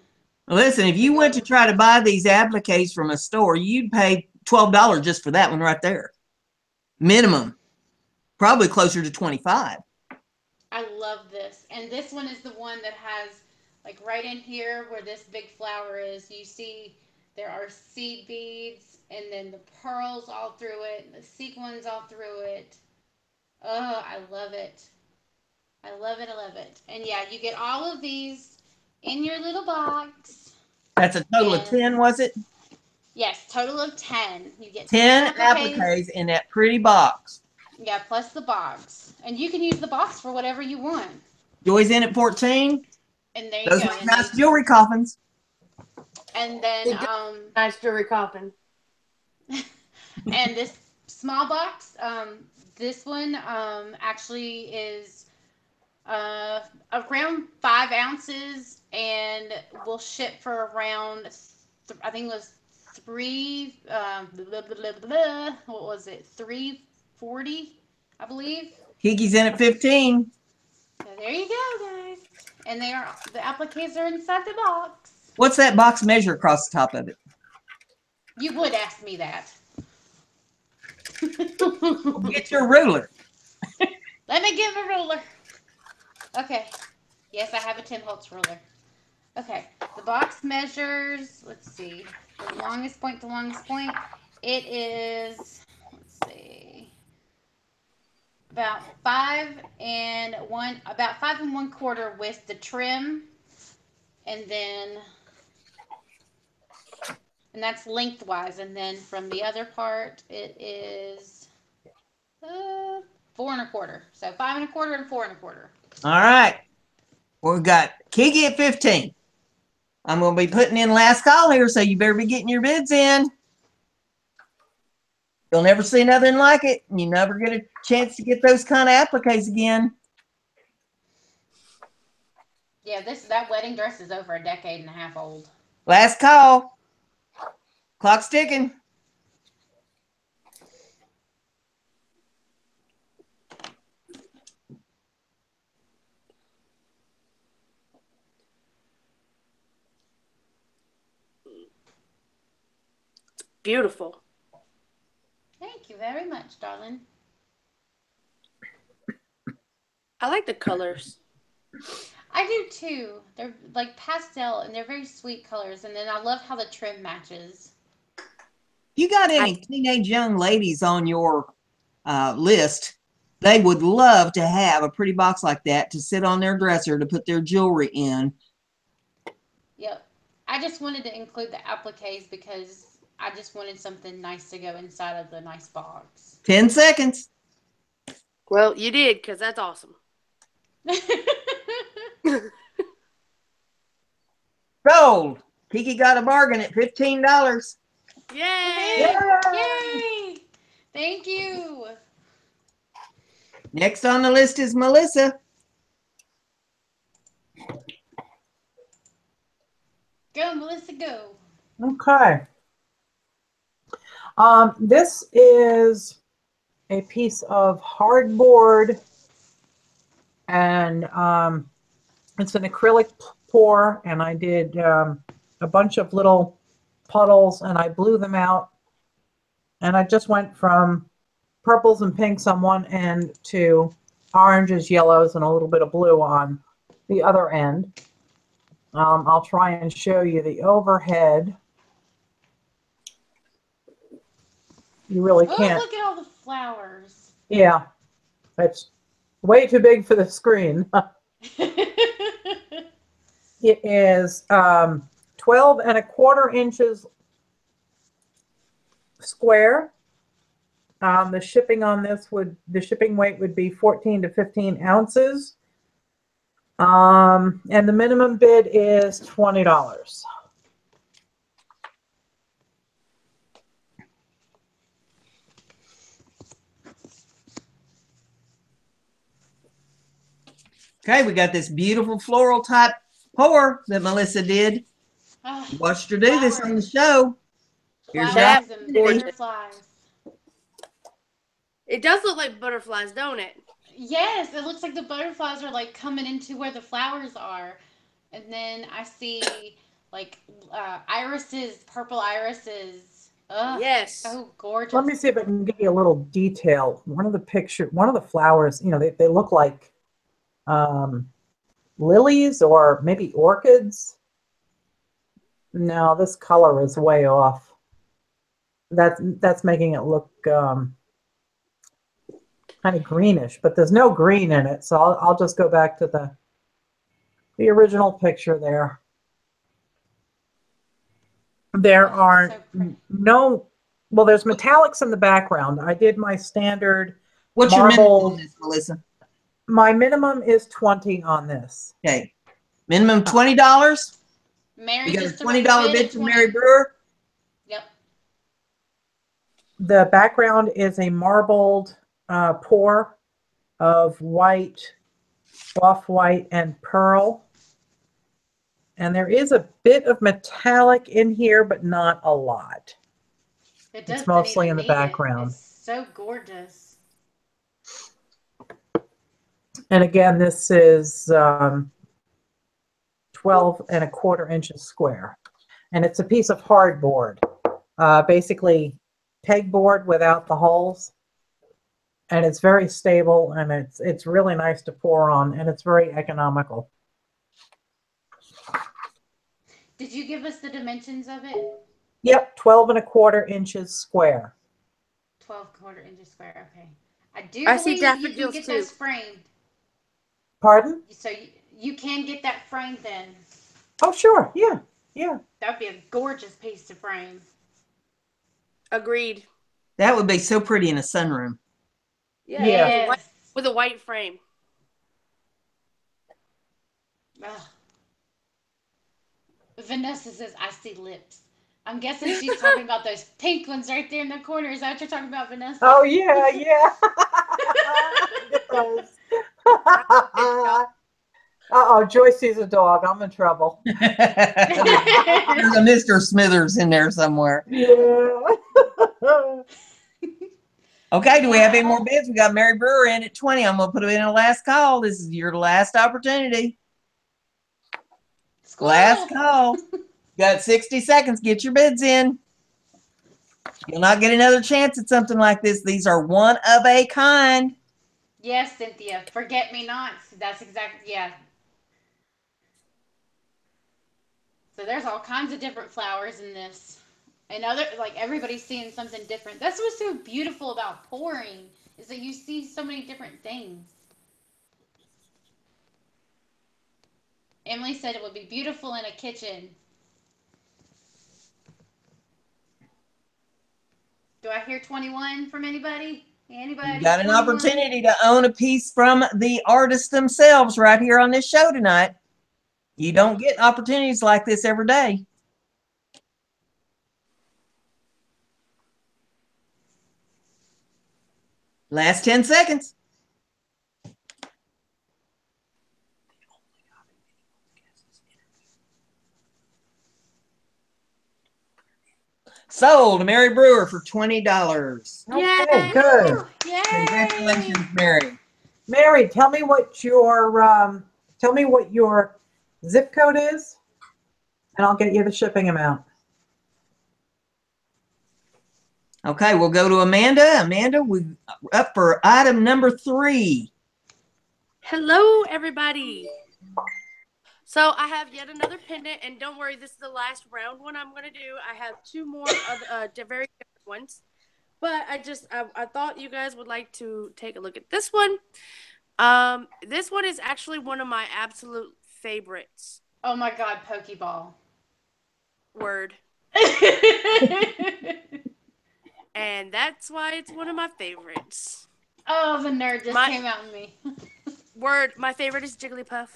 Speaker 1: Listen, if you went to try to buy these appliques from a store, you'd pay $12 just for that one right there. Minimum. Probably closer to 25.
Speaker 2: I love this. And this one is the one that has, like right in here where this big flower is, you see there are seed beads and then the pearls all through it, and the sequins all through it. Oh, I love it. I love it. I love it. And yeah, you get all of these in your little box.
Speaker 1: That's a total of 10, was it?
Speaker 2: Yes, total of 10. You get
Speaker 1: 10 appliques in that pretty box.
Speaker 2: Yeah, plus the box. And you can use the box for whatever you want.
Speaker 1: Joy's in at 14.
Speaker 2: And there you
Speaker 1: Those
Speaker 2: go.
Speaker 1: are nice jewelry coffins.
Speaker 2: And then
Speaker 4: nice jewelry coffin.
Speaker 2: and this small box, this one actually is around 5 ounces and will ship for around I think it was what was it, $3.40, I believe.
Speaker 1: Kiki's in at 15.
Speaker 2: So there you go, guys. And the appliques are inside the box.
Speaker 1: What's that box measure across the top of it?
Speaker 2: You would ask me that.
Speaker 1: Get your ruler.
Speaker 2: Let me get a ruler. Okay. Yes, I have a Tim Holtz ruler. Okay. The box measures, let's see, the longest point to longest point. It is, let's see, about 5 1/4 with the trim, and that's lengthwise, and then from the other part it is 4 1/4. So 5 1/4 and 4 1/4.
Speaker 1: All right. We've got Kiki at 15. I'm going to be putting in last call here, so you better be getting your bids in. You'll never see nothing like it, and you never get a chance to get those kind of appliques again.
Speaker 2: Yeah, that wedding dress is over a decade and a half old.
Speaker 1: Last call. Clock's ticking.
Speaker 4: Beautiful.
Speaker 2: Thank you very much, darling.
Speaker 4: I like the colors.
Speaker 2: I do too. They're like pastel and they're very sweet colors. And then I love how the trim matches.
Speaker 1: You got any teenage young ladies on your list? They would love to have a pretty box like that to sit on their dresser to put their jewelry in.
Speaker 2: Yep. I just wanted to include the appliques because I just wanted something nice to go inside of the nice box.
Speaker 1: 10 seconds.
Speaker 4: Well, you did, because that's awesome.
Speaker 1: Sold. Kiki got a bargain at $15.
Speaker 4: Yay!
Speaker 2: Yay! Thank you.
Speaker 1: Next on the list is Melissa.
Speaker 2: Go, Melissa, go.
Speaker 3: Okay. This is a piece of hardboard, and it's an acrylic pour, and I did a bunch of little puddles, and I blew them out, and I just went from purples and pinks on one end to oranges, yellows, and a little bit of blue on the other end. I'll try and show you the overhead. You really can't.
Speaker 2: Oh, look at all the flowers.
Speaker 3: Yeah, it's way too big for the screen. It is 12¼ inches square. The shipping on this the shipping weight would be 14 to 15 ounces. And the minimum bid is $20.
Speaker 1: Okay, we got this beautiful floral type pour that Melissa did. Watched her do this on the show. Here's your
Speaker 2: Flowers and
Speaker 1: opportunity.
Speaker 2: butterflies.
Speaker 4: It does look like butterflies, don't it?
Speaker 2: Yes, it looks like the butterflies are like coming into where the flowers are. And then I see like irises, purple irises. Ugh,
Speaker 4: Yes.
Speaker 2: so gorgeous.
Speaker 3: Let me see if I can give you a little detail. One of the flowers, you know, they look like lilies or maybe orchids. No, this color is way off. That's making it look kind of greenish, but there's no green in it. So I'll just go back to the original picture there. There are there's metallics in the background. I did my standard.
Speaker 1: What's your minimum on this, Melissa?
Speaker 3: My minimum is 20 on this.
Speaker 1: Okay. Minimum $20.
Speaker 2: Mary,
Speaker 1: You got a
Speaker 2: just
Speaker 1: $20 bid from Mary Brewer.
Speaker 2: Yep.
Speaker 3: The background is a marbled pour of white, off-white, and pearl. And there is a bit of metallic in here, but not a lot. It's mostly in the background.
Speaker 2: It's so gorgeous.
Speaker 3: And again, this is 12¼ inches square. And it's a piece of hardboard, basically pegboard without the holes. And it's very stable, and it's really nice to pour on, and it's very economical.
Speaker 2: Did you give us the dimensions of it?
Speaker 3: Yep, 12¼ inches square.
Speaker 2: 12¼ inches square. Okay. I
Speaker 4: see
Speaker 2: believe you
Speaker 4: daffodils
Speaker 2: can get
Speaker 4: too.
Speaker 2: those framed.
Speaker 3: Pardon?
Speaker 2: So you can get that framed then.
Speaker 3: Oh, sure. Yeah, yeah.
Speaker 2: That would be a gorgeous piece to frame.
Speaker 4: Agreed.
Speaker 1: That would be so pretty in a sunroom.
Speaker 4: Yeah.
Speaker 2: Yes.
Speaker 4: With a white frame.
Speaker 2: Ugh. Vanessa says, I see lips. I'm guessing she's talking about those pink ones right there in the corner. Is that what you're talking about, Vanessa?
Speaker 3: Oh, yeah, yeah. It does. Uh-oh, Joyce sees a dog. I'm in trouble.
Speaker 1: There's a Mr. Smithers in there somewhere.
Speaker 3: Yeah.
Speaker 1: Okay, do we have any more bids? We got Mary Brewer in at 20. I'm going to put it in a last call. This is your last opportunity.
Speaker 2: Squirrel.
Speaker 1: Last call. Got 60 seconds. Get your bids in. You'll not get another chance at something like this. These are one of a kind.
Speaker 2: Yes, Cynthia. Forget me nots. That's exactly, yeah. So there's all kinds of different flowers in this. And other, like, everybody's seeing something different. That's what's so beautiful about pouring, is that you see so many different things. Emily said it would be beautiful in a kitchen. Do I hear 21 from anybody? Anybody?
Speaker 1: You've got an
Speaker 2: 21?
Speaker 1: opportunity to own a piece from the artists themselves right here on this show tonight. You don't get opportunities like this every day. Last 10 seconds. Sold to Mary Brewer for $20.
Speaker 3: Okay, good.
Speaker 2: Yay!
Speaker 1: Congratulations, Mary.
Speaker 3: Mary, tell me what your zip code is, and I'll get you the shipping amount.
Speaker 1: Okay, we'll go to Amanda. Amanda, we're up for item number 3.
Speaker 4: Hello, everybody. So I have yet another pendant, and don't worry, this is the last round one I'm going to do. I have 2 more very different ones, but I thought you guys would like to take a look at this one. This one is actually one of my absolute favorites.
Speaker 2: Oh my God, Pokeball.
Speaker 4: Word. And that's why it's one of my favorites.
Speaker 2: Oh, the nerd just came out in me.
Speaker 4: Word, my favorite is Jigglypuff.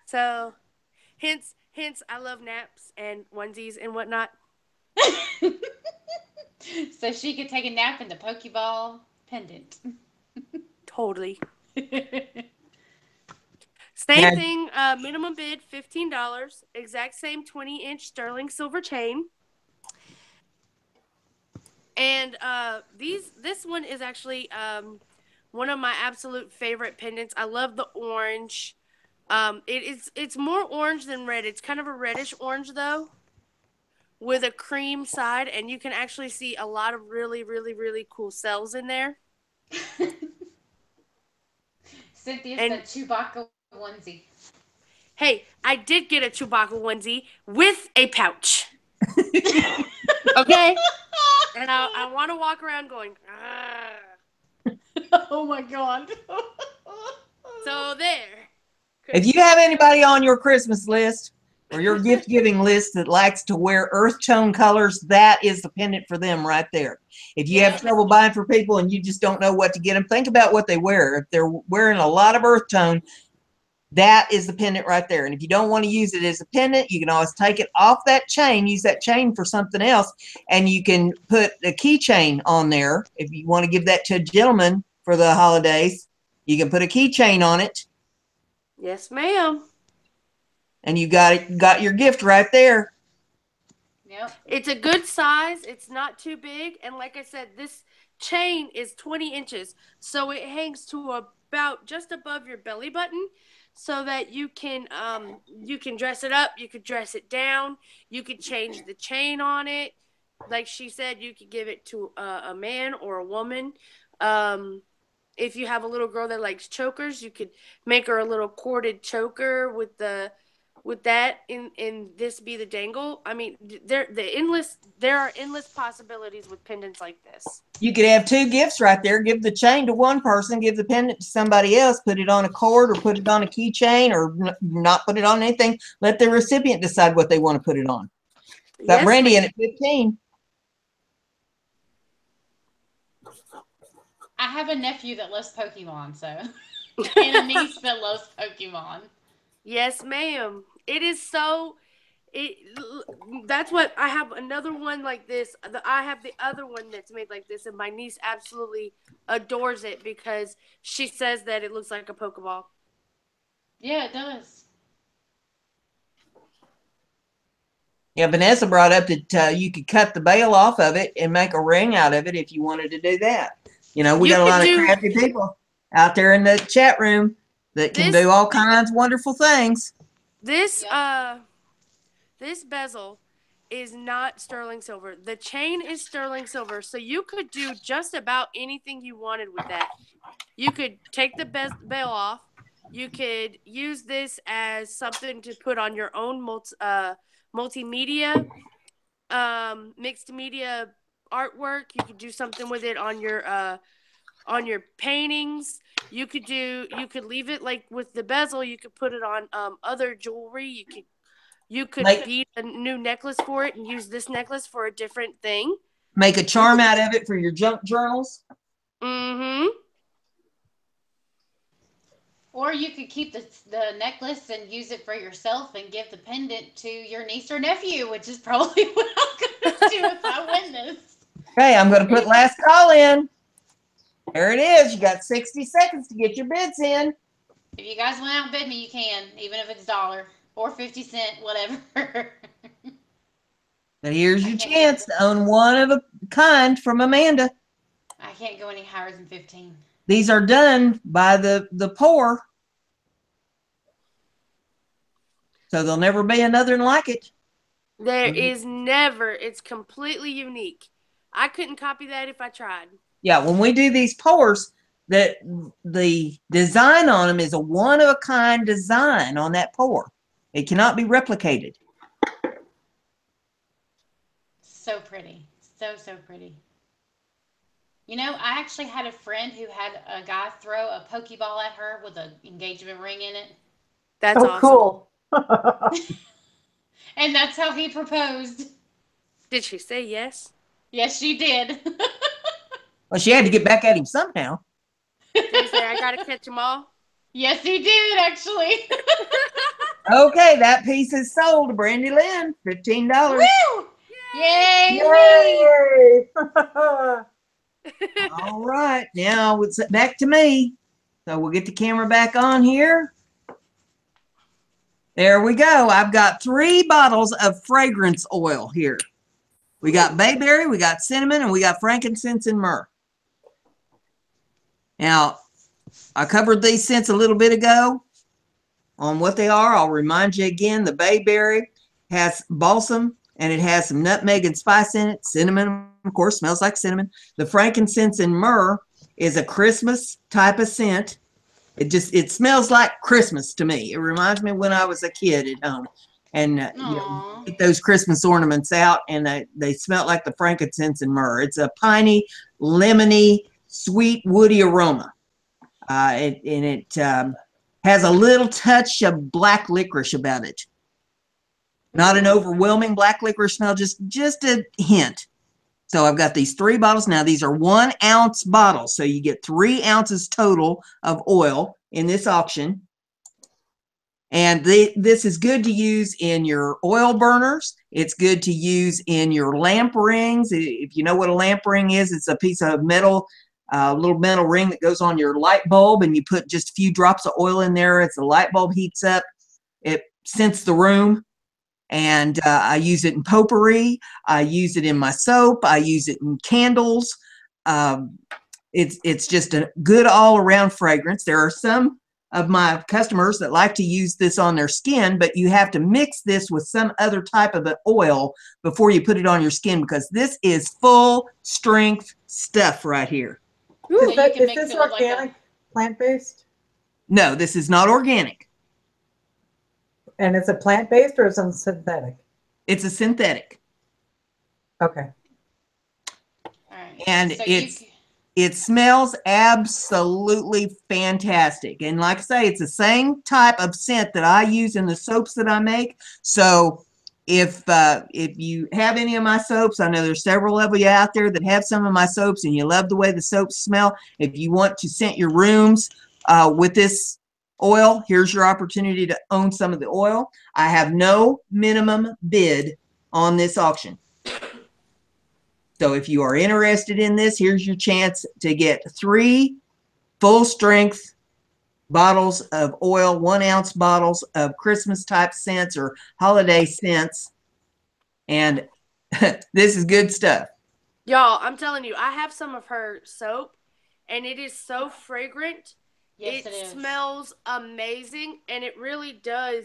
Speaker 4: So, hence, I love naps and onesies and whatnot.
Speaker 2: So she could take a nap in the Pokeball pendant.
Speaker 4: Totally. Same thing, minimum bid $15, exact same 20-inch sterling silver chain. And this one is actually one of my absolute favorite pendants. I love the orange. It's more orange than red. It's kind of a reddish orange though, with a cream side, and you can actually see a lot of really, really, really cool cells in there.
Speaker 2: Cynthia said Chewbacca onesie.
Speaker 4: Hey, I did get a Chewbacca onesie with a pouch. Okay? And I want to walk around going,
Speaker 2: Oh my God.
Speaker 4: So there.
Speaker 1: If you have anybody on your Christmas list or your gift giving list that likes to wear earth tone colors, that is the pendant for them right there. If you have trouble buying for people and you just don't know what to get them, think about what they wear. If they're wearing a lot of earth tone, that is the pendant right there. And if you don't want to use it as a pendant, you can always take it off that chain, use that chain for something else, and you can put a keychain on there. If you want to give that to a gentleman for the holidays, you can put a keychain on it.
Speaker 4: Yes, ma'am.
Speaker 1: And you got your gift right there.
Speaker 2: Yep.
Speaker 4: It's a good size. It's not too big. And like I said, this chain is 20 inches. So it hangs to about just above your belly button so that you can dress it up. You could dress it down. You could change the chain on it. Like she said, you could give it to a man or a woman. If you have a little girl that likes chokers, you could make her a little corded choker with that and this be the dangle. I mean, there are endless possibilities with pendants like this.
Speaker 1: You could have 2 gifts right there. Give the chain to one person, give the pendant to somebody else, put it on a cord or put it on a keychain or not put it on anything. Let the recipient decide what they want to put it on. Got Brandy in at 15.
Speaker 2: I have a nephew that loves Pokemon, so and a niece that loves Pokemon.
Speaker 4: Yes, ma'am. It is so. That's what I have. Another one like this. I have the other one that's made like this, and my niece absolutely adores it because she says that it looks like a Pokeball.
Speaker 2: Yeah, it does.
Speaker 1: Yeah, Vanessa brought up that you could cut the bail off of it and make a ring out of it if you wanted to do that. You know, we got a lot of crafty people out there in the chat room that can do all kinds of wonderful things.
Speaker 4: This bezel is not sterling silver. The chain is sterling silver, so you could do just about anything you wanted with that. You could take the bell off. You could use this as something to put on your own multimedia, mixed media artwork. You could do something with it on your paintings. You could leave it like with the bezel. You could put it on other jewelry. You could bead a new necklace for it and use this necklace for a different thing.
Speaker 1: Make a charm out of it for your junk journals.
Speaker 4: Mm-hmm.
Speaker 2: Or you could keep the necklace and use it for yourself and give the pendant to your niece or nephew, which is probably what I'm going to do if I win this.
Speaker 1: Okay, I'm going to put last call in. There it is. You got 60 seconds to get your bids in.
Speaker 2: If you guys want to outbid me, you can, even if it's $1 or 50 cents, whatever.
Speaker 1: But here's your chance to own one of a kind from Amanda.
Speaker 2: I can't go any higher than 15.
Speaker 1: These are done by the poor. So there'll never be another like it.
Speaker 4: There is never. It's completely unique. I couldn't copy that if I tried.
Speaker 1: Yeah, when we do these pours, the design on them is a one-of-a-kind design on that pour. It cannot be replicated.
Speaker 2: So pretty. So, so pretty. You know, I actually had a friend who had a guy throw a Pokeball at her with an engagement ring in it.
Speaker 4: That's awesome.
Speaker 3: Cool.
Speaker 2: And that's how he proposed.
Speaker 4: Did she say yes?
Speaker 2: Yes, she did.
Speaker 1: Well, she had to get back at him somehow.
Speaker 4: Did he say, I got to catch them all?
Speaker 2: Yes, he did, actually.
Speaker 1: Okay, that piece is sold to Brandy Lynn. $15.
Speaker 2: Woo! Yay!
Speaker 3: Yay!
Speaker 1: All right, now it's back to me. So we'll get the camera back on here. There we go. I've got 3 bottles of fragrance oil here. We got bayberry, we got cinnamon, and we got frankincense and myrrh. Now, I covered these scents a little bit ago on what they are. I'll remind you again, the bayberry has balsam, and it has some nutmeg and spice in it. Cinnamon, of course, smells like cinnamon. The frankincense and myrrh is a Christmas type of scent. It smells like Christmas to me. It reminds me when I was a kid at home. And get those Christmas ornaments out, and they smell like the frankincense and myrrh. It's a piney, lemony, sweet, woody aroma. It has a little touch of black licorice about it. Not an overwhelming black licorice smell, just a hint. So I've got these 3 bottles. Now these are 1 ounce bottles. So you get 3 ounces total of oil in this auction. And this is good to use in your oil burners. It's good to use in your lamp rings. If you know what a lamp ring is, it's a piece of metal, little metal ring that goes on your light bulb, and you put just a few drops of oil in there. As the light bulb heats up, it scents the room. And I use it in potpourri. I use it in my soap. I use it in candles. It's just a good all-around fragrance. There are some of my customers that like to use this on their skin, but you have to mix this with some other type of an oil before you put it on your skin, because this is full strength stuff right here.
Speaker 3: Is this organic, plant-based?
Speaker 1: No, this is not organic.
Speaker 3: And is it plant-based or is it synthetic?
Speaker 1: It's a synthetic.
Speaker 3: Okay.
Speaker 2: All right.
Speaker 1: And
Speaker 2: So
Speaker 1: it smells absolutely fantastic. And like I say, it's the same type of scent that I use in the soaps that I make. So if you have any of my soaps, I know there's several of you out there that have some of my soaps and you love the way the soaps smell. If you want to scent your rooms with this oil, here's your opportunity to own some of the oil. I have no minimum bid on this auction. So if you are interested in this, here's your chance to get 3 full strength bottles of oil, 1 ounce bottles of Christmas type scents or holiday scents. And this is good stuff.
Speaker 4: Y'all, I'm telling you, I have some of her soap, and it is so fragrant.
Speaker 2: Yes, it is.
Speaker 4: Smells amazing, and it really does.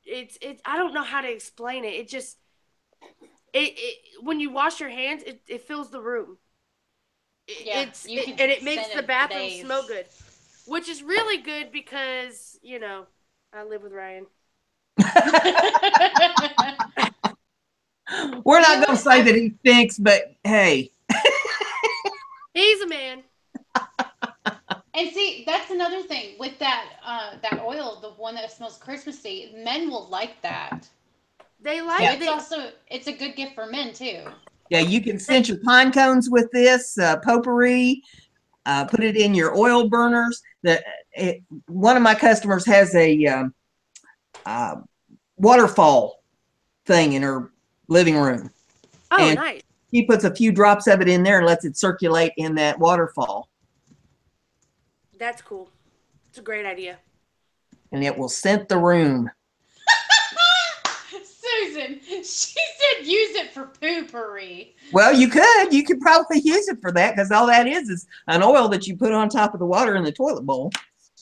Speaker 4: It's I don't know how to explain it. When you wash your hands, it fills the room.
Speaker 2: Yeah,
Speaker 4: And it makes the bathroom
Speaker 2: days.
Speaker 4: smell good, which is really good because I live with Ryan.
Speaker 1: We're not going to say that he stinks, but hey.
Speaker 4: He's a man.
Speaker 2: And see, that's another thing with that oil, the one that smells Christmassy. Men will like that.
Speaker 4: They like
Speaker 2: it's a good gift for men too.
Speaker 1: Yeah, you can scent your pine cones with this potpourri. Put it in your oil burners. One of my customers has a waterfall thing in her living room.
Speaker 4: Oh,
Speaker 1: and
Speaker 4: nice.
Speaker 1: She puts a few drops of it in there and lets it circulate in that waterfall.
Speaker 4: That's cool. It's a great idea.
Speaker 1: And it will scent the room.
Speaker 2: Susan, she said use it for poopery.
Speaker 1: Well, you could probably use it for that, because all that is an oil that you put on top of the water in the toilet bowl.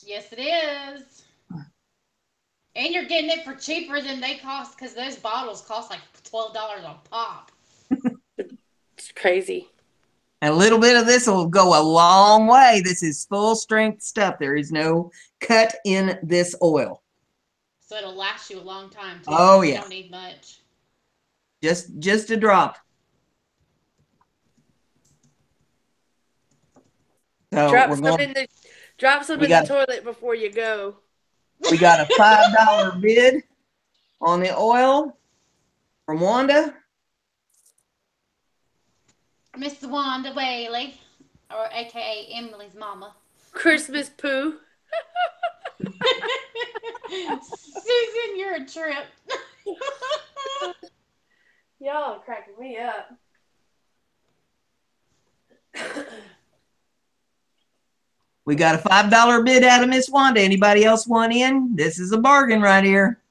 Speaker 2: Yes, it is. And you're getting it for cheaper than they cost, because those bottles cost like $12 a pop.
Speaker 4: It's crazy.
Speaker 1: And a little bit of this will go a long way. This is full strength stuff. There is no cut in this oil.
Speaker 2: So it'll last you a long time too.
Speaker 1: Oh,
Speaker 2: You
Speaker 1: yeah.
Speaker 2: don't need much.
Speaker 1: Just a drop. So
Speaker 4: Drop some in the toilet before you go.
Speaker 1: We got a $5 bid on the oil from Wanda.
Speaker 2: Miss Wanda Whaley, or AKA Emily's mama.
Speaker 4: Christmas poo.
Speaker 2: Susan, you're a trip.
Speaker 4: Y'all are cracking me up.
Speaker 1: We got a $5 bid out of Miss Wanda. Anybody else want in? This is a bargain right here.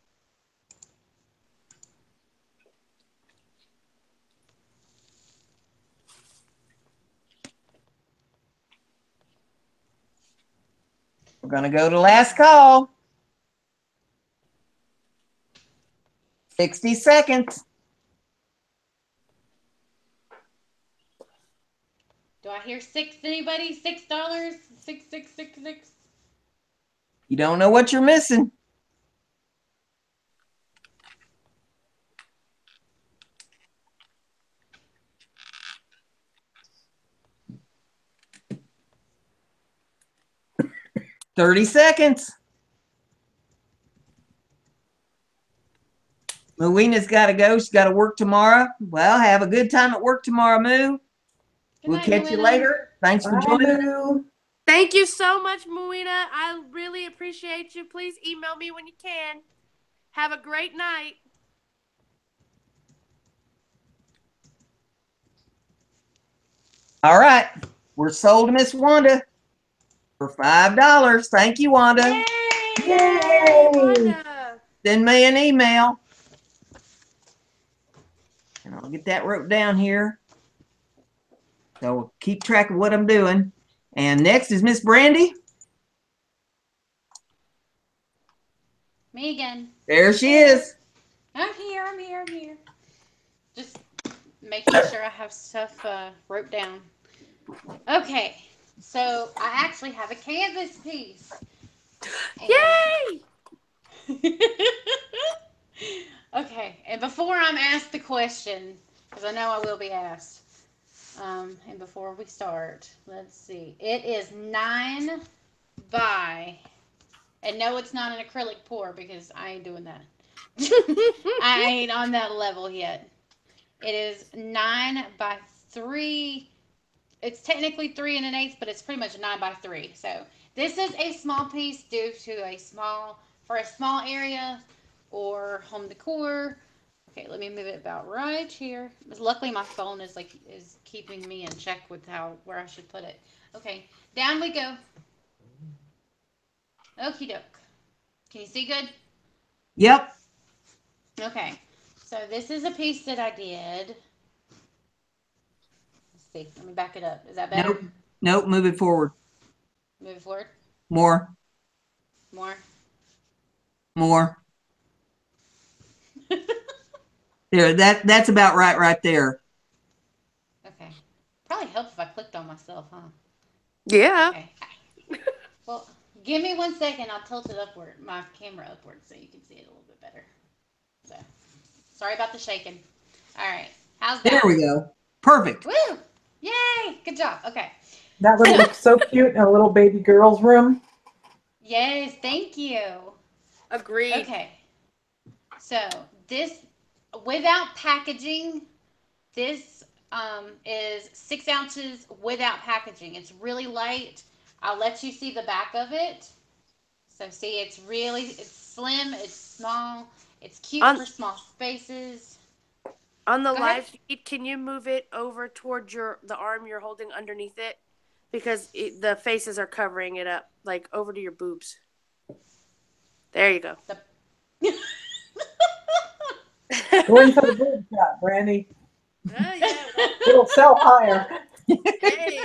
Speaker 1: We're going to go to last call. 60 seconds.
Speaker 2: Do I hear six? Anybody? $6? 6666.
Speaker 1: You don't know what you're missing. $30 seconds. Mowena's got to go. She's got to work tomorrow. Well, have a good time at work tomorrow, Moo. We'll catch you later. Thanks for joining us.
Speaker 4: Thank you so much, Moena. I really appreciate you. Please email me when you can. Have a great night.
Speaker 1: All right. We're sold to Miss Wanda for $5. Thank you, Wanda.
Speaker 4: Yay, Wanda.
Speaker 1: Send me an email. And I'll get that wrote down here. So keep track of what I'm doing. And next is Miss Brandy.
Speaker 2: Me again.
Speaker 1: There she is.
Speaker 2: I'm here. Just making sure I have stuff wrote down. Okay, so I actually have a canvas piece.
Speaker 4: Yay!
Speaker 2: Okay, and before I'm asked the question, because I know I will be asked, and before we start, let's see. It is 9 by, and no, it's not an acrylic pour because I ain't doing that. I ain't on that level yet. It is 9 by 3. It's technically 3 1/8, but it's pretty much 9 by 3. So this is a small piece due to for a small area or home decor. Okay, let me move it about right here. Luckily, my phone is keeping me in check with where I should put it. Okay, down we go. Okie doke. Can you see good?
Speaker 1: Yep.
Speaker 2: Okay, so this is a piece that I did. Let's see. Let me back it up. Is that better?
Speaker 1: Nope. Move it forward.
Speaker 2: Move it forward.
Speaker 1: More. There, that's about right there.
Speaker 2: Okay. Probably help if I clicked on myself, huh?
Speaker 4: Yeah.
Speaker 2: Okay. Well, give me 1 second. I'll tilt it upward, my camera upward, so you can see it a little bit better. So, sorry about the shaking. All right. How's
Speaker 1: There
Speaker 2: that?
Speaker 1: we go. Perfect.
Speaker 2: Woo! Yay! Good job. Okay.
Speaker 3: That would look so cute in a little baby girl's room.
Speaker 2: Yes, thank you.
Speaker 4: Agreed.
Speaker 2: Okay. So, this, without packaging, this is 6 ounces without packaging. It's really light. I'll let you see the back of it. So see, it's slim, it's small, it's cute for small spaces.
Speaker 4: On the
Speaker 2: Go ahead.
Speaker 4: live feed, can you move it over towards the arm you're holding underneath it? Because the faces are covering it up, like over to your boobs. There you go.
Speaker 3: Go in for the boob shot, Brandy.
Speaker 4: Yeah.
Speaker 3: It'll sell higher.
Speaker 4: Hey.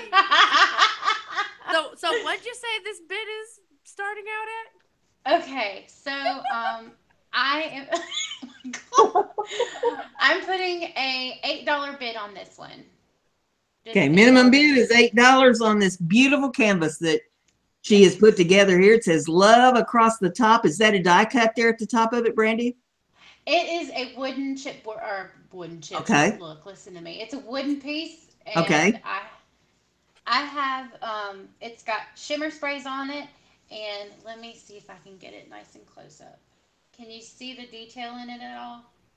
Speaker 4: So what'd you say this bid is starting out at?
Speaker 2: Okay, so I am I'm putting a $8 bid on this one. Just
Speaker 1: Okay,
Speaker 2: an
Speaker 1: minimum
Speaker 2: $8
Speaker 1: bid is $8 on this beautiful canvas that she has put together here. It says love across the top. Is that a die cut there at the top of it, Brandy?
Speaker 2: It is a wooden chipboard, or wooden chip.
Speaker 1: Okay.
Speaker 2: Look, listen to me. It's a wooden piece, and
Speaker 1: Okay.
Speaker 2: I have it's got shimmer sprays on it, and let me see if I can get it nice and close up. Can you see the detail in it at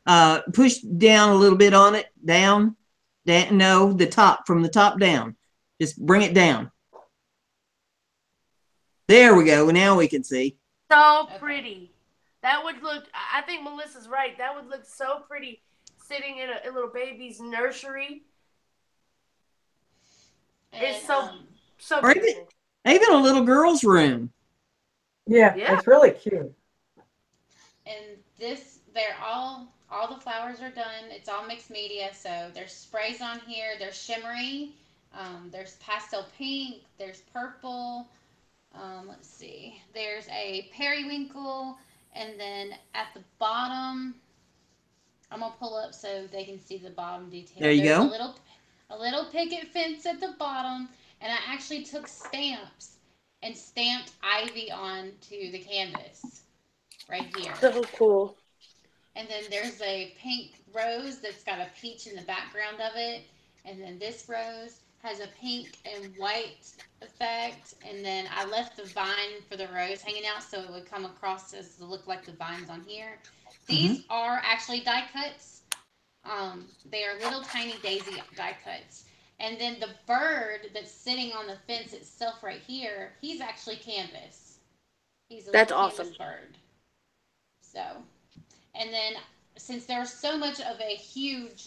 Speaker 2: all?
Speaker 1: Push down a little bit on it. Down. No, the top, from the top down. Just bring it down. There we go. Now we can see.
Speaker 4: So pretty. That would look, I think Melissa's right. That would look so pretty sitting in a little baby's nursery.
Speaker 2: And,
Speaker 4: It's so
Speaker 1: or
Speaker 4: beautiful.
Speaker 1: even a little girl's room.
Speaker 3: Yeah, it's really cute.
Speaker 2: And this, they're all the flowers are done. It's all mixed media. So there's sprays on here. There's shimmery. There's pastel pink. There's purple. Let's see. There's a periwinkle, and then at the bottom, I'm gonna pull up so they can see the bottom detail.
Speaker 1: There you
Speaker 2: There's
Speaker 1: go.
Speaker 2: a little picket fence at the bottom, and I actually took stamps and stamped ivy onto the canvas right here.
Speaker 4: So cool.
Speaker 2: And then there's a pink rose that's got a peach in the background of it, and then this rose has a pink and white effect, and then I left the vine for the rose hanging out so it would come across as to look like the vines on here. These are actually die cuts. They are little tiny daisy die cuts. And then the bird that's sitting on the fence itself right here, he's actually canvas. He's a
Speaker 4: That's
Speaker 2: little
Speaker 4: awesome.
Speaker 2: canvas bird. So, and then since there's so much of a huge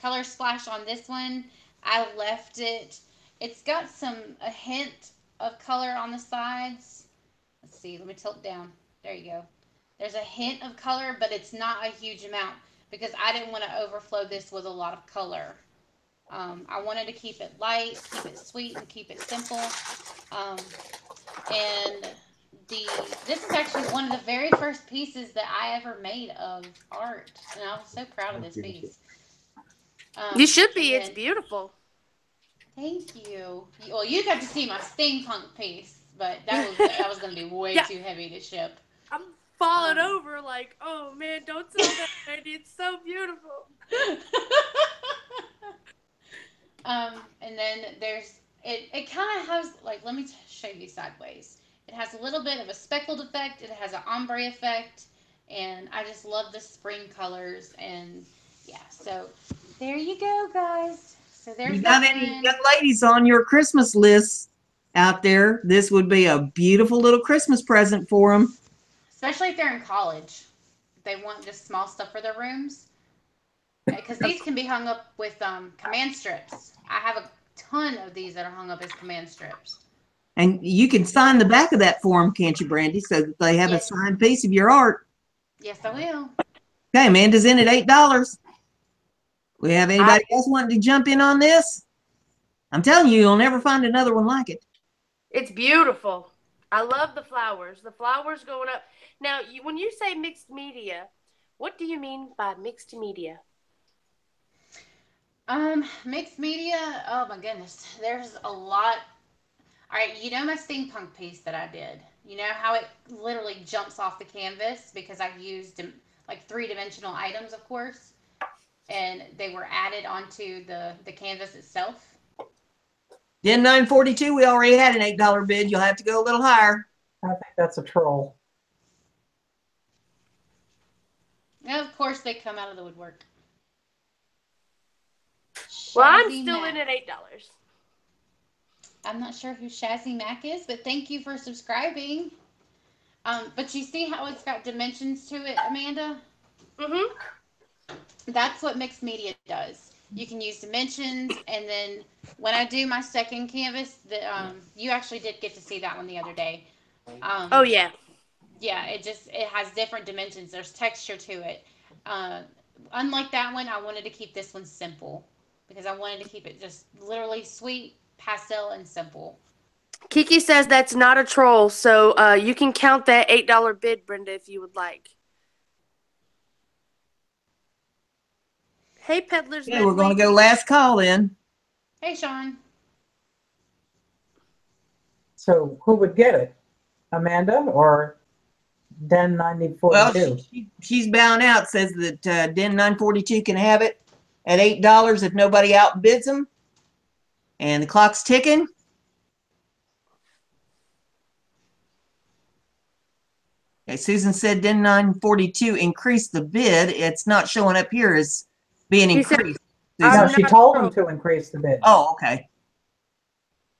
Speaker 2: color splash on this one, I left it. It's got a hint of color on the sides. Let's see, let me tilt down. There you go. There's a hint of color, but it's not a huge amount because I didn't want to overflow this with a lot of color. I wanted to keep it light, keep it sweet, and keep it simple. And this is actually one of the very first pieces that I ever made of art, and I was so proud of this piece.
Speaker 4: You should be. It's beautiful.
Speaker 2: Thank you. Well, you got to see my steampunk piece, but that was going to be way too heavy to ship.
Speaker 4: I'm falling over like, oh man, don't sell that, Brandy. It's so beautiful.
Speaker 2: And then it kind of has, like, let me show you sideways. It has a little bit of a speckled effect. It has an ombre effect, and I just love the spring colors. And yeah, so there you go, guys. So there's
Speaker 1: You got any young ladies on your Christmas list out there? This would be a beautiful little Christmas present for them.
Speaker 2: Especially if they're in college. If they want just small stuff for their rooms. Because these can be hung up with command strips. I have a ton of these that are hung up as command strips.
Speaker 1: And you can sign the back of that for them, can't you, Brandy, so that they have a signed piece of your art.
Speaker 2: Yes, I will.
Speaker 1: Okay, Amanda's in at $8. We have anybody else wanting to jump in on this? I'm telling you, you'll never find another one like it.
Speaker 4: It's beautiful. I love the flowers. The flowers going up. Now, when you say mixed media, What do you mean by mixed media?
Speaker 2: Mixed media. Oh my goodness, there's a lot. All right, you know my steampunk piece that I did. You know how it literally jumps off the canvas because I used like three-dimensional items, of course, and they were added onto the canvas itself.
Speaker 1: Den 942, we already had an $8 bid. You'll have to go a little higher.
Speaker 3: I think that's a troll.
Speaker 2: And of course, they come out of the woodwork.
Speaker 4: Well, I'm
Speaker 2: Shazzy
Speaker 4: still
Speaker 2: Mac.
Speaker 4: in at $8.
Speaker 2: I'm not sure who Shazzy Mac is, but thank you for subscribing. But you see how it's got dimensions to it, Amanda?
Speaker 4: Mm-hmm.
Speaker 2: That's what mixed media does. You can use dimensions, and then when I do my second canvas, you actually did get to see that one the other day.
Speaker 4: Oh, yeah.
Speaker 2: Yeah, it has different dimensions. There's texture to it. Unlike that one, I wanted to keep this one simple because I wanted to keep it just literally sweet, pastel, and simple.
Speaker 4: Kiki says that's not a troll, so you can count that $8 bid, Brenda, if you would like. Hey, Peddler's
Speaker 1: Okay, we're going to go last call then.
Speaker 2: Hey, Sean.
Speaker 3: So who would get it? Amanda or Den 9042?
Speaker 1: Well, she's bowing out, says that Den 942 can have it at $8 if nobody outbids them. And the clock's ticking. Okay, Susan said Den 942 increased the bid. It's not showing up here as being increased.
Speaker 3: No, she told them to increase the bid.
Speaker 1: Oh, okay.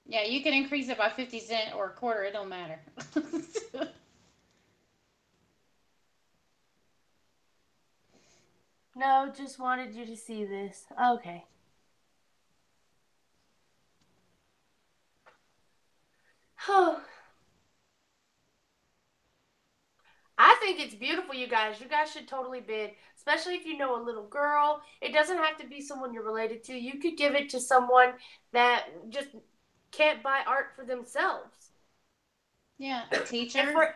Speaker 2: Yeah, you can increase it by 50 cents or a quarter. It don't matter.
Speaker 4: No, just wanted you to see this. Okay. Oh. I think it's beautiful, you guys. You guys should totally bid, especially if you know a little girl. It doesn't have to be someone you're related to. You could give it to someone that just can't buy art for themselves.
Speaker 2: Yeah, a teacher.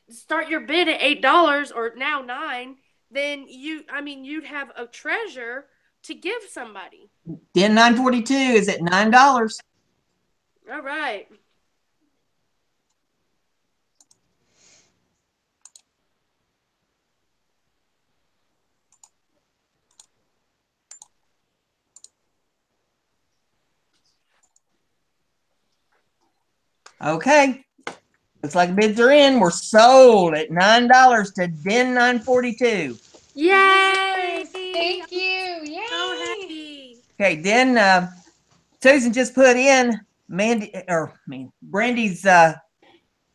Speaker 4: Start your bid at $8 or now $9. Then you'd have a treasure to give somebody.
Speaker 1: Den 942 is at $9.
Speaker 4: All right.
Speaker 1: Okay. Looks like bids are in. We're sold at $9 to Den 942.
Speaker 4: Yay!
Speaker 2: Yes, thank you. Yay!
Speaker 4: So happy.
Speaker 1: Okay, Den, Susan just put in Brandy's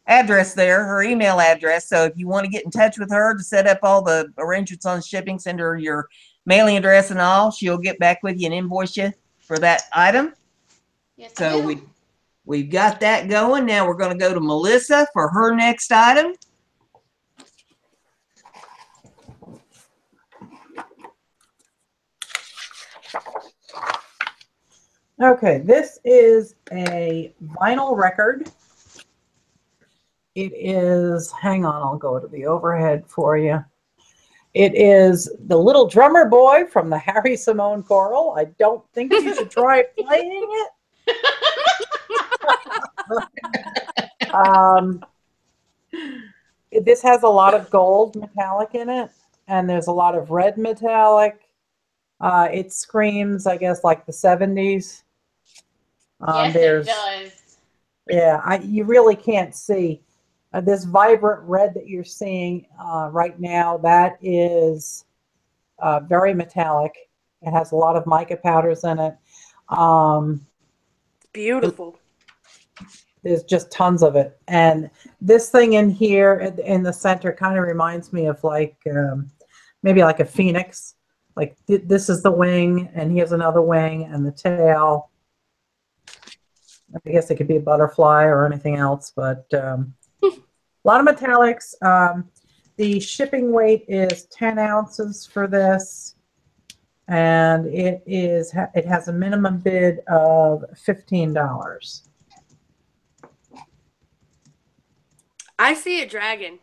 Speaker 1: address there, her email address. So if you want to get in touch with her to set up all the arrangements on shipping, send her your mailing address and all. She'll get back with you and invoice you for that item.
Speaker 2: Yes,
Speaker 1: so we've got that going. Now we're going to go to Melissa for her next item.
Speaker 3: Okay, this is a vinyl record. It is, hang on, I'll go to the overhead for you. It is The Little Drummer Boy from the Harry Simone Choral. I don't think you should try playing it. This has a lot of gold metallic in it, and there's a lot of red metallic. It screams, I guess, like the 70s.
Speaker 2: Yes, it does.
Speaker 3: Yeah, you really can't see. This vibrant red that you're seeing right now, that is very metallic. It has a lot of mica powders in it.
Speaker 4: Beautiful.
Speaker 3: There's just tons of it. And this thing in here in the center kind of reminds me of like maybe like a phoenix. Like this is the wing, and here's another wing and the tail. I guess it could be a butterfly or anything else, but a lot of metallics. The shipping weight is 10 ounces for this, and it has a minimum bid of $15.
Speaker 4: I see a dragon.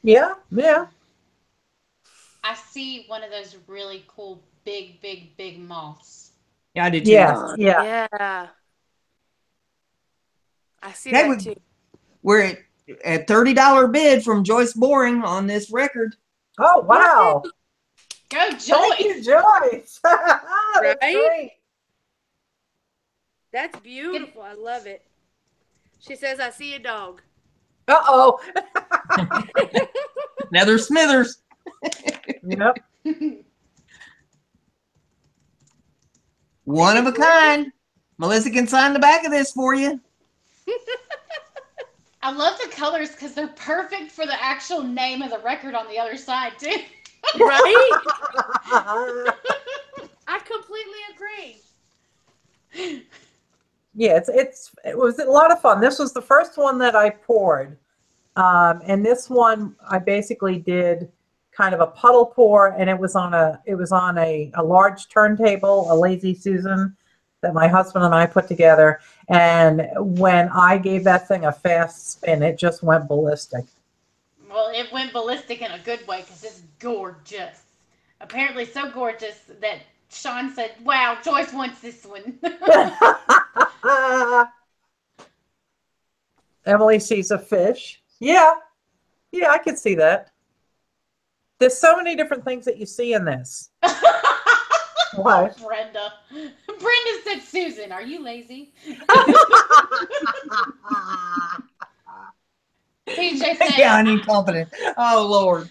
Speaker 3: Yeah, yeah.
Speaker 2: I see one of those really cool big moths.
Speaker 1: Yeah, I do too.
Speaker 3: Yes, yeah.
Speaker 4: Yeah. I see
Speaker 1: Okay,
Speaker 4: that too.
Speaker 1: we're at $30 bid from Joyce Boring on this record.
Speaker 3: Oh, wow.
Speaker 2: Go
Speaker 3: Thank you,
Speaker 2: Joyce!
Speaker 3: Joyce. That's
Speaker 4: Right?
Speaker 3: great.
Speaker 4: That's beautiful. I love it. She says, I see a dog.
Speaker 3: Uh-oh.
Speaker 1: Nether Smithers.
Speaker 3: Yep.
Speaker 1: One of a kind. Melissa can sign the back of this for you.
Speaker 2: I love the colors because they're perfect for the actual name of the record on the other side too.
Speaker 4: Right? I completely agree.
Speaker 3: Yeah, it was a lot of fun. This was the first one that I poured. And this one I basically did kind of a puddle pour, and it was on a large turntable, a Lazy Susan that my husband and I put together. And when I gave that thing a fast spin, it just went ballistic.
Speaker 2: Well, it went ballistic in a good way because it's gorgeous. Apparently so gorgeous that Sean said, wow, Joyce wants this one.
Speaker 3: Emily sees a fish. Yeah, I could see that. There's so many different things that you see in this. What?
Speaker 2: Brenda. Brenda said, Susan, are you lazy? PJ said,
Speaker 1: Yeah, I'm incompetent. Oh, Lord.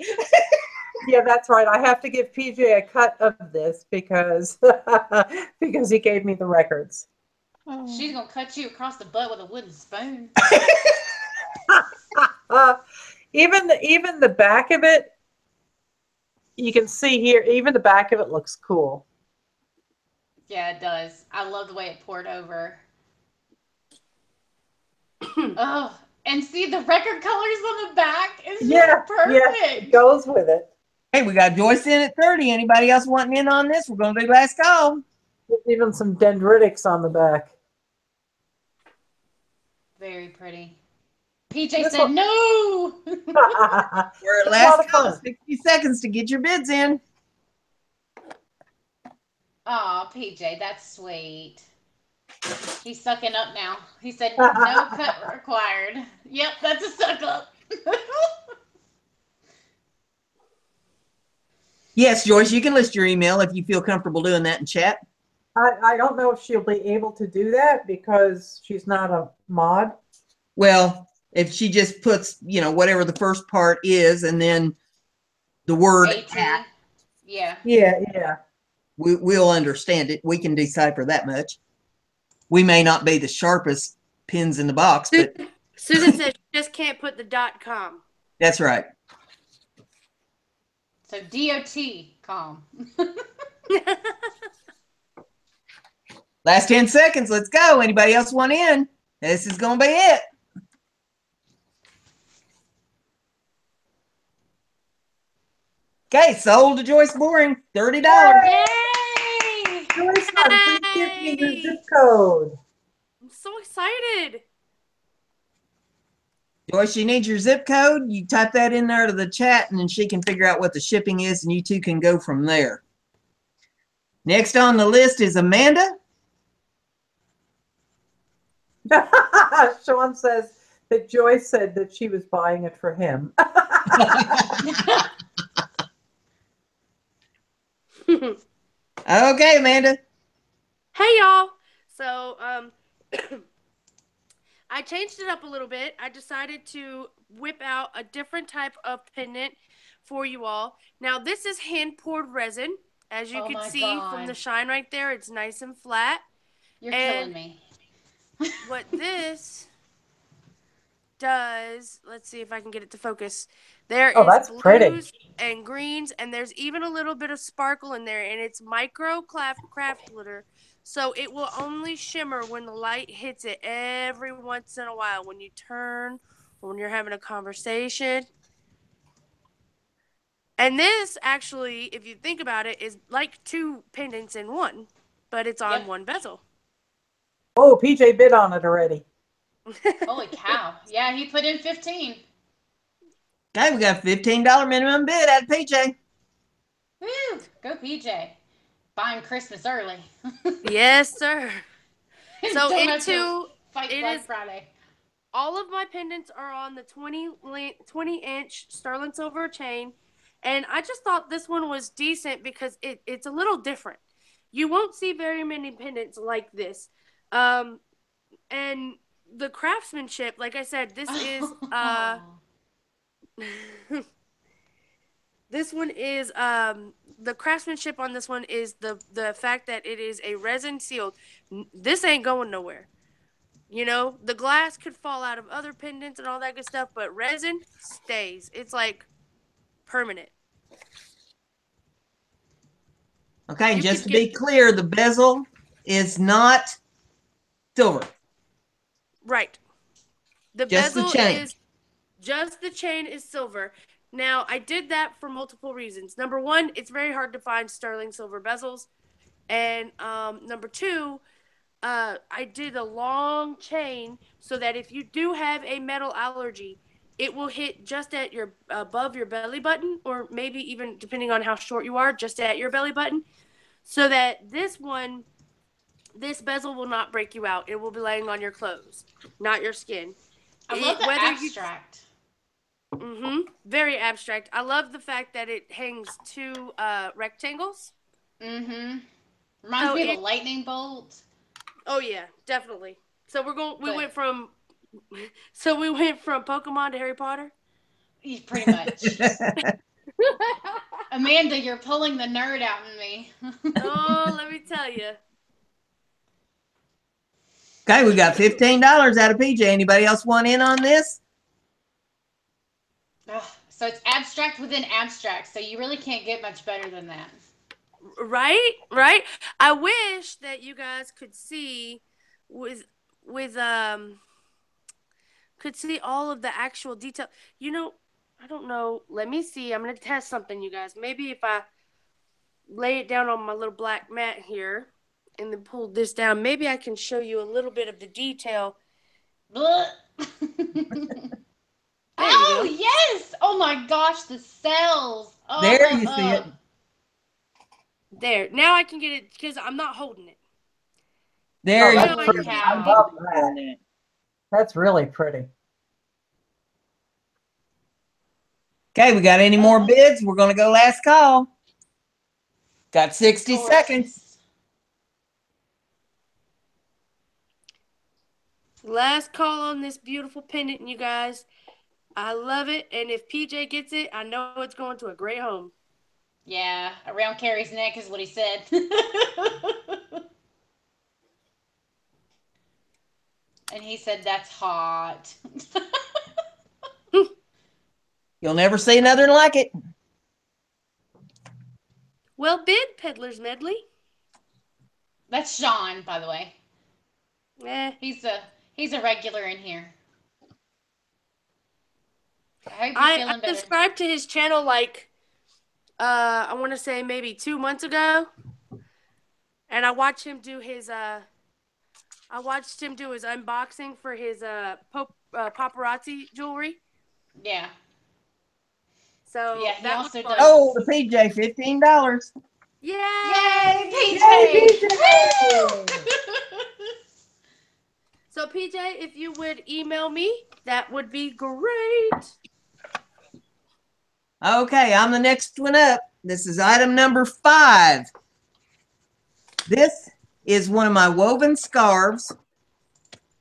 Speaker 3: Yeah, that's right. I have to give PJ a cut of this because because he gave me the records.
Speaker 2: she's going to cut you across the butt with a wooden spoon.
Speaker 3: Even the back of it, you can see here, even the back of it looks cool.
Speaker 2: Yeah, it does. I love the way it poured over. Oh, and see the record colors on the back? It's just perfect.
Speaker 3: Yeah, it goes with it.
Speaker 1: Hey, we got Joyce in at 30. Anybody else wanting in on this? We're going to do last call.
Speaker 3: There's even some dendritics on the back.
Speaker 2: Very pretty. PJ said no.
Speaker 1: We're at last call. 60 seconds to get your bids in.
Speaker 2: Aw, PJ, that's sweet. He's sucking up now. He said no cut required. Yep, that's a suck up.
Speaker 1: Yes, Joyce, you can list your email if you feel comfortable doing that in chat.
Speaker 3: I don't know if she'll be able to do that because she's not a mod.
Speaker 1: Well, if she just puts, whatever the first part is and then the word at.
Speaker 2: Yeah.
Speaker 3: Yeah.
Speaker 1: We'll understand it. We can decipher that much. We may not be the sharpest pins in the box, but
Speaker 4: Susan says she just can't put the .com.
Speaker 1: That's right.
Speaker 2: So DOT.com.
Speaker 1: Last 10 seconds. Let's go. Anybody else want in? This is going to be it. Okay, sold to Joyce Boring. $30.
Speaker 2: Yay!
Speaker 3: Joyce, please give me your zip code.
Speaker 4: I'm so excited.
Speaker 1: Joyce, you need your zip code. You type that in there to the chat, and then she can figure out what the shipping is, and you two can go from there. Next on the list is Amanda.
Speaker 3: Sean says that Joyce said that she was buying it for him.
Speaker 1: Okay, Amanda.
Speaker 4: Hey, y'all. So, I changed it up a little bit. I decided to whip out a different type of pendant for you all. Now, this is hand-poured resin. As you can see from the shine right there, it's nice and flat.
Speaker 2: You're killing me.
Speaker 4: What this does, let's see if I can get it to focus. There is
Speaker 3: that's
Speaker 4: blues
Speaker 3: pretty.
Speaker 4: and greens, and there's even a little bit of sparkle in there, and it's micro craft glitter. So it will only shimmer when the light hits it every once in a while when you turn or when you're having a conversation. And this actually, if you think about it, is like two pendants in one, but it's on one bezel.
Speaker 3: Oh, PJ bid on it already.
Speaker 2: Holy cow. Yeah, he put in 15.
Speaker 1: Okay, we got a $15 minimum bid at PJ.
Speaker 2: Woo! Go PJ. Buying Christmas early.
Speaker 4: Yes, sir. So
Speaker 2: Don't have to
Speaker 4: into
Speaker 2: fight
Speaker 4: it
Speaker 2: Black
Speaker 4: is
Speaker 2: Friday.
Speaker 4: all of my pendants are on the 20-inch sterling silver chain, and I just thought this one was decent because it's a little different. You won't see very many pendants like this, and the craftsmanship, like I said, this is this one is the craftsmanship on this one is the fact that it is a resin sealed. This ain't going nowhere. You know, the glass could fall out of other pendants and all that good stuff, but resin stays. It's like permanent.
Speaker 1: Okay, and
Speaker 4: You
Speaker 1: just
Speaker 4: could
Speaker 1: to be
Speaker 4: get
Speaker 1: clear, the bezel is not silver.
Speaker 4: right. The
Speaker 1: Just the
Speaker 4: bezel
Speaker 1: chain.
Speaker 4: is just the chain is silver. Now, I did that for multiple reasons. Number one, it's very hard to find sterling silver bezels. And number two, I did a long chain so that if you do have a metal allergy, it will hit just at your above your belly button, or maybe even depending on how short you are, just at your belly button, so that this bezel will not break you out. It will be laying on your clothes, not your skin.
Speaker 2: I love the
Speaker 4: Whether
Speaker 2: abstract.
Speaker 4: very abstract. I love the fact that it hangs two rectangles.
Speaker 2: Reminds
Speaker 4: So
Speaker 2: me of a lightning bolt.
Speaker 4: oh yeah, definitely. So we
Speaker 2: But-
Speaker 4: went from Pokemon to Harry Potter.
Speaker 2: Pretty much. Amanda, you're pulling the nerd out in me.
Speaker 4: Oh, let me tell you.
Speaker 1: Okay, we got $15 out of PJ. Anybody else want in on this?
Speaker 2: So it's abstract within abstract, so you really can't get much better than that.
Speaker 4: Right? I wish that you guys could see could see all of the actual detail. You know, I don't know. Let me see. I'm going to test something, you guys. Maybe if I lay it down on my little black mat here and then pull this down, maybe I can show you a little bit of the detail.
Speaker 2: Oh, yes! Oh my gosh, the cells. Oh,
Speaker 1: There you see it.
Speaker 4: There. Now I can get it because I'm not holding it.
Speaker 1: There you
Speaker 3: that's
Speaker 2: Holy
Speaker 3: pretty.
Speaker 2: cow.
Speaker 3: I love that. That's really pretty.
Speaker 1: Okay, we got any more bids? We're going to go last call. Got 60 seconds.
Speaker 4: Last call on this beautiful pendant, you guys. I love it, and if PJ gets it, I know it's going to a great home.
Speaker 2: Yeah, around Carrie's neck is what he said. And he said, that's hot.
Speaker 1: You'll never see another like it.
Speaker 4: Well bid, Peddler's Medley.
Speaker 2: That's Sean, by the way. He's a regular in here. I hope you're feeling better.
Speaker 4: I subscribed to his channel like I want to say maybe 2 months ago, and I watched him do his unboxing for his paparazzi jewelry.
Speaker 2: Yeah.
Speaker 4: So
Speaker 2: yeah, he
Speaker 4: that
Speaker 2: also
Speaker 4: was
Speaker 2: does.
Speaker 1: Oh, the PJ, $15.
Speaker 4: Yay!
Speaker 2: Yay, PJ!
Speaker 1: Yay, PJ!
Speaker 4: So PJ, if you would email me, that would be great.
Speaker 1: Okay, I'm the next one up. This is item number 5. This is one of my woven scarves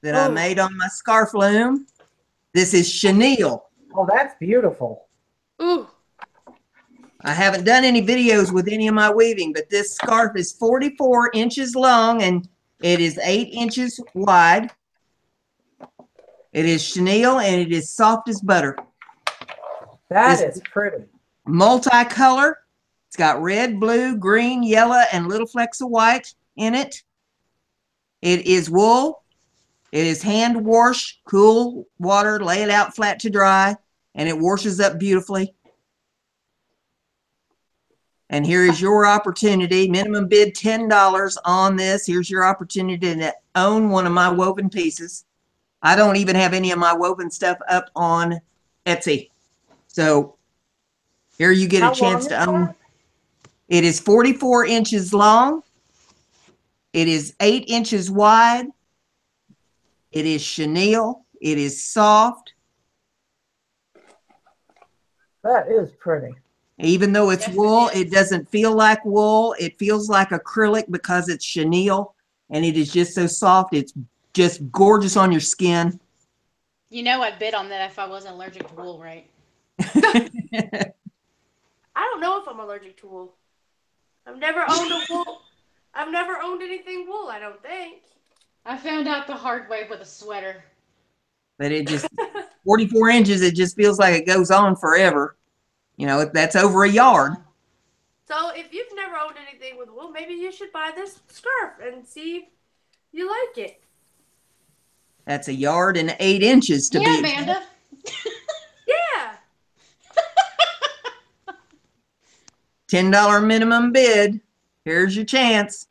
Speaker 1: that I made on my scarf loom. This is chenille.
Speaker 3: Oh, that's beautiful.
Speaker 4: Ooh.
Speaker 1: I haven't done any videos with any of my weaving, but this scarf is 44 inches long and it is 8 inches wide. It is chenille and it is soft as butter.
Speaker 3: That is pretty.
Speaker 1: Multicolor. It's got red, blue, green, yellow, and little flecks of white in it. It is wool. It is hand wash, cool water, lay it out flat to dry, and it washes up beautifully. And here is your opportunity. Minimum bid $10 on this. Here's your opportunity to own one of my woven pieces. I don't even have any of my woven stuff up on Etsy. So here you get
Speaker 3: How
Speaker 1: a chance
Speaker 3: long
Speaker 1: to
Speaker 3: is
Speaker 1: own.
Speaker 3: that?
Speaker 1: It is 44 inches long. It is 8 inches wide. It is chenille. It is soft.
Speaker 3: That is pretty.
Speaker 1: Even though it's
Speaker 2: Yes, it
Speaker 1: wool,
Speaker 2: is.
Speaker 1: it doesn't feel like wool. It feels like acrylic because it's chenille, and it is just so soft. It's just gorgeous on your skin.
Speaker 2: You know I'd bid on that if I wasn't allergic to wool, right?
Speaker 4: I don't know if I'm allergic to wool. I've never owned a wool. I've never owned anything wool, I don't think.
Speaker 2: I found out the hard way with a sweater.
Speaker 1: But it just 44 inches, it just feels like it goes on forever. You know, that's over a yard.
Speaker 4: So if you've never owned anything with wool, maybe you should buy this scarf and see if you like it.
Speaker 1: That's a yard and 8 inches to
Speaker 2: Yeah,
Speaker 1: be.
Speaker 2: Amanda.
Speaker 4: Yeah.
Speaker 1: $10 minimum bid. Here's your chance.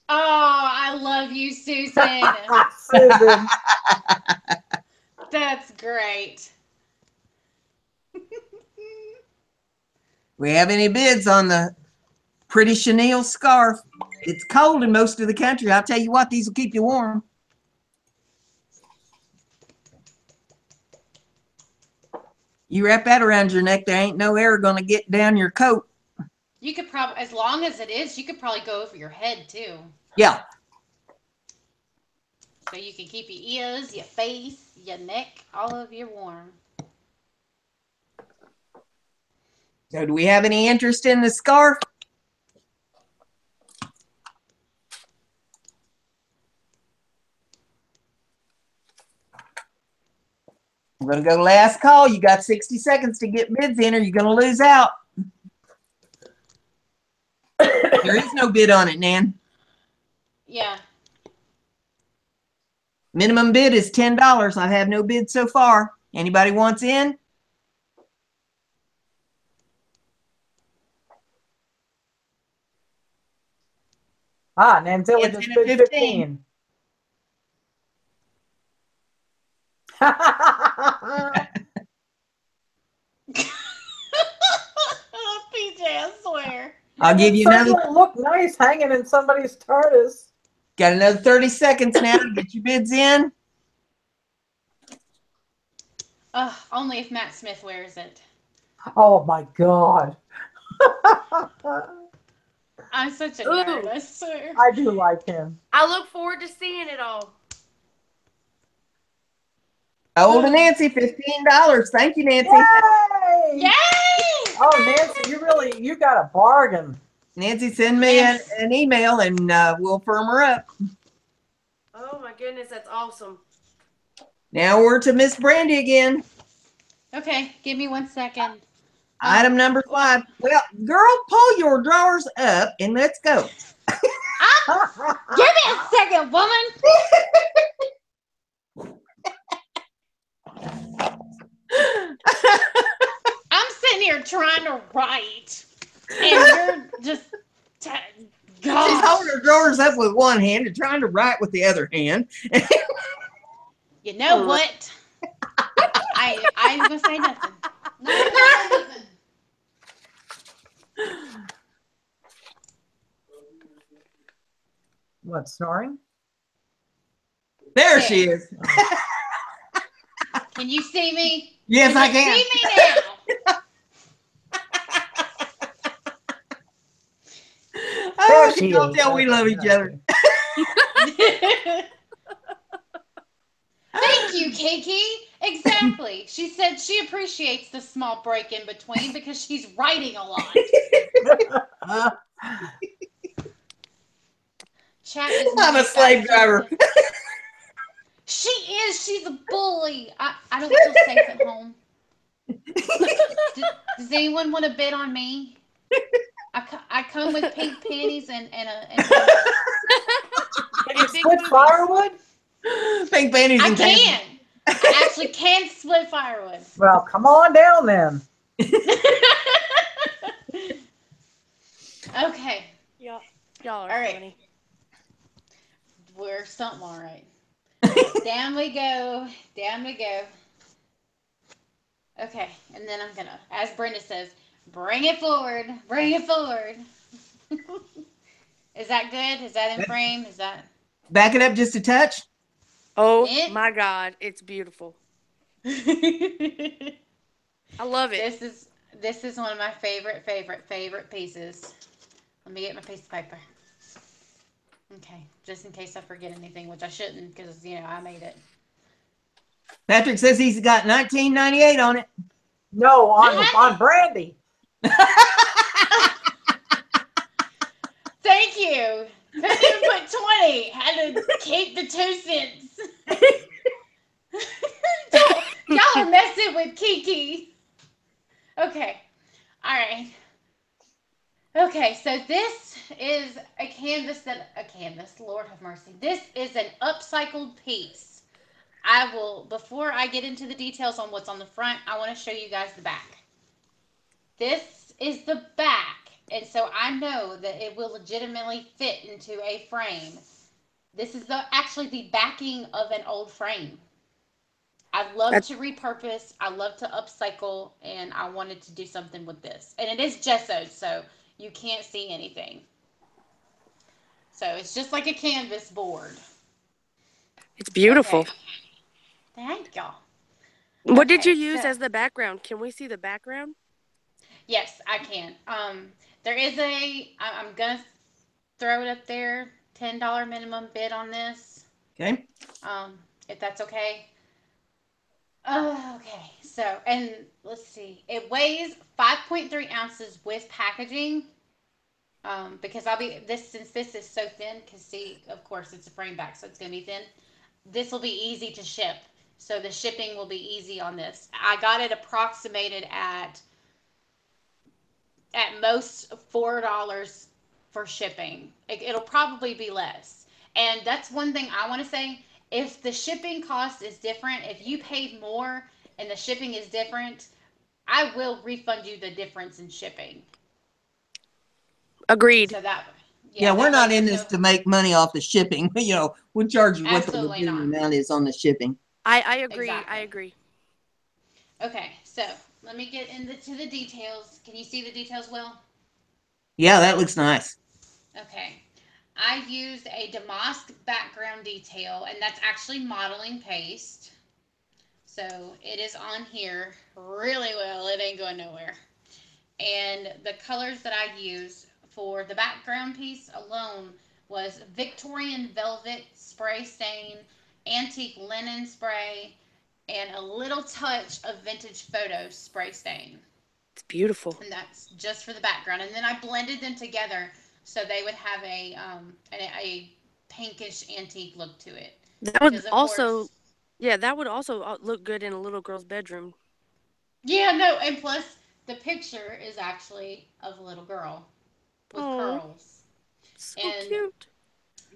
Speaker 2: Oh, I love you, Susan.
Speaker 3: Susan.
Speaker 2: That's great.
Speaker 1: We have any bids on the pretty chenille scarf? It's cold in most of the country. I'll tell you what, these will keep you warm. You wrap that around your neck, there ain't no air gonna get down your coat.
Speaker 2: You could probably, as long as it is, you could probably go over your head too.
Speaker 1: Yeah.
Speaker 2: So you can keep your ears, your face, your neck, all of you warm.
Speaker 1: So do we have any interest in the scarf? I'm gonna go last call. You got 60 seconds to get bids in or you're gonna lose out. There is no bid on it, Nan.
Speaker 2: Yeah.
Speaker 1: Minimum bid is $10. I have no bid so far. Anybody wants in?
Speaker 3: Nanzilla just bid 15.
Speaker 2: PJ, I swear.
Speaker 1: I'll give you
Speaker 3: Certainly
Speaker 1: another.
Speaker 3: look nice hanging in somebody's TARDIS.
Speaker 1: Got another 30 seconds now to get your bids in.
Speaker 2: Only if Matt Smith wears it.
Speaker 3: Oh my God.
Speaker 2: I'm such a nerd, I swear.
Speaker 3: I do like him.
Speaker 4: I look forward to seeing it all.
Speaker 1: Old and Nancy, $15. Thank you, Nancy.
Speaker 3: Yay!
Speaker 2: Yay!
Speaker 3: Oh, Nancy, you got a bargain.
Speaker 1: Nancy, send me
Speaker 2: Yes.
Speaker 1: an email and we'll firm her up.
Speaker 4: Oh my goodness, that's awesome.
Speaker 1: Now we're to Miss Brandy again.
Speaker 2: Okay, give me 1 second.
Speaker 1: Item number 5. Well, girl, pull your drawers up and let's go.
Speaker 2: Give me a second, woman. I'm sitting here trying to write, and you're just,
Speaker 1: She's
Speaker 2: God.
Speaker 1: holding her drawers up with one hand and trying to write with the other hand.
Speaker 2: You know what? I ain't gonna say nothing. No, I'm not gonna say nothing.
Speaker 3: What, snoring?
Speaker 1: There she is.
Speaker 2: Can you see me?
Speaker 1: Yes, I
Speaker 2: you
Speaker 1: can.
Speaker 2: See me now.
Speaker 1: Oh,
Speaker 3: she
Speaker 1: don't
Speaker 3: is.
Speaker 1: tell we love each other.
Speaker 2: Thank you, Kiki. Exactly. She said she appreciates the small break in between because she's writing a lot. Chat is
Speaker 1: I'm a slave driver.
Speaker 2: She is. She's a bully. I don't feel safe at home. Does anyone want to bid on me? I come with pink panties and a.
Speaker 3: Can you split firewood?
Speaker 1: Pink panties
Speaker 2: I
Speaker 1: and
Speaker 2: can. I actually can split firewood.
Speaker 3: Well, come on down then.
Speaker 2: Okay.
Speaker 4: Y'all are
Speaker 2: All right.
Speaker 4: funny.
Speaker 2: We're something all right. Down we go. Down we go. Okay, and then I'm gonna, as Brenda says, bring it forward. Bring it forward. Is that good? Is that in frame? Is that
Speaker 1: Back it up just a touch.
Speaker 4: Oh
Speaker 2: it?
Speaker 4: my God, it's beautiful.
Speaker 2: this
Speaker 4: I love it.
Speaker 2: is one of my favorite pieces. Let me get my piece of paper. Okay, just in case I forget anything, which I shouldn't, because I made it.
Speaker 1: Patrick says he's got 1998 on it.
Speaker 3: No, on Brandy.
Speaker 2: Thank you. Couldn't even put 20. Had to keep the 2 cents. Y'all are messing with Kiki. Okay. All right. Okay, so this is a canvas, Lord have mercy. This is an upcycled piece. Before I get into the details on what's on the front, I want to show you guys the back. This is the back, and so I know that it will legitimately fit into a frame. This is actually the backing of an old frame. I love to repurpose, I love to upcycle, and I wanted to do something with this. And it is gessoed, so you can't see anything. So it's just like a canvas board.
Speaker 4: It's beautiful.
Speaker 2: Okay. Thank y'all.
Speaker 4: What did you
Speaker 2: Okay,
Speaker 4: use
Speaker 2: so-
Speaker 4: as the background? Can we see the background?
Speaker 2: Yes, I can. There is I'm gonna throw it up there. $10 minimum bid on this.
Speaker 1: Okay.
Speaker 2: If that's okay. Okay. So, and let's see. It weighs 5.3 ounces with packaging. Because since this is so thin, because see, of course, it's a frame back, so it's gonna be thin. This will be easy to ship. So the shipping will be easy on this. I got it approximated at most $4 for shipping. It'll probably be less. And that's one thing I want to say. If the shipping cost is different, if you paid more and the shipping is different, I will refund you the difference in shipping.
Speaker 4: Agreed.
Speaker 2: So that,
Speaker 1: Yeah, we're
Speaker 2: that way
Speaker 1: not in
Speaker 2: there's
Speaker 1: this to make money off the shipping. We'll charge you what the
Speaker 2: absolutely
Speaker 1: legitimate
Speaker 2: not.
Speaker 1: amount is on the shipping.
Speaker 4: I agree.
Speaker 2: Exactly.
Speaker 4: I agree.
Speaker 2: Okay, so let me get into the details. Can you see the details well?
Speaker 1: Yeah, that looks nice.
Speaker 2: Okay. I used a damask background detail, and that's actually modeling paste. So it is on here really well. It ain't going nowhere. And the colors that I used for the background piece alone was Victorian Velvet Spray Stain, Antique Linen Spray, and a little touch of Vintage Photo Spray Stain.
Speaker 4: It's beautiful.
Speaker 2: And that's just for the background. And then I blended them together so they would have a pinkish antique look to it.
Speaker 4: That would also,
Speaker 2: Course,
Speaker 4: that would also look good in a little girl's bedroom.
Speaker 2: yeah, no, and plus the picture is actually of a little girl with curls.
Speaker 4: So
Speaker 2: And
Speaker 4: cute.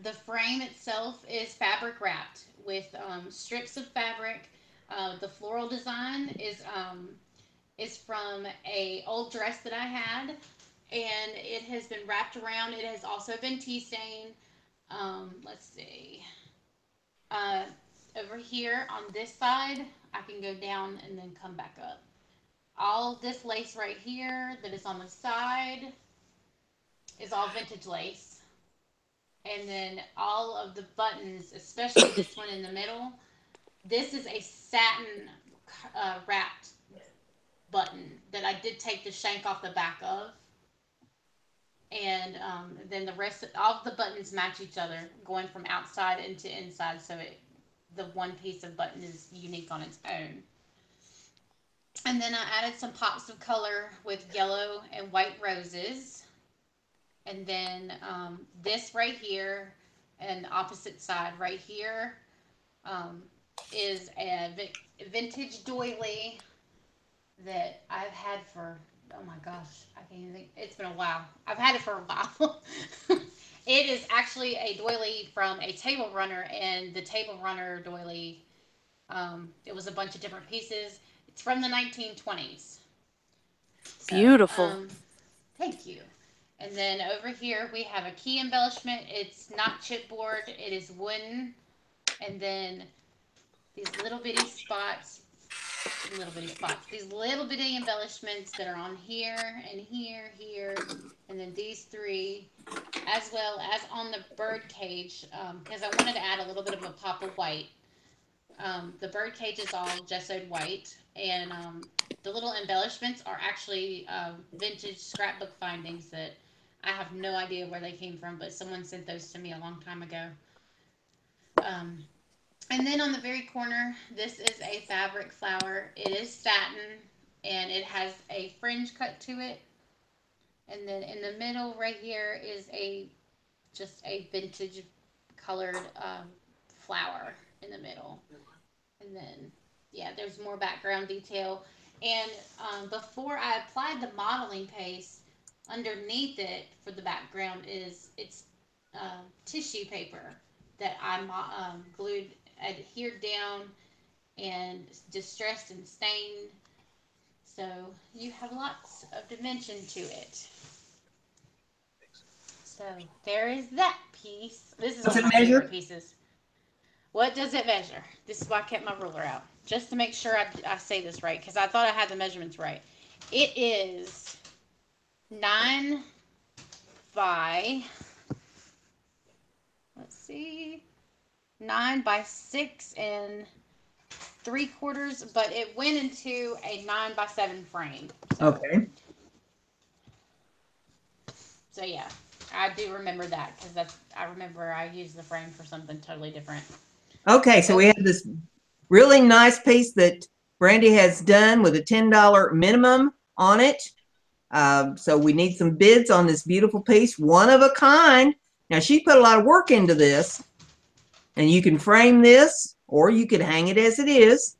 Speaker 2: the frame itself is fabric wrapped with strips of fabric. The floral design is from a old dress that I had, and it has been wrapped around. It has also been tea stained. Let's see. Uh, Over here on this side, I can go down and then come back up. All this lace right here that is on the side is all vintage lace. And then all of the buttons, especially this one in the middle, this is a satin wrapped button that I did take the shank off the back of. And then the rest, all of the buttons match each other, going from outside into inside, so the one piece of button is unique on its own. And then I added some pops of color with yellow and white roses. And then this right here, and the opposite side right here, is a vintage doily that I've had for, oh my gosh, I can't even think. It's been a while. I've had it for a while. It is actually a doily from a table runner, and the table runner doily, it was a bunch of different pieces. It's from the 1920s. So,
Speaker 4: Beautiful.
Speaker 2: Thank you. And then over here we have a key embellishment. It's not chipboard, it is wooden. And then these little bitty spots little bitty spots. These little bitty embellishments that are on here and here, here, and then these three, as well as on the bird cage, because I wanted to add a little bit of a pop of white. The bird cage is all gessoed white, and the little embellishments are actually vintage scrapbook findings that I have no idea where they came from, but someone sent those to me a long time ago. Um, and then on the very corner, this is a fabric flower. It is satin, and it has a fringe cut to it. And then in the middle right here is a just a vintage colored flower in the middle. And then, yeah, there's more background detail. And before I applied the modeling paste, underneath it for the background is it's tissue paper that I glued, adhered down, and distressed and stained. So you have lots of dimension to it. So there is that piece. This is
Speaker 1: Does
Speaker 2: one
Speaker 1: it
Speaker 2: of my
Speaker 1: measure?
Speaker 2: favorite pieces. What does it measure? This is why I kept my ruler out. Just to make sure I say this right, because I thought I had the measurements right. It is 9 by, let's see, 9 by 6 3/4, but it went into a 9 by 7 frame. So,
Speaker 1: Okay.
Speaker 2: so yeah, I do remember that because I remember I used the frame for something totally different.
Speaker 1: Okay, so we have this really nice piece that Brandy has done with a $10 minimum on it. So we need some bids on this beautiful piece, one of a kind. Now she put a lot of work into this, and you can frame this or you could hang it as it is.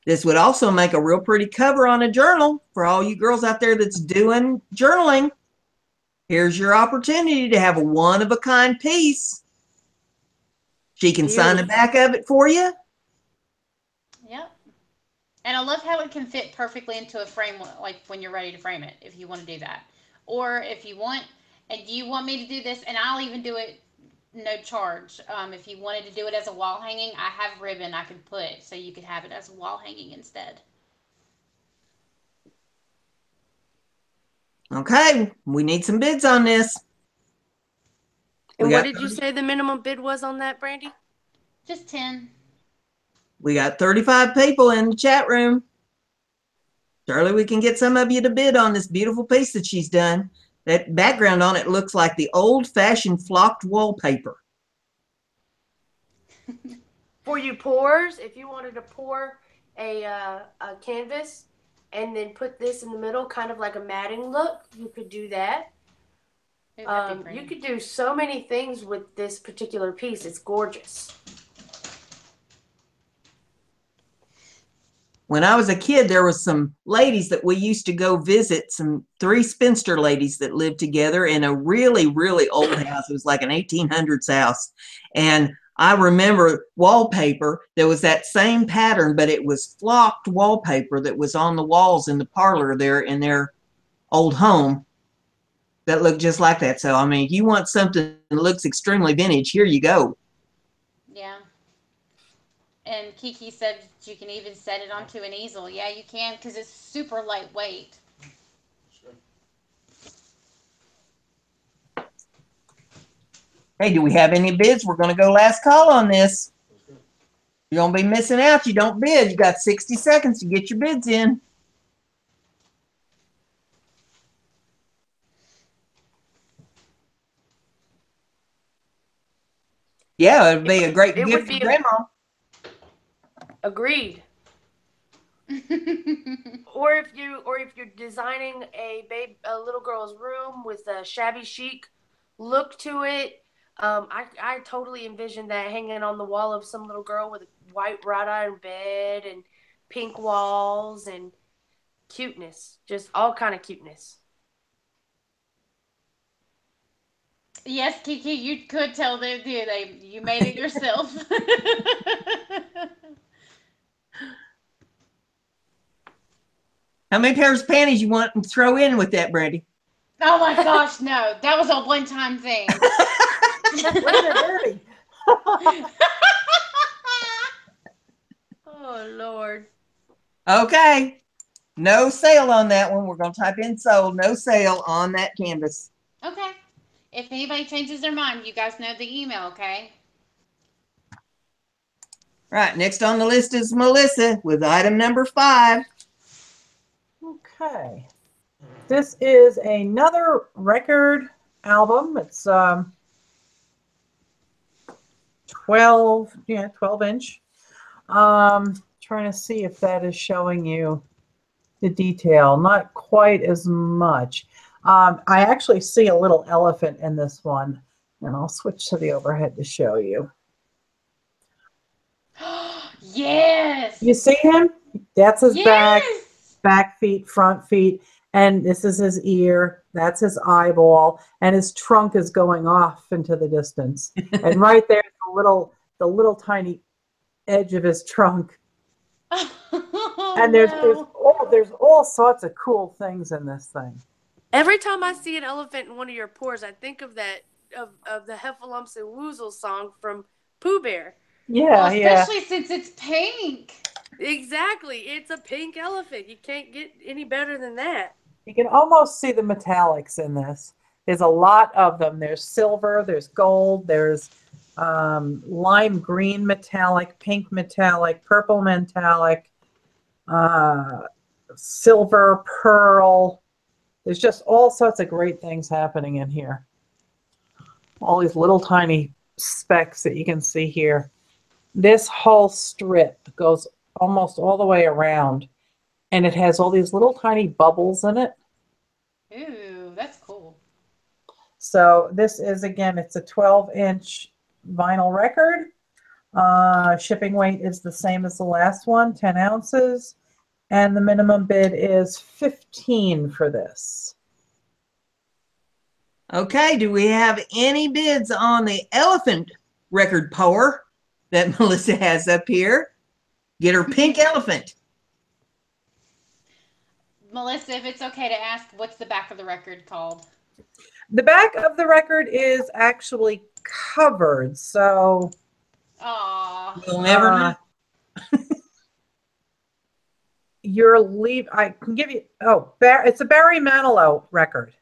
Speaker 1: This would also make a real pretty cover on a journal for all you girls out there that's doing journaling. Here's your opportunity to have a one of a kind piece. She can sign the back of it for you.
Speaker 2: Yep. And I love how it can fit perfectly into a frame, like when you're ready to frame it, if you want to do that. Or if you want, and do you want me to do this? And I'll even do it no charge. If you wanted to do it as a wall hanging, I have ribbon I could put so you could have it as a wall hanging instead.
Speaker 1: Okay, we need some bids on this.
Speaker 4: And what did you say the minimum bid was on that, Brandy?
Speaker 2: Just 10.
Speaker 1: We got 35 people in the chat room. Charlie, we can get some of you to bid on this beautiful piece that she's done. That background on it looks like the old-fashioned flocked wallpaper.
Speaker 4: For you pourers, if you wanted to pour a canvas and then put this in the middle, kind of like a matting look, you could do that. You could do so many things with this particular piece. It's gorgeous.
Speaker 1: When I was a kid, there was some ladies that we used to go visit, three spinster ladies that lived together in a really, really old house. It was like an 1800s house. And I remember wallpaper. There was that same pattern, but it was flocked wallpaper that was on the walls in the parlor there in their old home that looked just like that. So, I mean, if you want something that looks extremely vintage, here you go.
Speaker 2: Yeah. And Kiki said you can even set it onto an easel. Yeah, you can, because it's super lightweight.
Speaker 1: Hey, do we have any bids? We're going to go last call on this. You're going to be missing out. You don't bid. You got 60 seconds to get your bids in. Yeah, it'd be a great gift for grandma.
Speaker 4: Agreed. or if you're designing a little girl's room with a shabby chic look to it, I totally envision that hanging on the wall of some little girl with a white wrought iron bed and pink walls and cuteness, just all kind of cuteness.
Speaker 2: Yes, Kiki, you could tell you made it yourself.
Speaker 1: How many pairs of panties you want to throw in with that, Brandy?
Speaker 2: Oh my gosh, no. That was a one-time thing.
Speaker 4: Oh, Lord.
Speaker 1: Okay. No sale on that one. We're going to type in sold. No sale on that canvas.
Speaker 2: Okay. If anybody changes their mind, you guys know the email, okay?
Speaker 1: Right. Next on the list is Melissa with item number 5.
Speaker 3: Okay. This is another record album. It's 12 inch. Trying to see if that is showing you the detail. Not quite as much. I actually see a little elephant in this one, and I'll switch to the overhead to show you.
Speaker 2: Yes.
Speaker 3: You see him? That's his
Speaker 2: Yes.
Speaker 3: back feet, front feet, and this is his ear. That's his eyeball, and his trunk is going off into the distance. And right there, the little tiny edge of his trunk.
Speaker 2: Oh,
Speaker 3: And there's all sorts of cool things in this thing.
Speaker 4: Every time I see an elephant in one of your pours, I think of that of the Heffalumps and Woozles song from Pooh Bear.
Speaker 3: Yeah,
Speaker 2: well, especially since it's pink.
Speaker 4: Exactly. It's a pink elephant. You can't get any better than that.
Speaker 3: You can almost see the metallics in this. There's a lot of them. There's silver, there's gold, there's lime green metallic, pink metallic, purple metallic, silver, pearl. There's just all sorts of great things happening in here. All these little tiny specks that you can see here. This whole strip goes almost all the way around, and it has all these little tiny bubbles in it.
Speaker 2: Ooh, that's cool.
Speaker 3: So this is, again, it's a 12-inch vinyl record. Shipping weight is the same as the last one, 10 ounces. And the minimum bid is $15 for this.
Speaker 1: Okay. Do we have any bids on the elephant record pour that Melissa has up here? Get her pink elephant.
Speaker 2: Melissa, if it's okay to ask, what's the back of the record called?
Speaker 3: The back of the record is actually covered, so
Speaker 2: Aw.
Speaker 1: We'll never know.
Speaker 3: I can give you, it's a Barry Manilow record.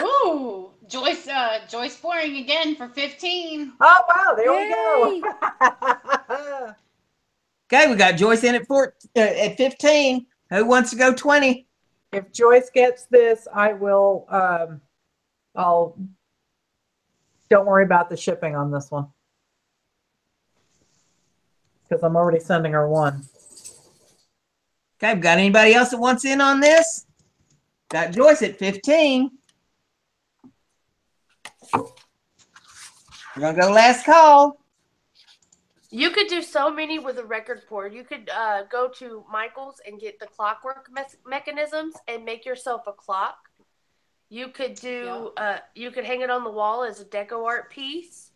Speaker 2: Ooh, Joyce pouring again for 15.
Speaker 3: Oh, wow, there
Speaker 4: Yay.
Speaker 3: we go.
Speaker 1: Okay, we got Joyce in at 15. Who wants to go 20?
Speaker 3: If Joyce gets this, I will, don't worry about the shipping on this one, because I'm already sending her one.
Speaker 1: Okay, got anybody else that wants in on this? Got Joyce at 15. We're going to go last call.
Speaker 4: You could do so many with a record pour. You could go to Michael's and get the clockwork mechanisms and make yourself a clock. You could do you could hang it on the wall as a deco art piece.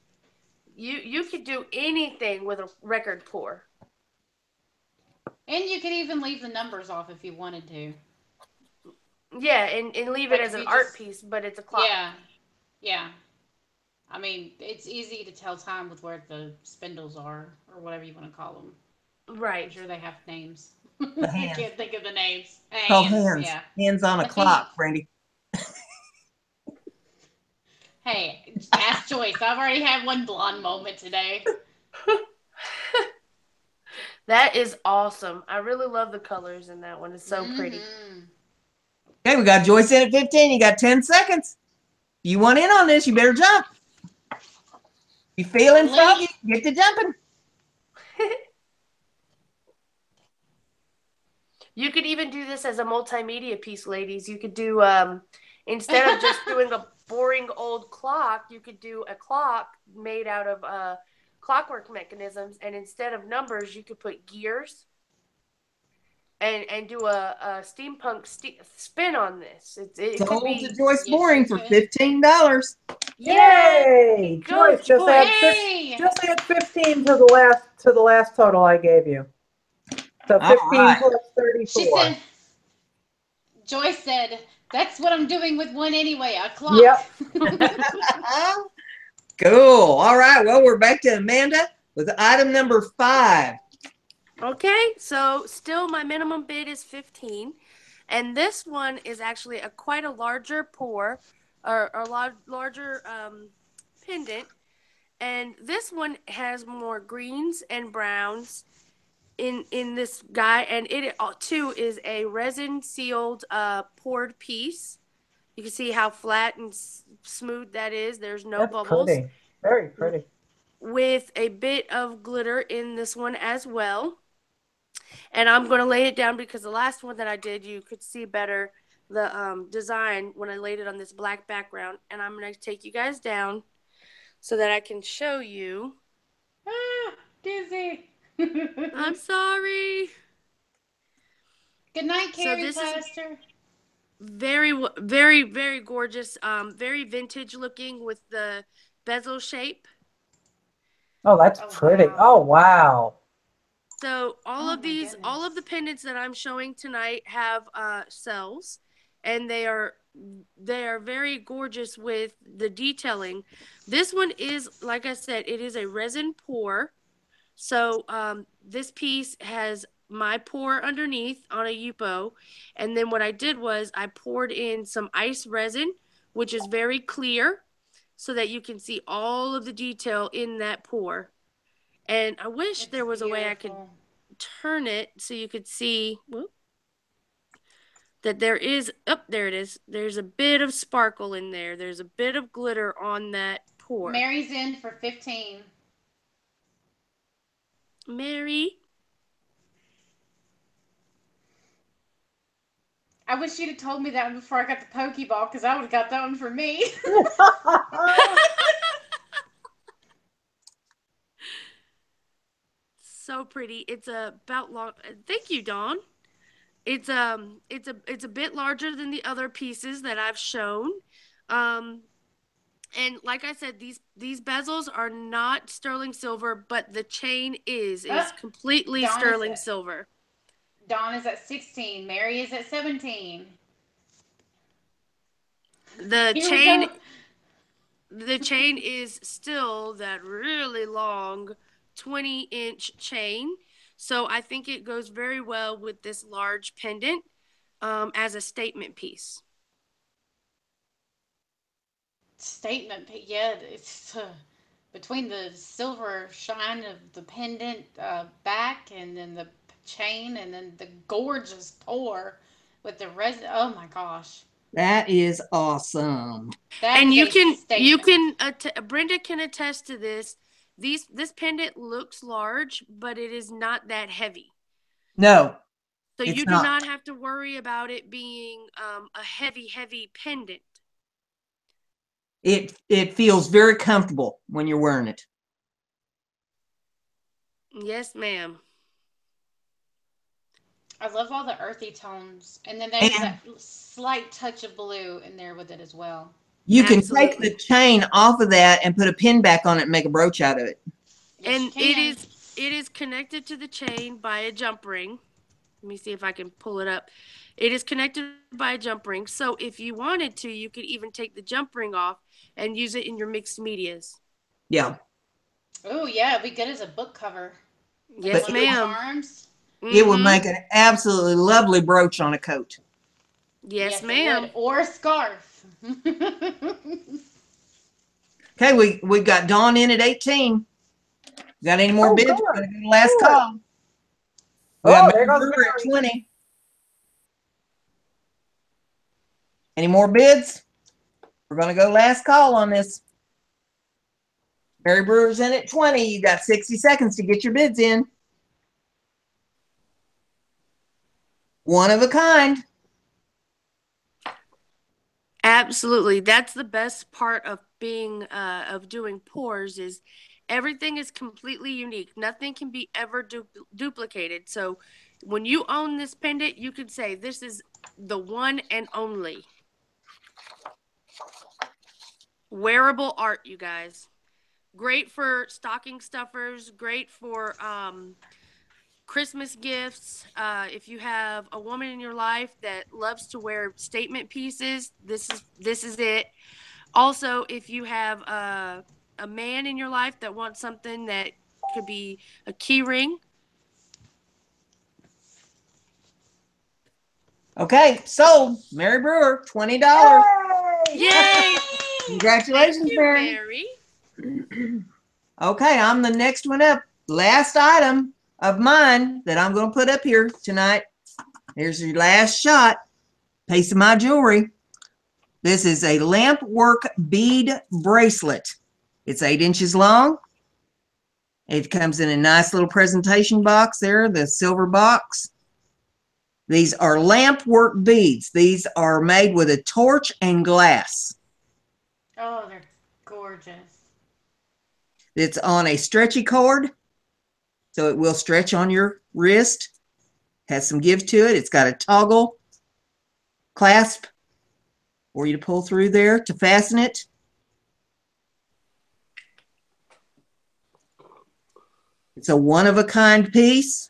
Speaker 4: You could do anything with a record pour.
Speaker 2: And you could even leave the numbers off if you wanted to.
Speaker 4: Yeah, and leave it as an art piece, but it's a clock.
Speaker 2: Yeah. Yeah. I mean, it's easy to tell time with where the spindles are, or whatever you want to call them.
Speaker 4: Right.
Speaker 2: I'm sure they have names.
Speaker 1: The
Speaker 2: I
Speaker 1: hands.
Speaker 2: can't think of the names.
Speaker 1: Called hands.
Speaker 2: Yeah.
Speaker 1: Hands on a
Speaker 2: The
Speaker 1: clock,
Speaker 2: hands.
Speaker 1: Brandy.
Speaker 2: Hey, ask Joyce. I've already had one blonde moment today.
Speaker 4: That is awesome. I really love the colors in that one. It's so pretty.
Speaker 1: Okay, we got Joyce in at 15. You got 10 seconds. If you want in on this, you better jump. You feeling froggy? Get to jumping.
Speaker 4: You could even do this as a multimedia piece, ladies. You could do, instead of just doing a boring old clock, you could do a clock made out of clockwork mechanisms, and instead of numbers, you could put gears and do a steampunk spin on this. It could
Speaker 1: Sold
Speaker 4: be
Speaker 1: to Joyce
Speaker 2: Yes,
Speaker 1: Boring
Speaker 2: you
Speaker 1: for
Speaker 2: could.
Speaker 1: $15.
Speaker 3: Yay!
Speaker 4: Go,
Speaker 3: Joyce, just
Speaker 2: Yay!
Speaker 3: add 15 to the last total I gave you. So 15
Speaker 1: right.
Speaker 3: plus 34.
Speaker 2: She said, Joyce said, that's what I'm doing with one anyway, a clock.
Speaker 3: Yep.
Speaker 1: Cool. All right. Well, we're back to Amanda with item number 5.
Speaker 4: Okay, so still my minimum bid is 15, and this one is actually quite a larger pour, or a larger pendant, and this one has more greens and browns in this guy, and it too is a resin sealed poured piece. You can see how flat and smooth that is. There's no
Speaker 3: That's
Speaker 4: bubbles.
Speaker 3: pretty. Very pretty.
Speaker 4: With a bit of glitter in this one as well. And I'm going to lay it down because the last one that I did, you could see better the design when I laid it on this black background. And I'm going to take you guys down so that I can show you.
Speaker 2: Ah, dizzy.
Speaker 4: I'm sorry.
Speaker 2: Good night,
Speaker 4: So
Speaker 2: Carrie
Speaker 4: this is
Speaker 2: Plaster.
Speaker 4: very, very, very gorgeous. Very vintage looking with the bezel shape.
Speaker 3: Oh, that's
Speaker 2: Oh,
Speaker 3: pretty.
Speaker 2: wow.
Speaker 3: Oh, wow.
Speaker 4: So all
Speaker 2: Oh,
Speaker 4: of
Speaker 2: my
Speaker 4: these, all of the
Speaker 2: goodness.
Speaker 4: pendants that I'm showing tonight have cells, and they are very gorgeous with the detailing. This one is, like I said, it is a resin pour. So this piece has my pour underneath on a Yupo, and then what I did was I poured in some ice resin, which is very clear, so that you can see all of the detail in that pour. And I wish
Speaker 2: It's
Speaker 4: there was a way I could
Speaker 2: beautiful.
Speaker 4: turn it so you could see that there is, oh, there it is. There's a bit of sparkle in there. There's a bit of glitter on that pour.
Speaker 2: Mary's in for 15.
Speaker 4: Mary,
Speaker 2: I wish you'd have told me that before I got the Pokeball, because I would have got that one for me.
Speaker 4: so pretty. It's about long. Thank you, Dawn. It's a bit larger than the other pieces that I've shown. Um, and like I said, these bezels are not sterling silver, but the chain is
Speaker 2: Oh,
Speaker 4: completely
Speaker 2: Dawn is
Speaker 4: sterling
Speaker 2: at
Speaker 4: silver.
Speaker 2: Dawn is at 16. Mary is at 17.
Speaker 4: The
Speaker 2: Here we
Speaker 4: chain
Speaker 2: go.
Speaker 4: the chain is still that really long 20-inch chain. So I think it goes very well with this large pendant as a statement piece.
Speaker 2: Statement. Yeah, it's between the silver shine of the pendant back, and then the chain, and then the gorgeous pour with the resin. Oh my gosh,
Speaker 1: That is awesome.
Speaker 2: that
Speaker 4: And
Speaker 2: is a
Speaker 4: you
Speaker 2: statement.
Speaker 4: can Brenda can attest to this. This pendant looks large, but it is not that heavy.
Speaker 1: No,
Speaker 4: So
Speaker 1: it's
Speaker 4: you do
Speaker 1: not.
Speaker 4: not have to worry about it being a heavy pendant.
Speaker 1: It feels very comfortable when you're wearing it.
Speaker 4: Yes, ma'am.
Speaker 2: I love all the earthy tones, and then there's
Speaker 1: And
Speaker 2: that slight touch of blue in there with it as well.
Speaker 1: you can take the
Speaker 4: Absolutely.
Speaker 1: chain off of that and put a pin back on it and make a brooch out of it.
Speaker 2: Yes, you
Speaker 4: And
Speaker 2: can.
Speaker 4: it is connected to the chain by a jump ring. Let me see if I can pull it up. It is connected by a jump ring. So if you wanted to, you could even take the jump ring off and use it in your mixed medias.
Speaker 1: Yeah.
Speaker 2: Oh yeah, it'd be good as a book cover, like a
Speaker 1: But
Speaker 4: Yes,
Speaker 2: Lucky
Speaker 4: ma'am.
Speaker 2: Charms.
Speaker 1: it would
Speaker 4: Mm-hmm.
Speaker 1: make an absolutely lovely brooch on a coat.
Speaker 4: Yes,
Speaker 2: Yes, it would,
Speaker 4: ma'am.
Speaker 2: or a scarf.
Speaker 1: Okay, we got Dawn in at 18. Got any more
Speaker 3: Oh,
Speaker 1: bids?
Speaker 3: good.
Speaker 1: We're gonna go to last
Speaker 3: Good.
Speaker 1: call. We got
Speaker 3: Oh,
Speaker 1: Mary
Speaker 3: there goes
Speaker 1: Brewer at
Speaker 3: Mary.
Speaker 1: 20. Any more bids? We're gonna go last call on this. Mary Brewer's in at 20. You got 60 seconds to get your bids in. One of a kind.
Speaker 4: Absolutely. That's the best part of being of doing pours is everything is completely unique. Nothing can be ever duplicated. So when you own this pendant, you could say this is the one and only wearable art, you guys. Great for stocking stuffers, great for Christmas gifts. If you have a woman in your life that loves to wear statement pieces, this is it. Also, if you have a man in your life that wants something that could be a key ring,
Speaker 1: Okay, sold. Mary Brewer, $20.
Speaker 4: Yay!
Speaker 1: Congratulations,
Speaker 4: Thank you,
Speaker 1: Mary.
Speaker 4: Mary.
Speaker 1: Okay, I'm the next one up. Last item of mine that I'm going to put up here tonight. Here's your last shot. Piece of my jewelry. This is a lamp work bead bracelet. It's 8 inches long. It comes in a nice little presentation box there, the silver box. These are lamp work beads. These are made with a torch and glass.
Speaker 2: Oh, they're gorgeous.
Speaker 1: It's on a stretchy cord, so it will stretch on your wrist. Has some give to it. It's got a toggle clasp for you to pull through there to fasten it. It's a one-of-a-kind piece.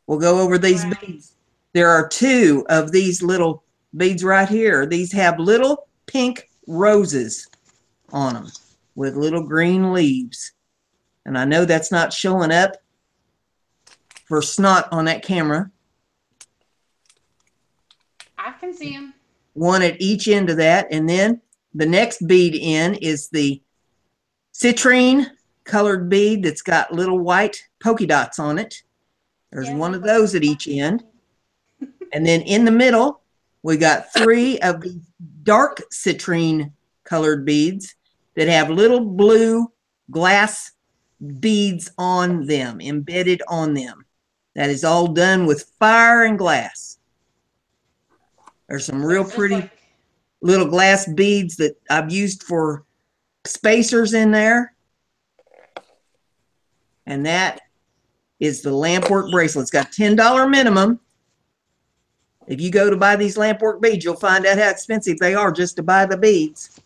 Speaker 1: We'll go over these beads. There are 2 of these little beads right here. These have little pink roses on them with little green leaves. And I know that's not showing up for snot on that camera.
Speaker 2: I can see them.
Speaker 1: One at each end of that. And then the next bead in is the citrine colored bead that's got little white polka dots on it. There's one of those at each end. And then in the middle, we got 3 of the dark citrine colored beads that have little blue glass beads on them, embedded on them. That is all done with fire and glass. There's some real pretty little glass beads that I've used for spacers in there. And that is the lamp work bracelet. It's got $10 minimum. If you go to buy these lamp work beads, you'll find out how expensive they are just to buy the beads.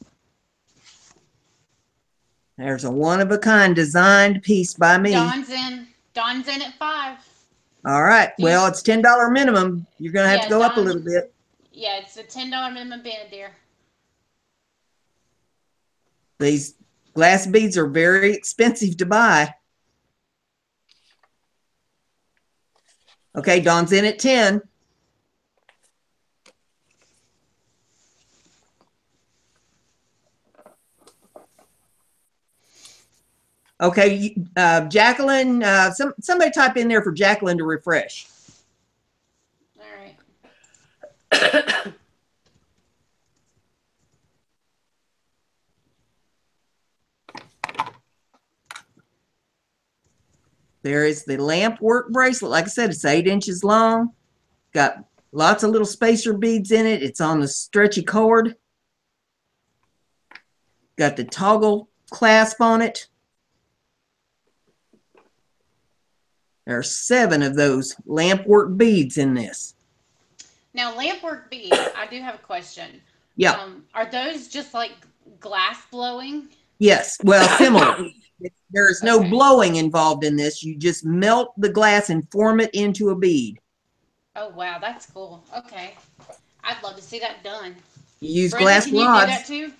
Speaker 1: There's a one-of-a-kind designed piece by me.
Speaker 2: Dawn's in at 5.
Speaker 1: All right. Well, it's $10 minimum. You're going to have to go up a little bit.
Speaker 2: Yeah, it's a $10 minimum bid, dear.
Speaker 1: These glass beads are very expensive to buy. Okay, Dawn's in at 10. Okay, Jacqueline, somebody type in there for Jacqueline to refresh.
Speaker 2: All right.
Speaker 1: There is the lamp work bracelet. Like I said, it's 8 inches long. Got lots of little spacer beads in it. It's on the stretchy cord. Got the toggle clasp on it. There are 7 of those lamp work beads in this.
Speaker 2: Now, lamp work beads, I do have a question.
Speaker 1: Yeah.
Speaker 2: Are those just like glass blowing?
Speaker 1: Yes. Well, similar. There is no blowing involved in this. You just melt the glass and form it into a bead.
Speaker 2: Oh, wow. That's cool. Okay. I'd love to see that done.
Speaker 1: You use
Speaker 2: Brenda,
Speaker 1: glass
Speaker 2: can
Speaker 1: rods.
Speaker 2: you do that too?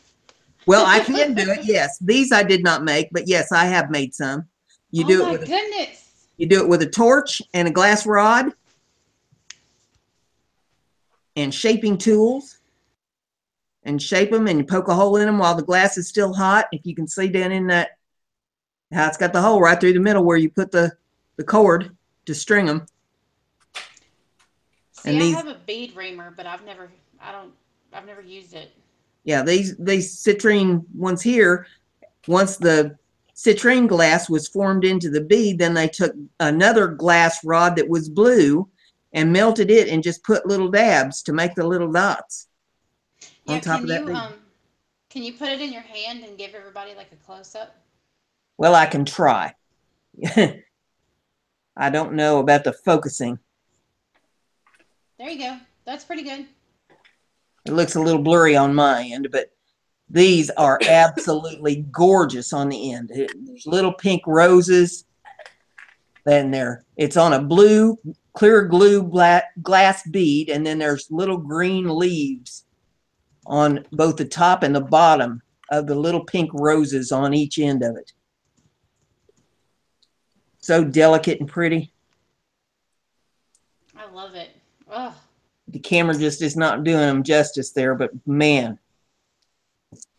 Speaker 1: Well, I can do it, yes. These I did not make, but yes, I have made some. You do it with
Speaker 2: goodness.
Speaker 1: You do it with a torch and a glass rod and shaping tools, and shape them, and you poke a hole in them while the glass is still hot. If you can see down in that, how it's got the hole right through the middle where you put the cord to string them.
Speaker 2: See, and I have a bead reamer, but I've never used it.
Speaker 1: Yeah, these citrine ones here, once the citrine glass was formed into the bead, then they took another glass rod that was blue and melted it and just put little dabs to make the little dots on top of that bead.
Speaker 2: Can you put it in your hand and give everybody like a close-up?
Speaker 1: Well, I can try. I don't know about the focusing.
Speaker 2: There you go. That's pretty good.
Speaker 1: It looks a little blurry on my end, but these are absolutely gorgeous on the end. There's little pink roses. Then it's on a blue, clear glue glass bead, and then there's little green leaves on both the top and the bottom of the little pink roses on each end of it. So delicate and pretty.
Speaker 2: I love it. Oh,
Speaker 1: The camera just is not doing them justice there, but man.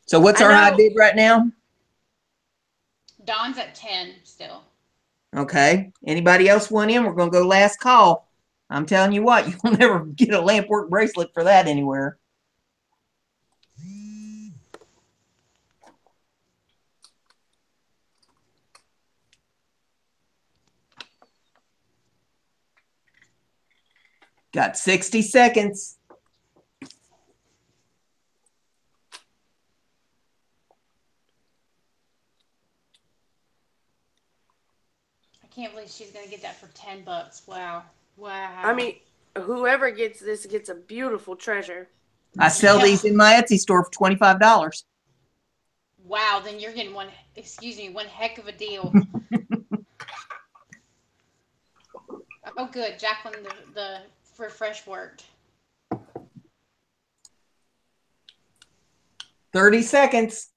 Speaker 1: So what's
Speaker 4: I
Speaker 1: our high
Speaker 4: know.
Speaker 1: bid right now?
Speaker 2: Dawn's at 10 still.
Speaker 1: Okay. Anybody else want in? We're going to go last call. I'm telling you what, you'll never get a lamp work bracelet for that anywhere. Got 60 seconds.
Speaker 2: I can't believe she's gonna get that for $10. Wow. Wow.
Speaker 4: I mean, whoever gets this gets a beautiful treasure.
Speaker 1: I sell these in my Etsy store for $25.
Speaker 2: Wow, then you're getting one heck of a deal. Oh good, Jacqueline the refresh worked.
Speaker 1: 30 seconds.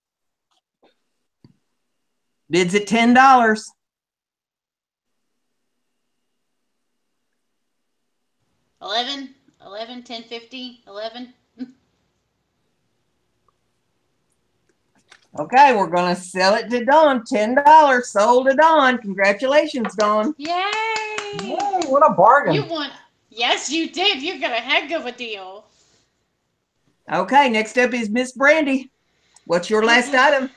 Speaker 1: Bids at $10.
Speaker 2: 11, 10, 50, 11.
Speaker 1: Okay, we're going to sell it to Dawn. $10 sold to Dawn. Congratulations, Dawn.
Speaker 2: Yay!
Speaker 3: Yay, what a bargain.
Speaker 2: You won. Yes, you did. You got a heck of a deal.
Speaker 1: Okay, next up is Miss Brandy. What's your last item?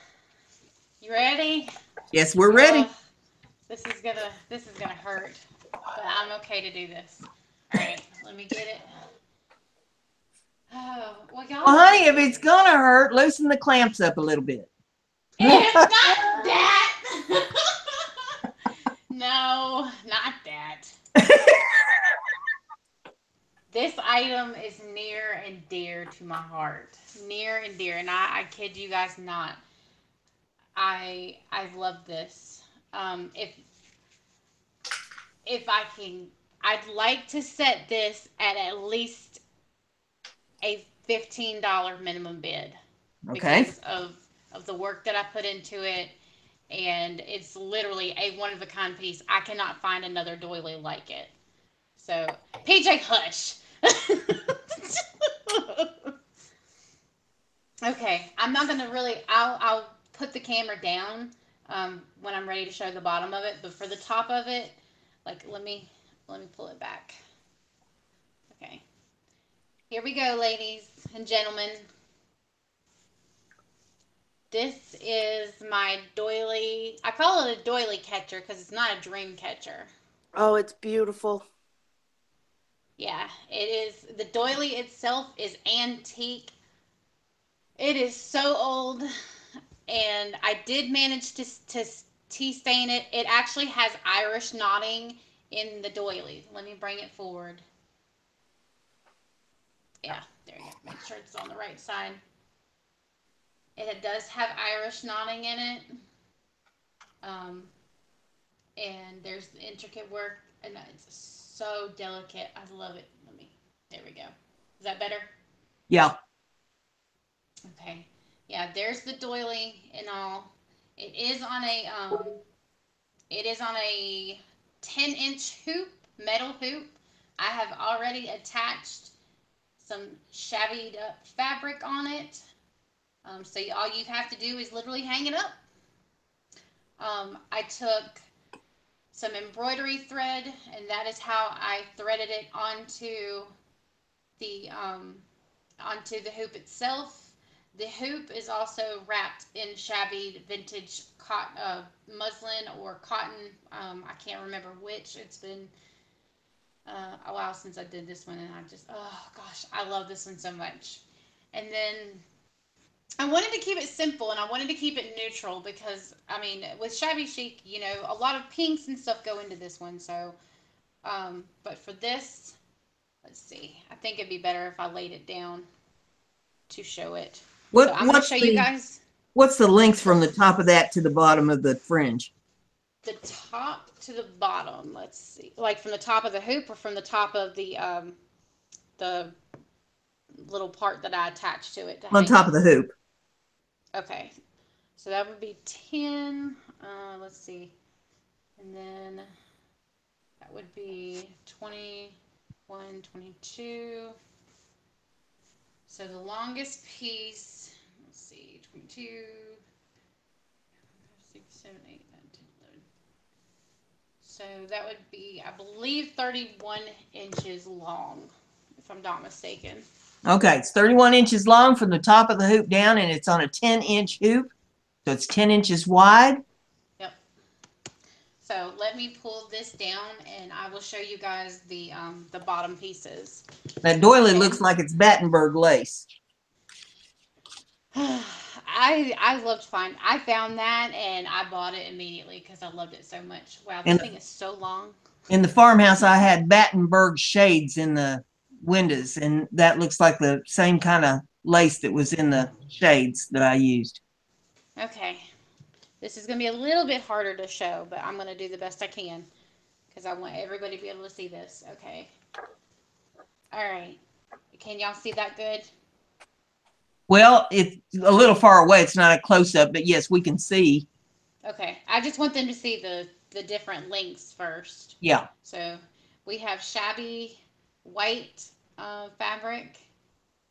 Speaker 2: You ready?
Speaker 1: Yes, we're ready.
Speaker 2: This is gonna hurt, but I'm okay to do this. All right, let me get it. Oh, well, y'all.
Speaker 1: Well, honey, if it's going to hurt, loosen the clamps up a little bit.
Speaker 2: It's not that. No, not that. This item is near and dear to my heart. Near and dear, and I kid you guys not. I love this. If I can, I'd like to set this at least a $15 minimum bid.
Speaker 1: Okay.
Speaker 2: Because of the work that I put into it, and it's literally a one of a kind piece. I cannot find another doily like it. So, PJ, hush. Okay, I'm not gonna really. I'll put the camera down when I'm ready to show the bottom of it. But for the top of it, like let me pull it back. Okay, here we go, ladies and gentlemen. This is my doily. I call it a doily catcher because it's not a dream catcher.
Speaker 4: Oh, it's beautiful.
Speaker 2: Yeah, it is. The doily itself is antique. It is so old, and I did manage to tea stain it. It actually has Irish knotting in the doily. Let me bring it forward. Yeah, there you go. Make sure it's on the right side. It does have Irish knotting in it. And there's the intricate work, and it's so delicate. I love it. There we go. Is that better?
Speaker 1: Yeah.
Speaker 2: Okay. Yeah, there's the doily and all. It is on a 10-inch hoop, metal hoop. I have already attached some shabbied up fabric on it. So all you have to do is literally hang it up. I took some embroidery thread, and that is how I threaded it onto the hoop itself. The hoop is also wrapped in shabby vintage muslin or cotton. I can't remember which. It's been a while since I did this one, and oh gosh, I love this one so much. And then I wanted to keep it simple, and I wanted to keep it neutral because, I mean, with shabby chic, you know, a lot of pinks and stuff go into this one. So, but for this, let's see. I think it'd be better if I laid it down to show it. So I'm going to show you guys.
Speaker 1: What's the length from the top of that to the bottom of the fringe?
Speaker 2: The top to the bottom. Let's see. Like from the top of the hoop or from the top of the little part that I attached to it.
Speaker 1: On top of the hoop.
Speaker 2: Okay. So that would be 10. Let's see. And then that would be 20, 122. So the longest piece, let's see, 22, 6, 7, 8, 9, 10, 11. So that would be, I believe, 31 inches long, if I'm not mistaken.
Speaker 1: Okay, it's 31 inches long from the top of the hoop down, and it's on a 10-inch hoop. So it's 10 inches wide.
Speaker 2: Yep. So let me pull this down, and I will show you guys the bottom pieces.
Speaker 1: That doily
Speaker 2: Okay.
Speaker 1: looks like it's Battenberg lace.
Speaker 2: I loved finding. I found that and I bought it immediately because I loved it so much. Wow, this
Speaker 1: And
Speaker 2: thing is so long.
Speaker 1: in the farmhouse, I had Battenberg shades in the windows, and that looks like the same kind of lace that was in the shades that I used.
Speaker 2: Okay, this is gonna be a little bit harder to show, but I'm gonna do the best I can because I want everybody to be able to see this. Okay. All right. Can y'all see that good?
Speaker 1: Well, it's a little far away. It's not a close-up, but yes, we can see.
Speaker 2: Okay. I just want them to see the different lengths first.
Speaker 1: Yeah.
Speaker 2: So we have shabby white fabric,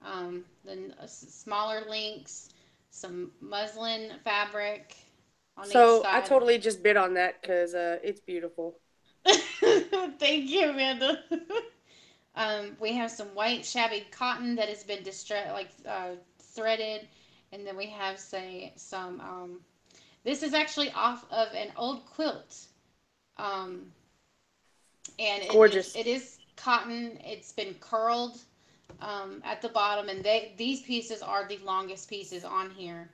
Speaker 2: then smaller links, some muslin fabric on each
Speaker 4: So I
Speaker 2: side.
Speaker 4: totally just bid on that because it's beautiful.
Speaker 2: Thank you, Amanda. We have some white shabby cotton that has been threaded, and then we have some. This is actually off of an old quilt, and
Speaker 4: Gorgeous.
Speaker 2: it is cotton. It's been curled at the bottom, and these pieces are the longest pieces on here,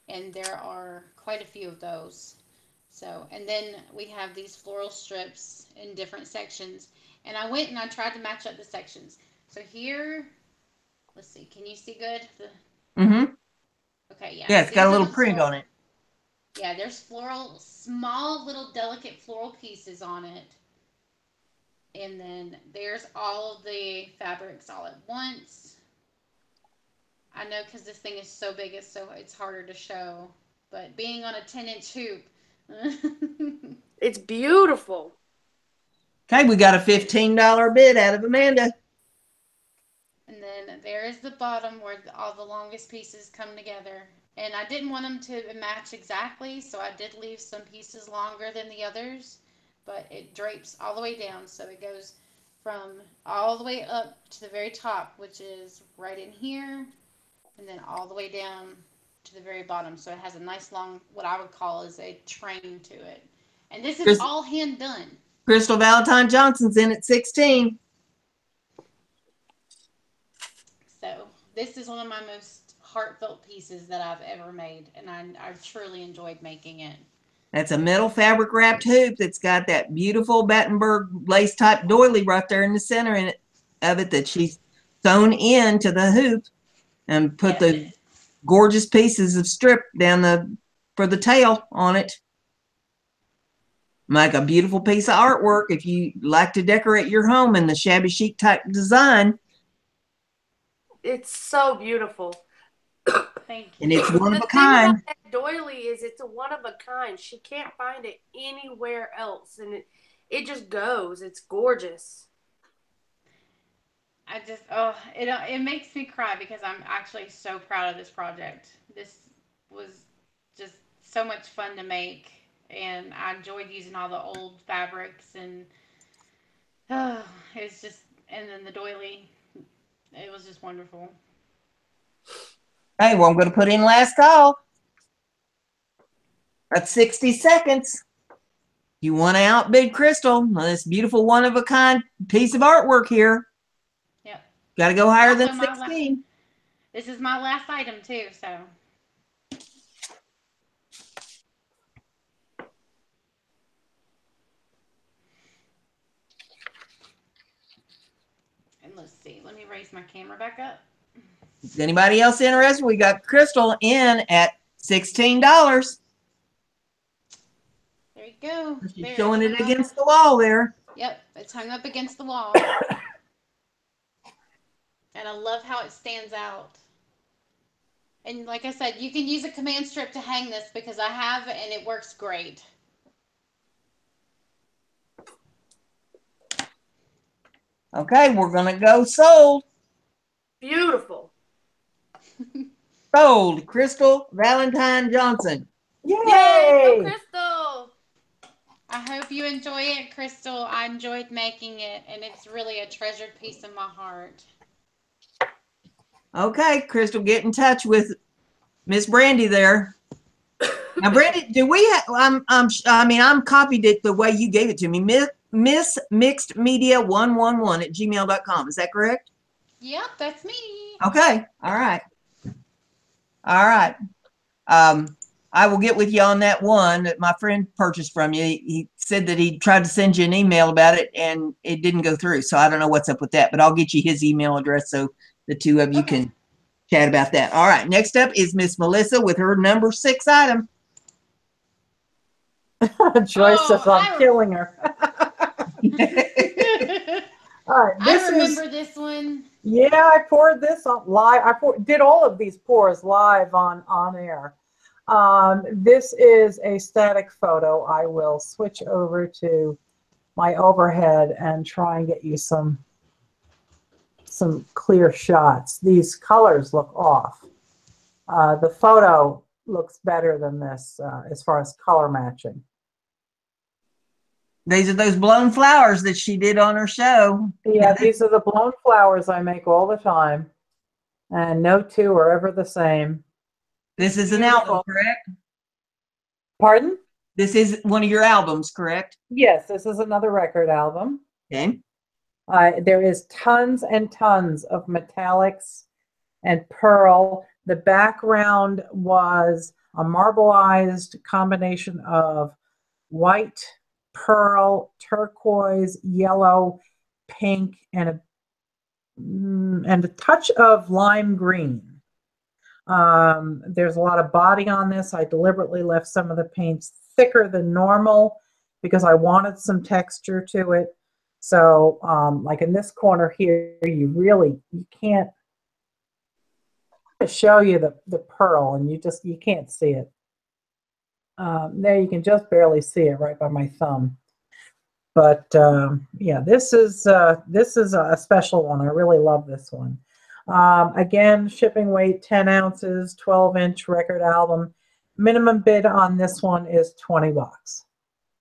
Speaker 2: and there are quite a few of those. So, and then we have these floral strips in different sections. And I went and I tried to match up the sections. So here, let's see, can you see good?
Speaker 1: Mm-hmm.
Speaker 2: Okay, yeah.
Speaker 1: Yeah, it's got a
Speaker 2: These are
Speaker 1: little
Speaker 2: the
Speaker 1: print on it.
Speaker 2: Yeah, there's floral, small little delicate floral pieces on it. And then there's all of the fabrics all at once. I know because this thing is so big, it's harder to show. But being on a 10-inch hoop.
Speaker 4: It's beautiful.
Speaker 1: Okay, we got a $15 bid out of Amanda.
Speaker 2: And then there is the bottom where all the longest pieces come together. And I didn't want them to match exactly, so I did leave some pieces longer than the others. But it drapes all the way down, so it goes from all the way up to the very top, which is right in here, and then all the way down to the very bottom. So it has a nice long, what I would call is a train to it. And this is all hand done.
Speaker 1: Crystal Valentine Johnson's in at 16.
Speaker 2: So this is one of my most heartfelt pieces that I've ever made, and I've truly enjoyed making it.
Speaker 1: That's a metal fabric wrapped hoop that's got that beautiful Battenberg lace type doily right there in the center of it that she's sewn into the hoop and put the gorgeous pieces of strip down for the tail on it. Make a beautiful piece of artwork if you like to decorate your home in the shabby chic type design.
Speaker 4: It's so beautiful.
Speaker 2: Thank you.
Speaker 1: And it's one of
Speaker 4: The
Speaker 1: a
Speaker 4: thing about
Speaker 1: kind.
Speaker 4: that doily is it's a one of a kind. She can't find it anywhere else, and it just goes. It's gorgeous.
Speaker 2: It makes me cry because I'm actually so proud of this project. This was just so much fun to make, and I enjoyed using all the old fabrics, and it's just, and then the doily, it was just wonderful.
Speaker 1: Hey, well, I'm going to put in last call. That's 60 seconds. You want to outbid Crystal on this beautiful one of a kind piece of artwork here.
Speaker 2: Yep.
Speaker 1: Got to go higher
Speaker 2: Also
Speaker 1: than 16.
Speaker 2: This is my last item too, so. And let's see, let me raise my camera back up.
Speaker 1: Is anybody else interested? We got Crystal in at $16.
Speaker 2: There you go.
Speaker 1: She's showing it against the wall there.
Speaker 2: Yep, it's hung up against the wall. And I love how it stands out. And like I said, you can use a command strip to hang this because I have it and it works great.
Speaker 1: Okay, we're going to go sold.
Speaker 4: Beautiful.
Speaker 1: Sold. Crystal Valentine Johnson.
Speaker 4: Yay! Go
Speaker 3: Yay!
Speaker 4: Crystal.
Speaker 2: I hope you enjoy it, Crystal. I enjoyed making it, and it's really a treasured piece of my heart.
Speaker 1: Okay, Crystal, get in touch with Miss Brandy there. Now, Brandy, do we have, I'm copied it the way you gave it to me. Miss Mixed Media 111 at gmail.com. Is that correct?
Speaker 2: Yep, that's me.
Speaker 1: Okay. All right. All right. I will get with you on that one that my friend purchased from you. He said that he tried to send you an email about it and it didn't go through. So I don't know what's up with that, but I'll get you his email address so the two of you can chat about that. All right. Next up is Miss Melissa with her number 6 item.
Speaker 3: Joyce says I'm killing her. All right,
Speaker 2: I remember this one.
Speaker 3: Yeah, I poured this on live. Did all of these pours live on air. This is a static photo. I will switch over to my overhead and try and get you some clear shots. These colors look off. The photo looks better than this as far as color matching.
Speaker 1: These are those blown flowers that she did on her show.
Speaker 3: Yeah, these are the blown flowers I make all the time. And no two are ever the same.
Speaker 1: This is an album, correct?
Speaker 3: Pardon?
Speaker 1: This is one of your albums, correct?
Speaker 3: Yes, this is another record album.
Speaker 1: Okay.
Speaker 3: There is tons and tons of metallics and pearl. The background was a marbleized combination of white, pearl, turquoise, yellow, pink, and a touch of lime green. There's a lot of body on this. I deliberately left some of the paints thicker than normal because I wanted some texture to it. So like in this corner here, you can't show you the pearl and you can't see it. There you can just barely see it right by my thumb. But yeah, this is a special one. I really love this one. Again, shipping weight 10 ounces, 12-inch record album. Minimum bid on this one is $20.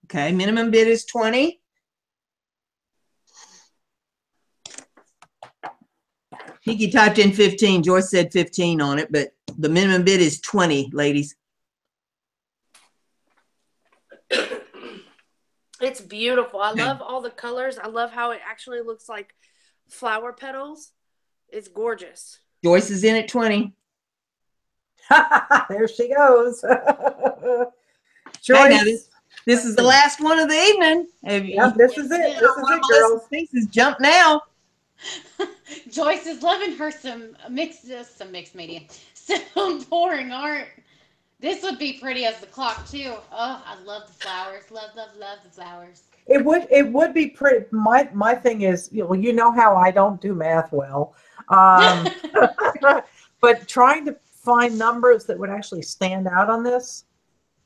Speaker 1: Okay, minimum bid is 20. Kiki typed in 15. Joyce said 15 on it, but the minimum bid is 20, ladies.
Speaker 4: It's beautiful. I love all the colors. I love how it actually looks like flower petals. It's gorgeous.
Speaker 1: Joyce is in at 20.
Speaker 3: There she goes. Joyce.
Speaker 1: Hey, now this is the last one of the evening.
Speaker 3: Yep, this is it. This is it, girls.
Speaker 1: Pieces jump now.
Speaker 2: Joyce is loving her some mixed media, some pouring art. This would be pretty as the clock too. Oh, I love the flowers. Love the flowers.
Speaker 3: It would be pretty. My thing is, you know how I don't do math well, but trying to find numbers that would actually stand out on this,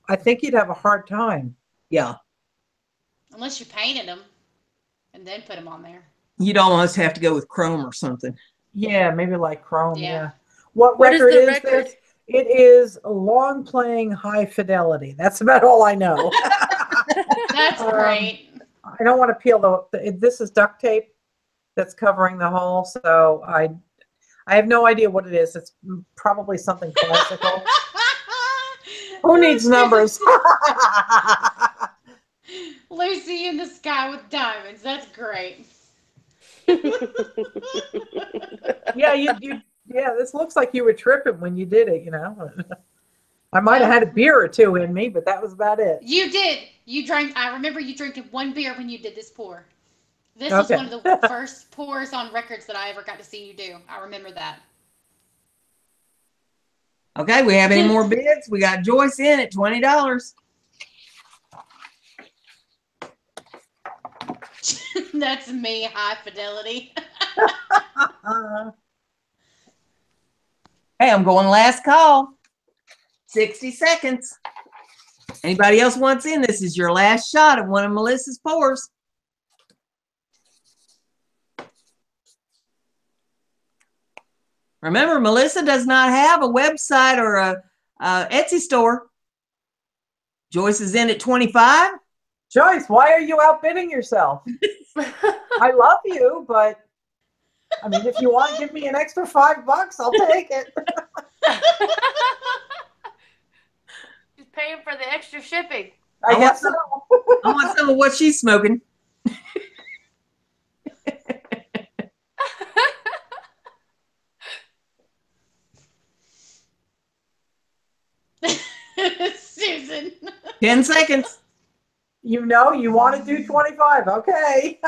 Speaker 3: I think you'd have a hard time.
Speaker 1: Yeah.
Speaker 2: Unless you painted them and then put them on there.
Speaker 1: You'd almost have to go with chrome or something.
Speaker 3: Yeah, maybe like chrome. Yeah.
Speaker 4: What
Speaker 3: record
Speaker 4: is the
Speaker 3: is
Speaker 4: record?
Speaker 3: this? It is a long playing high fidelity. That's about all I know.
Speaker 2: That's great.
Speaker 3: I don't want to peel this is duct tape that's covering the hole, so I have no idea what it is. It's probably something classical. Who needs numbers?
Speaker 2: Lucy in the sky with diamonds. That's great.
Speaker 3: Yeah, this looks like you were tripping when you did it, I might have had a beer or two in me, but that was about it.
Speaker 2: You did. You drank. I remember you drinking one beer when you did this pour. This was one of the first pours on records that I ever got to see you do. I remember that.
Speaker 1: Okay, we have any more bids? We got Joyce in at $20.
Speaker 2: That's me, high fidelity.
Speaker 1: Hey, I'm going last call. 60 seconds. Anybody else wants in? This is your last shot of one of Melissa's pours. Remember, Melissa does not have a website or a Etsy store. Joyce is in at 25.
Speaker 3: Joyce, why are you outbidding yourself? I love you, but I mean, if you want to give me an extra $5, I'll take it.
Speaker 4: She's paying for the extra shipping.
Speaker 3: I guess so.
Speaker 1: I want some of what she's smoking.
Speaker 2: Susan.
Speaker 1: 10 seconds.
Speaker 3: You know, you want to do 25. Okay.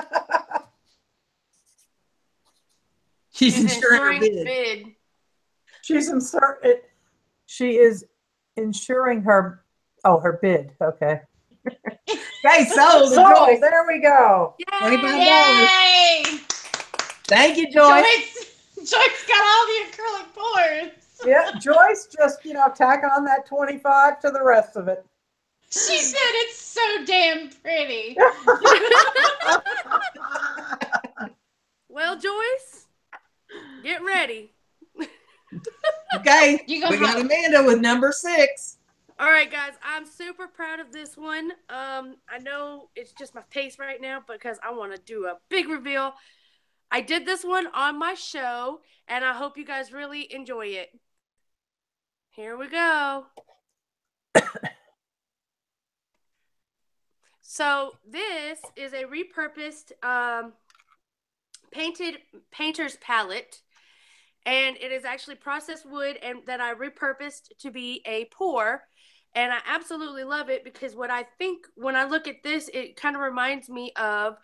Speaker 1: She's insuring her bid.
Speaker 3: She is insuring her bid. Okay.
Speaker 1: Okay, sold.
Speaker 3: So there we go.
Speaker 1: $25.
Speaker 2: Yay!
Speaker 1: Thank you, Joyce.
Speaker 2: Joyce got all the acrylic boards.
Speaker 3: Yeah, Joyce just, tack on that 25 to the rest of it.
Speaker 2: She said it's so damn pretty.
Speaker 4: Well, Joyce, get ready.
Speaker 1: Okay,
Speaker 2: You
Speaker 1: we got Amanda with number 6.
Speaker 4: All right, guys, I'm super proud of this one. I know it's just my taste right now because I want to do a big reveal. I did this one on my show, and I hope you guys really enjoy it. Here we go. So this is a repurposed painter's palette, and it is actually processed wood and that I repurposed to be a pour. And I absolutely love it because what I think when I look at this, it kind of reminds me of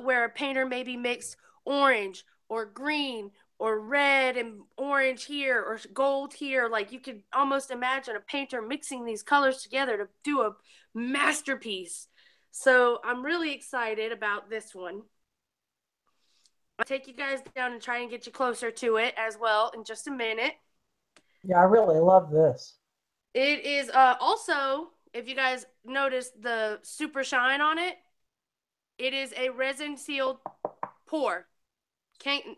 Speaker 4: where a painter maybe mixed orange or green or red and orange here or gold here. Like you could almost imagine a painter mixing these colors together to do a masterpiece. So I'm really excited about this one. I'll take you guys down and try and get you closer to it as well in just a minute.
Speaker 3: Yeah, I really love this.
Speaker 4: It is also, if you guys notice the super shine on it, it is a resin sealed pour.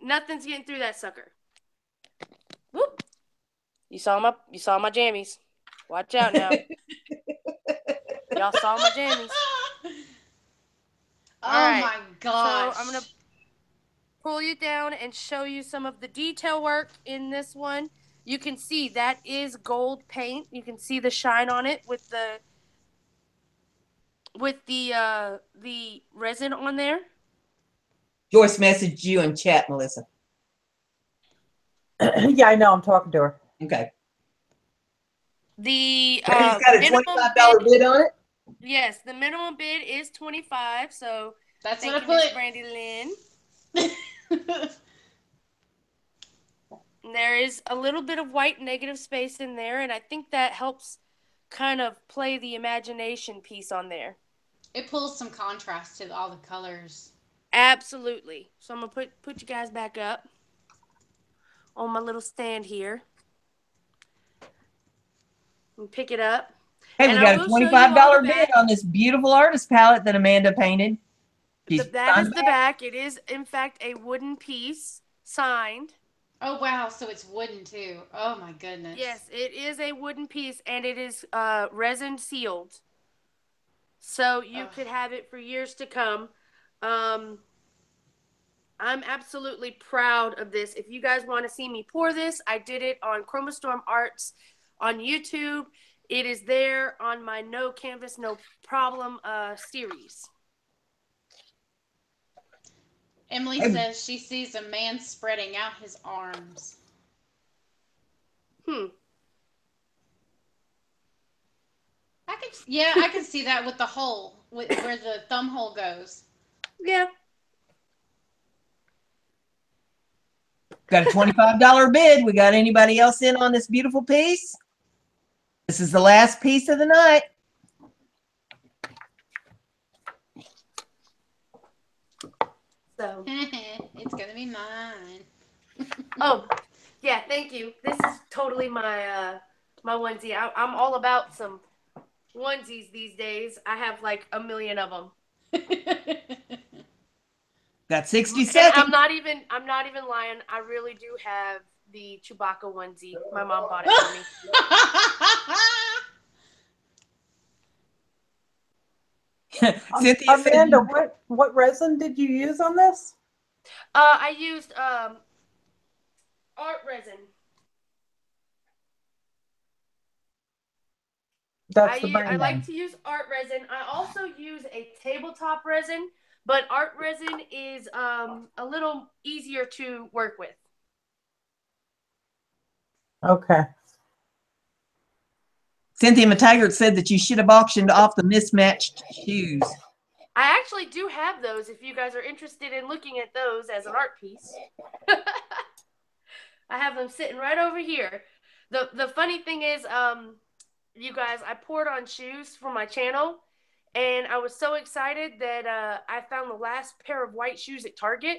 Speaker 4: Nothing's getting through that sucker. Whoop. You saw my jammies. Watch out now. Y'all saw my jammies.
Speaker 2: Oh my gosh.
Speaker 4: So I'm going to pull you down and show you some of the detail work in this one. You can see that is gold paint. You can see the shine on it with the resin on there.
Speaker 1: Joyce messaged you in chat, Melissa.
Speaker 3: Yeah, I know. I'm talking to her.
Speaker 1: Okay.
Speaker 3: The
Speaker 1: Brandy's got a $25 bid on it.
Speaker 4: Yes, the minimum bid is $25. So
Speaker 2: that's
Speaker 4: what
Speaker 2: I
Speaker 4: Miss
Speaker 2: put.
Speaker 4: Brandy Lynn. There is a little bit of white negative space in there, and I think that helps kind of play the imagination piece on there.
Speaker 2: It pulls some contrast to all the colors.
Speaker 4: Absolutely. So I'm going to put you guys back up on my little stand here. And pick it up.
Speaker 1: Hey, we got a $25 bid on this beautiful artist palette that Amanda painted.
Speaker 4: That is the back. It is, in fact, a wooden piece signed.
Speaker 2: Oh, wow. So it's wooden, too. Oh, my goodness.
Speaker 4: Yes, it is a wooden piece, and it is resin sealed. So you could have it for years to come. I'm absolutely proud of this. If you guys want to see me pour this, I did it on chromastormarts on YouTube. It is there on my No Canvas, No Problem series.
Speaker 2: Emily says she sees a man spreading out his arms. I can see that with the hole, where the thumb hole goes.
Speaker 4: Yeah.
Speaker 1: Got a $25 bid. We got anybody else in on this beautiful piece? This is the last piece of the night.
Speaker 4: So
Speaker 2: it's gonna be mine.
Speaker 4: Oh, yeah, thank you. This is totally my my onesie. I'm all about some onesies these days. I have like a million of them.
Speaker 1: Got 60 seconds.
Speaker 4: I'm not even lying. I really do have the Chewbacca onesie. My mom bought it for me.
Speaker 1: Cynthia said
Speaker 3: Amanda, what resin did you use on this?
Speaker 4: I used art resin.
Speaker 3: That's the brand
Speaker 4: I
Speaker 3: name.
Speaker 4: like to use art resin. I also use a tabletop resin, but art resin is a little easier to work with.
Speaker 3: Okay.
Speaker 1: Cynthia McTaggart said that you should have auctioned off the mismatched shoes.
Speaker 4: I actually do have those if you guys are interested in looking at those as an art piece. I have them sitting right over here. The funny thing is, you guys, I poured on shoes for my channel, and I was so excited that I found the last pair of white shoes at Target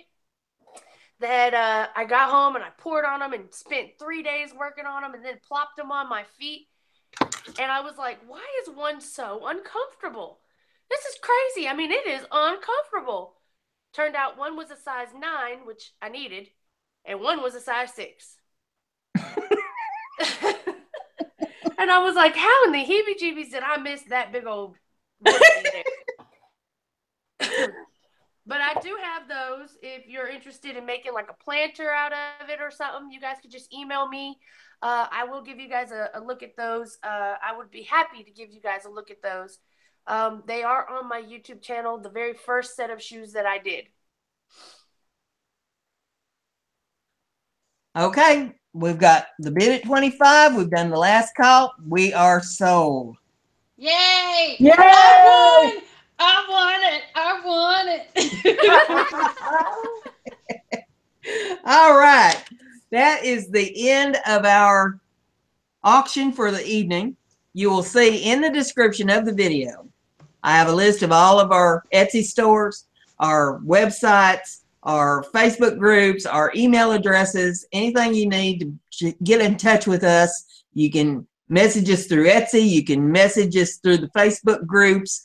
Speaker 4: that I got home and I poured on them and spent 3 days working on them and then plopped them on my feet. And I was like, why is one so uncomfortable? This is crazy. I mean, it is uncomfortable. Turned out one was a size 9, which I needed, and one was a size 6. And I was like, how in the heebie-jeebies did I miss that big old whoopsie there? But I do have those. If you're interested in making like a planter out of it or something, you guys could just email me. I will give you guys a look at those. I would be happy to give you guys a look at those. They are on my YouTube channel, the very first set of shoes that I did.
Speaker 1: Okay, we've got the bid at 25. We've done the last call. We are sold.
Speaker 2: Yay!
Speaker 3: Yay!
Speaker 2: I won! I won it!
Speaker 1: All right. That is the end of our auction for the evening. You will see in the description of the video, I have a list of all of our Etsy stores, our websites, our Facebook groups, our email addresses, anything you need to get in touch with us. You can message us through Etsy. You can message us through the Facebook groups.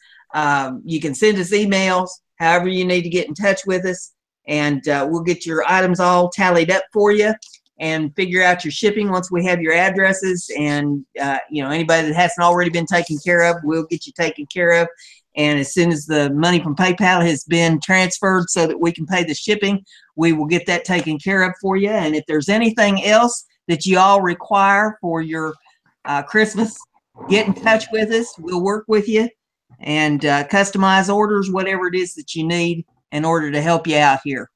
Speaker 1: You can send us emails, however you need to get in touch with us. And we'll get your items all tallied up for you and figure out your shipping once we have your addresses. And, anybody that hasn't already been taken care of, we'll get you taken care of. And as soon as the money from PayPal has been transferred so that we can pay the shipping, we will get that taken care of for you. And if there's anything else that you all require for your Christmas, get in touch with us. We'll work with you and customize orders, whatever it is that you need in order to help you out here.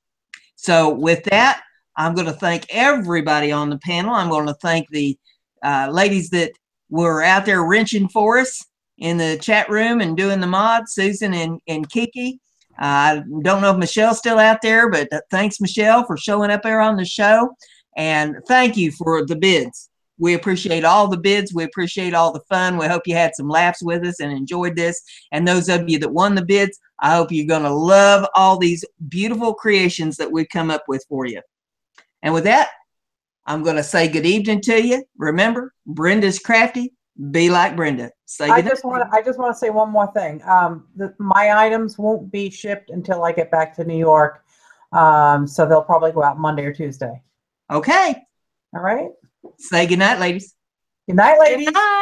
Speaker 1: So with that, I'm going to thank everybody on the panel. I'm going to thank the ladies that were out there wrenching for us in the chat room and doing the mods, Susan and Kiki. I don't know if Michelle's still out there, but thanks, Michelle, for showing up there on the show. And thank you for the bids. We appreciate all the bids. We appreciate all the fun. We hope you had some laughs with us and enjoyed this. And those of you that won the bids, I hope you're going to love all these beautiful creations that we've come up with for you. And with that, I'm going to say good evening to you. Remember, Brenda's crafty. Be like Brenda. Say good
Speaker 3: I just want to say one more thing. My items won't be shipped until I get back to New York. So they'll probably go out Monday or Tuesday.
Speaker 1: Okay.
Speaker 3: All right.
Speaker 1: Say good night, ladies.
Speaker 3: Good night, ladies.
Speaker 4: Good night.